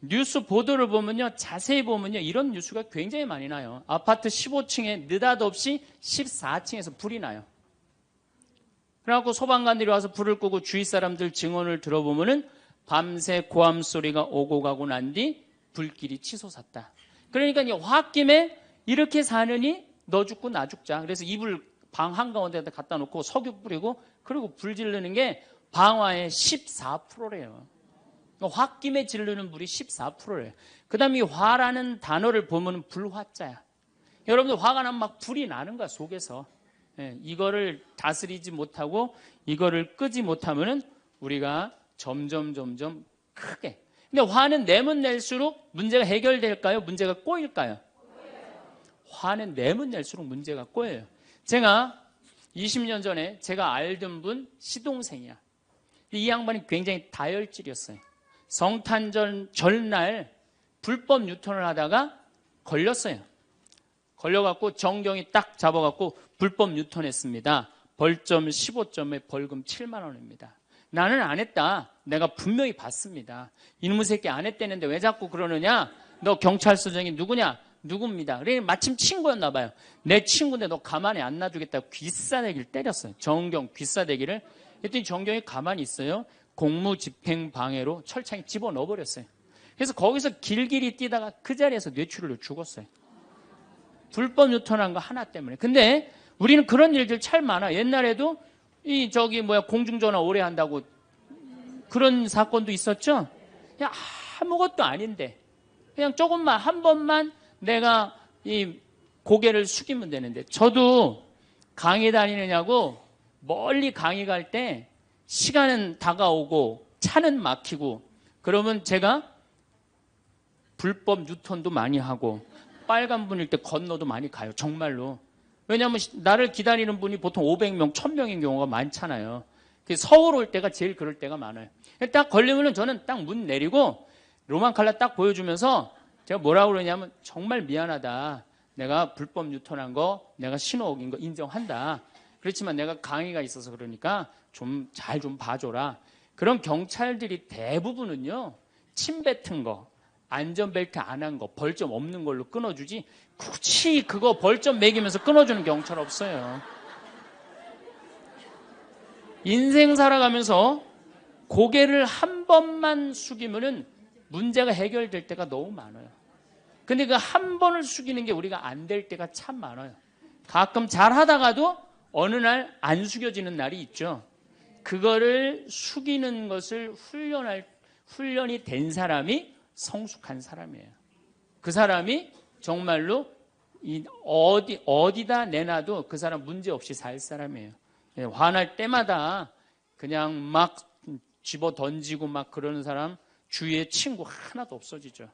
Speaker 1: 뉴스 보도를 보면요, 자세히 보면요, 이런 뉴스가 굉장히 많이 나요. 아파트 15층에 느닷없이 14층에서 불이 나요. 그래갖고 소방관들이 와서 불을 끄고 주위 사람들 증언을 들어보면은 밤새 고함 소리가 오고 가고 난 뒤 불길이 치솟았다. 그러니까 이제 홧김에 이렇게 사느니 너 죽고 나 죽자. 그래서 이불 방 한가운데다 갖다 놓고 석유 뿌리고 그리고 불 지르는 게 방화의 14%래요. 홧김에 지르는 불이 14%래요. 그 다음에 이 화라는 단어를 보면 불화자야. 여러분들 화가 나면 막 불이 나는 거야, 속에서. 이거를 다스리지 못하고 이거를 끄지 못하면은 우리가 점점 크게. 근데 화는 내면 낼수록 문제가 해결될까요? 문제가 꼬일까요? 화는 내면 낼수록 문제가 꼬여요. 제가 20년 전에 제가 알던 분 시동생이야. 이 양반이 굉장히 다혈질이었어요. 성탄절 전날 불법 유턴을 하다가 걸렸어요. 걸려갖고 정경이 딱 잡아갖고 불법 유턴했습니다. 벌점 15점에 벌금 7만 원입니다. 나는 안 했다. 내가 분명히 봤습니다. 이놈의 새끼 안 했다는데 왜 자꾸 그러느냐? 너 경찰서장이 누구냐? 누굽니다. 그래 마침 친구였나 봐요. 내 친구인데 너 가만히 안 놔두겠다고 귀싸대기를 때렸어요. 정경 귀싸대기를. 그랬더니 정경이 가만히 있어요. 공무집행방해로 철창에 집어넣어버렸어요. 그래서 거기서 길길이 뛰다가 그 자리에서 뇌출혈로 죽었어요. 불법 유턴한 거 하나 때문에. 근데 우리는 그런 일들 참 많아. 옛날에도 공중전화 오래 한다고 그런 사건도 있었죠. 그냥 아무것도 아닌데 그냥 조금만 한 번만 내가 이 고개를 숙이면 되는데. 저도 강의 다니느냐고 멀리 강의 갈 때 시간은 다가오고 차는 막히고 그러면 제가 불법 유턴도 많이 하고 빨간불일 때 건너도 많이 가요. 정말로. 왜냐하면 나를 기다리는 분이 보통 500명, 1000명인 경우가 많잖아요. 서울 올 때가 제일 그럴 때가 많아요. 딱 걸리면은 저는 딱 문 내리고 로만 칼라 딱 보여주면서 제가 뭐라고 그러냐면 정말 미안하다. 내가 불법 유턴한 거, 내가 신호 어긴 거 인정한다. 그렇지만 내가 강의가 있어서 그러니까 좀 잘 좀 봐줘라. 그런 경찰들이 대부분은요, 침 뱉은 거, 안전벨트 안 한 거, 벌점 없는 걸로 끊어주지 굳이 그거 벌점 매기면서 끊어주는 경찰 없어요. 인생 살아가면서 고개를 한 번만 숙이면은 문제가 해결될 때가 너무 많아요. 근데 그 한 번을 숙이는 게 우리가 안 될 때가 참 많아요. 가끔 잘 하다가도 어느 날 안 숙여지는 날이 있죠. 그거를 숙이는 것을 훈련이 된 사람이 성숙한 사람이에요. 그 사람이 정말로 어디다 내놔도 그 사람 문제 없이 살 사람이에요. 화날 때마다 그냥 막 집어 던지고 막 그러는 사람 주위에 친구 하나도 없어지죠.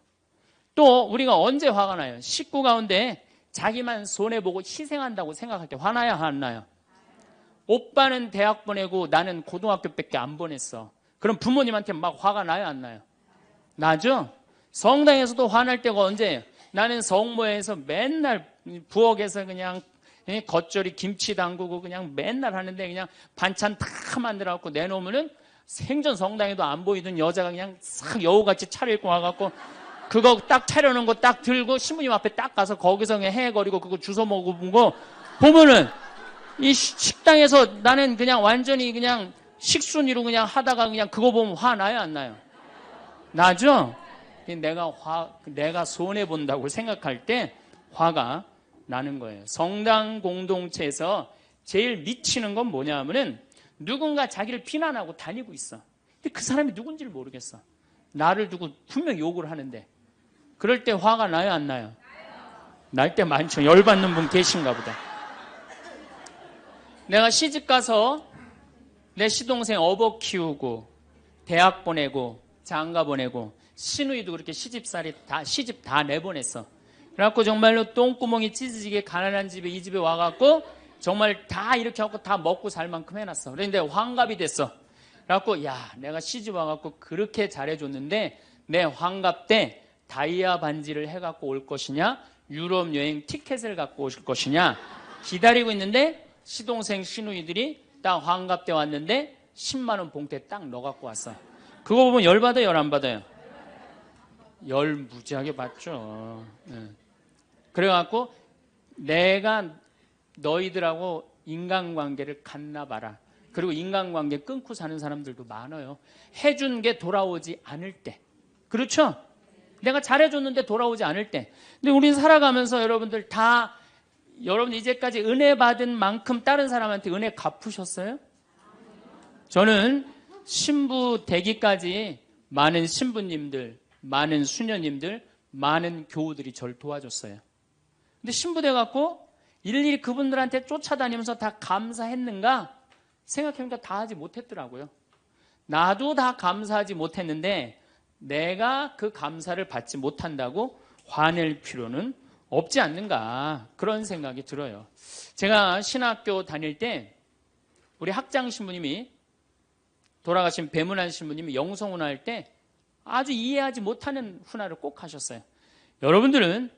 Speaker 1: 또 우리가 언제 화가 나요? 식구 가운데 자기만 손해보고 희생한다고 생각할 때 화나요? 안 나요? 오빠는 대학 보내고 나는 고등학교밖에 안 보냈어. 그럼 부모님한테 막 화가 나요? 안 나요? 나죠? 성당에서도 화날 때가 언제예요? 나는 성모에서 맨날 부엌에서 그냥 겉절이 김치 담그고 그냥 맨날 하는데 그냥 반찬 다 만들어갖고 내놓으면은 생전 성당에도 안 보이던 여자가 그냥 싹 여우같이 차려입고 와갖고 그거 딱 차려놓은 거 딱 들고 신부님 앞에 딱 가서 거기서 그냥 헤거리고 그거 주워 먹어본 거 보면은 이 식당에서 나는 그냥 완전히 그냥 식순이로 그냥 하다가 그냥 그거 보면 화 나요? 안 나요? 나죠? 내가 손해본다고 생각할 때 화가 나는 거예요. 성당 공동체에서 제일 미치는 건 뭐냐 하면은 누군가 자기를 비난하고 다니고 있어. 근데 그 사람이 누군지를 모르겠어. 나를 두고 분명 욕을 하는데 그럴 때 화가 나요? 안 나요? 날 때 많죠. 열받는 분 계신가 보다. 내가 시집가서 내 시동생 어버 키우고 대학 보내고 장가 보내고 시누이도 그렇게 시집 다 내보냈어. 그래갖고 정말로 똥구멍이 찢어지게 가난한 집에 이 집에 와갖고 정말 다 이렇게 하고 다 먹고 살 만큼 해놨어. 그런데 환갑이 됐어. 그래갖고 야 내가 시집 와갖고 그렇게 잘해줬는데 내 환갑 때 다이아 반지를 해갖고 올 것이냐 유럽 여행 티켓을 갖고 오실 것이냐 기다리고 있는데 시동생 시누이들이 딱 환갑 때 왔는데 10만 원 봉투에 딱 넣어갖고 왔어. 그거 보면 열 받아요? 열 안 받아요? 열 무지하게 받죠. 그래갖고 내가 너희들하고 인간관계를 갖나 봐라. 그리고 인간관계 끊고 사는 사람들도 많아요. 해준 게 돌아오지 않을 때. 그렇죠? 내가 잘해줬는데 돌아오지 않을 때. 근데 우린 살아가면서 여러분들 이제까지 은혜 받은 만큼 다른 사람한테 은혜 갚으셨어요? 저는 신부 되기까지 많은 신부님들, 많은 수녀님들, 많은 교우들이 저를 도와줬어요. 근데 신부 돼갖고 일일이 그분들한테 쫓아다니면서 다 감사했는가? 생각해보니까 다 하지 못했더라고요. 나도 다 감사하지 못했는데 내가 그 감사를 받지 못한다고 화낼 필요는 없지 않는가 그런 생각이 들어요. 제가 신학교 다닐 때 우리 학장 신부님이 돌아가신 배문환 신부님이 영성훈화 할 때 아주 이해하지 못하는 훈화를 꼭 하셨어요. 여러분들은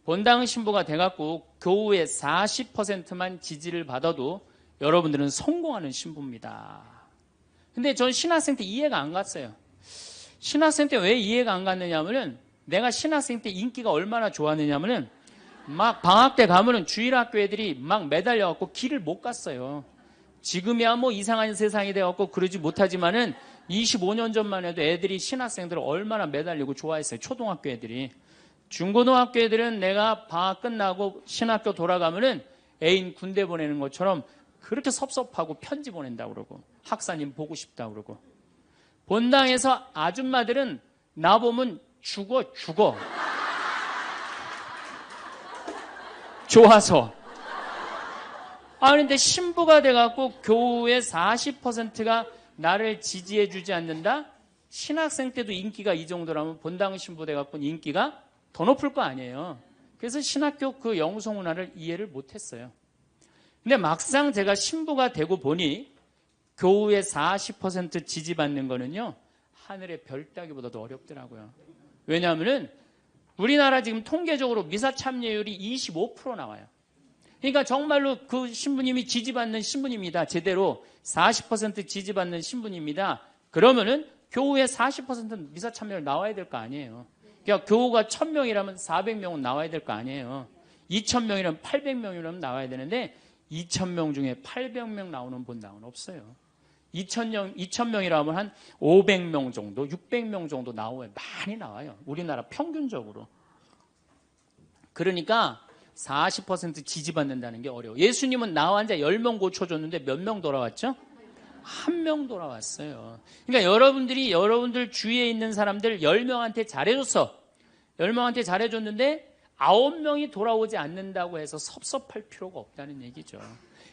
Speaker 1: 본당 신부가 돼갖고 교우의 40%만 지지를 받아도 여러분들은 성공하는 신부입니다. 근데 전 신학생 때 이해가 안 갔어요. 신학생 때 왜 이해가 안 갔느냐 하면은 내가 신학생 때 인기가 얼마나 좋았느냐 하면은 막 방학 때 가면은 주일학교 애들이 막 매달려갖고 길을 못 갔어요. 지금이야 뭐 이상한 세상이 돼갖고 그러지 못하지만은 25년 전만 해도 애들이 신학생들을 얼마나 매달리고 좋아했어요. 초등학교 애들이. 중고등학교 애들은 내가 방학 끝나고 신학교 돌아가면은 애인 군대 보내는 것처럼 그렇게 섭섭하고 편지 보낸다고 그러고 학사님 보고 싶다고 그러고 본당에서 아줌마들은 나보면 죽어 좋아서. 그런데 신부가 돼갖고 교우의 40%가 나를 지지해 주지 않는다? 신학생 때도 인기가 이 정도라면 본당 신부 돼갖고 인기가 더 높을 거 아니에요. 그래서 신학교 그 영성훈화를 이해를 못했어요. 근데 막상 제가 신부가 되고 보니 교우의 40% 지지받는 거는요 하늘의 별 따기보다도 어렵더라고요. 왜냐하면은 우리나라 지금 통계적으로 미사 참여율이 25% 나와요. 그러니까 정말로 그 신부님이 지지받는 신부님이다. 제대로 40% 지지받는 신부님이다. 그러면은 교우의 40% 미사 참여율 나와야 될 거 아니에요. 그러니까 교우가 1000명이라면 400명은 나와야 될 거 아니에요. 2000명이라면 800명이라면 나와야 되는데 2000명 중에 800명 나오는 본당은 없어요. 2000명이라면 한 500명 정도, 600명 정도 나와요. 많이 나와요. 우리나라 평균적으로. 그러니까 40% 지지받는다는 게 어려워. 예수님은 나 환자 10명 고쳐줬는데 몇 명 돌아왔죠? 1명 돌아왔어요. 그러니까 여러분들 주위에 있는 사람들 10명한테 잘해줬어. 10명한테 잘해줬는데 9명이 돌아오지 않는다고 해서 섭섭할 필요가 없다는 얘기죠.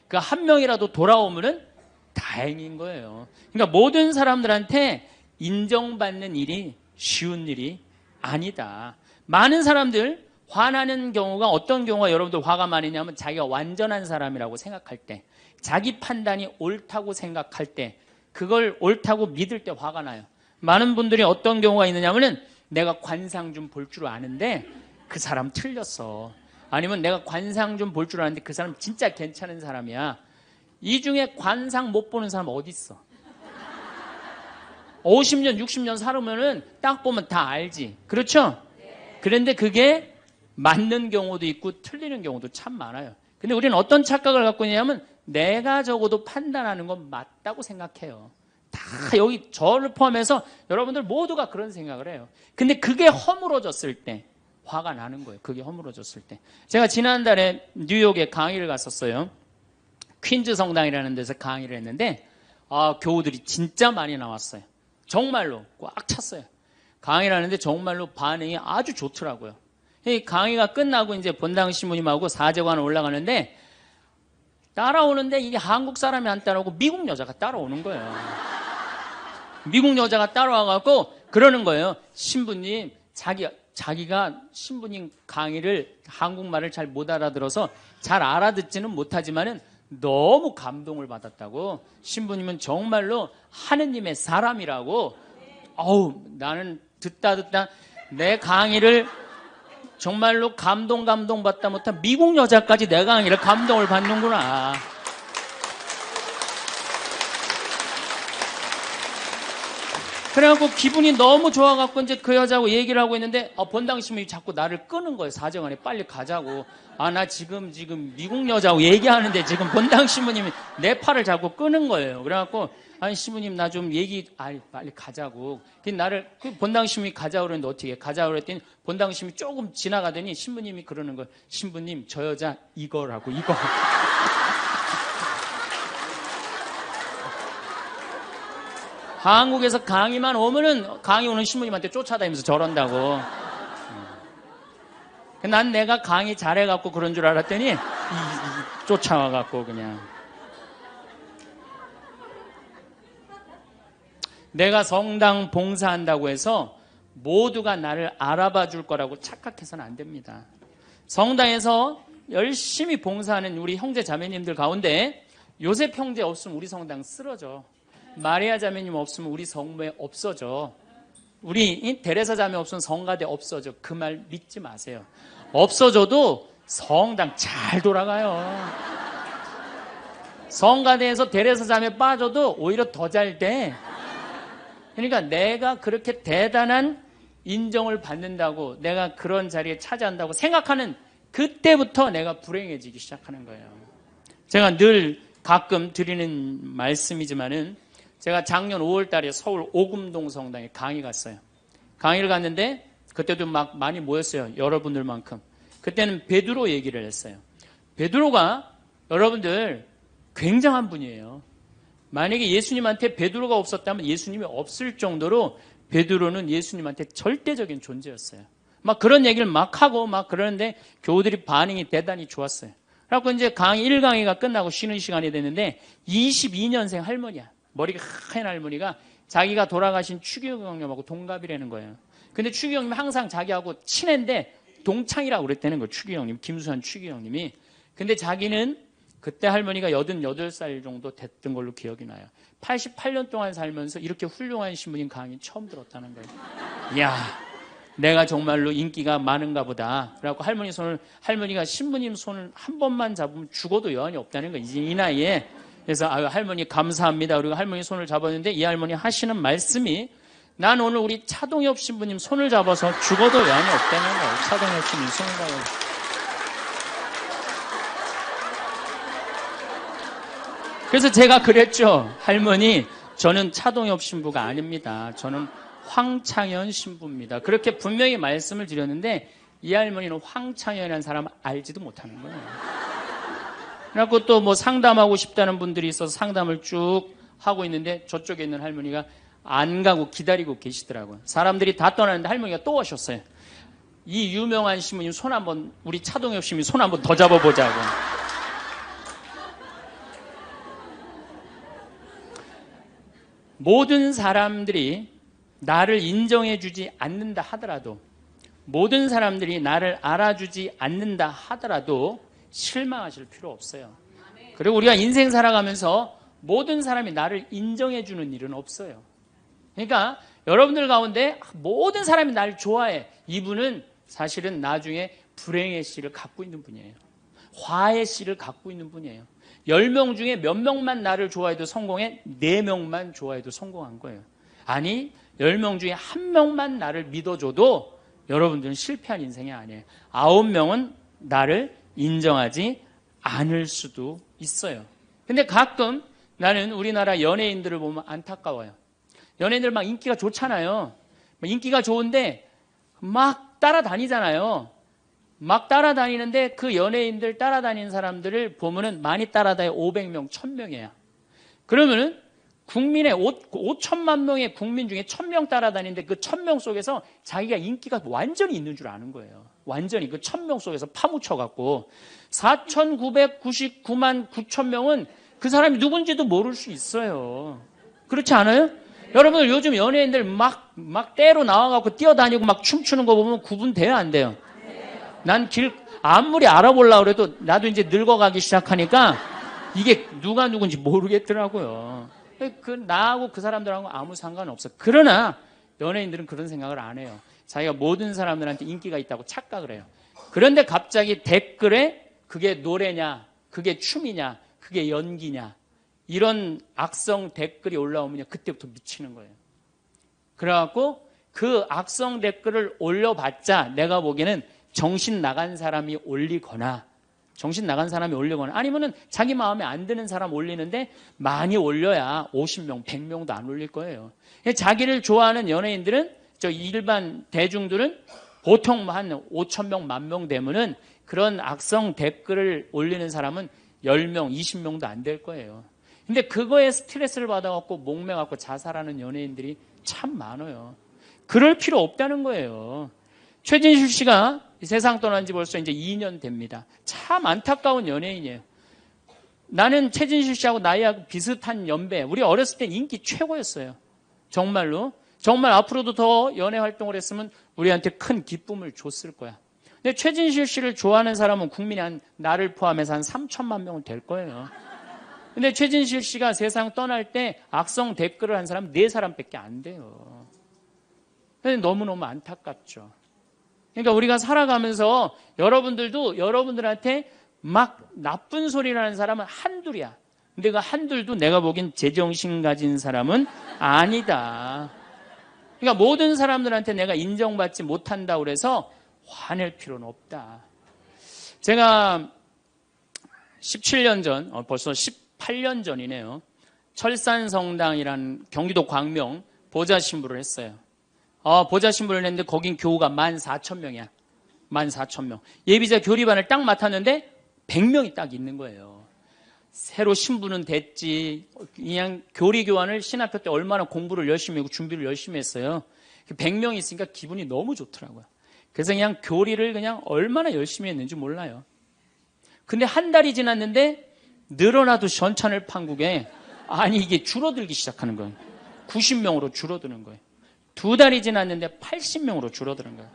Speaker 1: 그 1명이라도 돌아오면은 다행인 거예요. 그러니까 모든 사람들한테 인정받는 일이 쉬운 일이 아니다. 많은 사람들 화나는 경우가 어떤 경우가 여러분들 화가 많으냐면 자기가 완전한 사람이라고 생각할 때, 자기 판단이 옳다고 생각할 때, 그걸 옳다고 믿을 때 화가 나요. 많은 분들이 어떤 경우가 있느냐면은 내가 관상 좀 볼 줄 아는데 그 사람 틀렸어. 아니면 내가 관상 좀 볼 줄 아는데 그 사람 진짜 괜찮은 사람이야. 이 중에 관상 못 보는 사람 어디 있어? 50년, 60년 살으면은 딱 보면 다 알지. 그렇죠? 그런데 그게 맞는 경우도 있고 틀리는 경우도 참 많아요. 근데 우리는 어떤 착각을 갖고 있냐면 내가 적어도 판단하는 건 맞다고 생각해요. 다 여기 저를 포함해서 여러분들 모두가 그런 생각을 해요. 근데 그게 허물어졌을 때 화가 나는 거예요. 그게 허물어졌을 때. 제가 지난달에 뉴욕에 강의를 갔었어요. 퀸즈 성당이라는 데서 강의를 했는데 교우들이 진짜 많이 나왔어요. 정말로 꽉 찼어요. 강의를 하는데 정말로 반응이 아주 좋더라고요. 이 강의가 끝나고 이제 본당 신부님하고 사제관 올라가는데 따라오는데 이게 한국 사람이 안 따라오고 미국 여자가 따라오는 거예요. 미국 여자가 따라와갖고 그러는 거예요. 신부님, 자기가 신부님 강의를 한국말을 잘 못 알아들어서 잘 알아듣지는 못하지만은 너무 감동을 받았다고. 신부님은 정말로 하느님의 사람이라고. 나는 듣다 내 강의를 정말로 감동받다 못한 미국 여자까지 내 강의를 감동을 받는구나. 그래갖고 기분이 너무 좋아갖고 이제 그 여자하고 얘기를 하고 있는데 본당 신부님이 자꾸 나를 끄는 거예요. 사정안에 빨리 가자고. 나 지금 미국 여자하고 얘기하는데 지금 본당 신부님이 내 팔을 자꾸 끄는 거예요. 그래갖고 아니 신부님 나 좀 빨리 가자고. 나를 본당 신부님이 가자고 그랬는데 어떻게 가자고 그랬더니 본당 신부님이 조금 지나가더니 신부님이 그러는 거예요. 신부님 저 여자 이거라고 이거. 한국에서 강의만 오면은 강의 오는 신부님한테 쫓아다니면서 저런다고. 난 내가 강의 잘해갖고 그런 줄 알았더니 쫓아와갖고 그냥. 내가 성당 봉사한다고 해서 모두가 나를 알아봐 줄 거라고 착각해서는 안 됩니다. 성당에서 열심히 봉사하는 우리 형제 자매님들 가운데 요셉 형제 없으면 우리 성당 쓰러져. 마리아 자매님 없으면 우리 성모에 없어져. 우리 데레사 자매 없으면 성가대 없어져. 그 말 믿지 마세요. 없어져도 성당 잘 돌아가요. 성가대에서 데레사 자매 빠져도 오히려 더 잘 돼. 그러니까 내가 그렇게 대단한 인정을 받는다고, 내가 그런 자리에 차지한다고 생각하는 그때부터 내가 불행해지기 시작하는 거예요. 제가 늘 가끔 드리는 말씀이지만은 제가 작년 5월 달에 서울 오금동 성당에 강의 갔어요. 강의를 갔는데 그때도 막 많이 모였어요. 여러분들만큼. 그때는 베드로 얘기를 했어요. 베드로가 여러분들 굉장한 분이에요. 만약에 예수님한테 베드로가 없었다면 예수님이 없을 정도로 베드로는 예수님한테 절대적인 존재였어요. 막 그런 얘기를 막 하고 막 그러는데 교우들이 반응이 대단히 좋았어요. 그래갖고 이제 강의 1강의가 끝나고 쉬는 시간이 됐는데 22년생 할머니야. 머리가 하얀 할머니가 자기가 돌아가신 추기경 형님하고 동갑이라는 거예요. 근데 추기경 형님 항상 자기하고 친한데 동창이라고 그랬다는 거예요. 추기경 형님, 김수환 추기경 형님이. 근데 자기는 그때 할머니가 88살 정도 됐던 걸로 기억이 나요. 88년 동안 살면서 이렇게 훌륭한 신부님 강의 처음 들었다는 거예요. 이야, 내가 정말로 인기가 많은가 보다. 그래갖고 할머니가 신부님 손을 한 번만 잡으면 죽어도 여한이 없다는 거예요. 이제 이 나이에. 그래서 할머니 감사합니다. 그리고 할머니 손을 잡았는데 이 할머니 하시는 말씀이 난 오늘 우리 차동엽 신부님 손을 잡아서 죽어도 양이 없다는 거예요. 차동엽 신부님 손을 잡아서. 그래서 제가 그랬죠. 할머니, 저는 차동엽 신부가 아닙니다. 저는 황창현 신부입니다. 그렇게 분명히 말씀을 드렸는데 이 할머니는 황창현이라는 사람 알지도 못하는 거예요. 그래갖고 또 뭐 상담하고 싶다는 분들이 있어서 상담을 쭉 하고 있는데 저쪽에 있는 할머니가 안 가고 기다리고 계시더라고요. 사람들이 다 떠나는데 할머니가 또 오셨어요. 이 유명한 신부님 손 한번, 우리 차동엽 신부님 손 한번 더 잡아보자고. 모든 사람들이 나를 인정해주지 않는다 하더라도, 모든 사람들이 나를 알아주지 않는다 하더라도 실망하실 필요 없어요. 그리고 우리가 인생 살아가면서 모든 사람이 나를 인정해주는 일은 없어요. 그러니까 여러분들 가운데 모든 사람이 나를 좋아해. 이분은 사실은 나중에 불행의 씨를 갖고 있는 분이에요. 화의 씨를 갖고 있는 분이에요. 10명 중에 몇 명만 나를 좋아해도 성공해? 4명만 좋아해도 성공한 거예요. 아니, 10명 중에 1명만 나를 믿어줘도 여러분들은 실패한 인생이 아니에요. 9명은 나를 인정하지 않을 수도 있어요. 근데 가끔 나는 우리나라 연예인들을 보면 안타까워요. 연예인들 막 인기가 좋잖아요. 인기가 좋은데 막 따라다니잖아요. 막 따라다니는데 그 연예인들 따라다니는 사람들을 보면은 많이 따라다녀 500명, 1000명이야. 그러면은 국민의 5천만 명의 국민 중에 1000명 따라다니는데 그 1000명 속에서 자기가 인기가 완전히 있는 줄 아는 거예요. 완전히 그 1000명 속에서 파묻혀갖고 4999만 9천명은 그 사람이 누군지도 모를 수 있어요. 그렇지 않아요? 여러분들 요즘 연예인들 막 때로 나와갖고 뛰어다니고 막 춤추는 거 보면 구분돼요, 안 돼요? 난 아무리 알아보려고 그래도 나도 이제 늙어가기 시작하니까 이게 누가 누군지 모르겠더라고요. 나하고 그 사람들하고 아무 상관없어. 그러나 연예인들은 그런 생각을 안 해요. 자기가 모든 사람들한테 인기가 있다고 착각을 해요. 그런데 갑자기 댓글에 그게 노래냐, 그게 춤이냐, 그게 연기냐, 이런 악성 댓글이 올라오면 그때부터 미치는 거예요. 그래갖고 그 악성 댓글을 올려봤자 내가 보기에는 정신 나간 사람이 올리거나 아니면은 자기 마음에 안 드는 사람 올리는데 많이 올려야 50명, 100명도 안 올릴 거예요. 자기를 좋아하는 연예인들은, 저 일반 대중들은 보통 한 5,000명, 10,000명 되면은 그런 악성 댓글을 올리는 사람은 10명, 20명도 안 될 거예요. 근데 그거에 스트레스를 받아갖고 목매갖고 자살하는 연예인들이 참 많아요. 그럴 필요 없다는 거예요. 최진실 씨가 세상 떠난 지 벌써 이제 2년 됩니다. 참 안타까운 연예인이에요. 나는 최진실 씨하고 나이하고 비슷한 연배. 우리 어렸을 때 인기 최고였어요. 정말로. 정말 앞으로도 더 연예 활동을 했으면 우리한테 큰 기쁨을 줬을 거야. 근데 최진실 씨를 좋아하는 사람은 국민이 나를 포함해서 한 3천만 명은 될 거예요. 근데 최진실 씨가 세상 떠날 때 악성 댓글을 한 사람 4사람밖에 안 돼요. 근데 너무너무 안타깝죠. 그러니까 우리가 살아가면서 여러분들도 여러분들한테 막 나쁜 소리를 하는 사람은 한둘이야. 근데 그 한둘도 내가 보기엔 제정신 가진 사람은 아니다. 그러니까 모든 사람들한테 내가 인정받지 못한다고 그래서 화낼 필요는 없다. 제가 17년 전, 벌써 18년 전이네요. 철산성당이라는 경기도 광명 보좌신부를 했어요. 보좌신부를 했는데 거긴 교우가 14,000명이야. 14,000명. 예비자 교리반을 딱 맡았는데 100명이 딱 있는 거예요. 새로 신부는 됐지. 그냥 교리 교환을 신학교 때 얼마나 공부를 열심히 하고 준비를 열심히 했어요. 100명이 있으니까 기분이 너무 좋더라고요. 그래서 그냥 교리를 그냥 얼마나 열심히 했는지 몰라요. 근데 한 달이 지났는데 늘어나도 전찬을 판국에 아니 이게 줄어들기 시작하는 거예요. 90명으로 줄어드는 거예요. 2달이 지났는데 80명으로 줄어드는 거예요.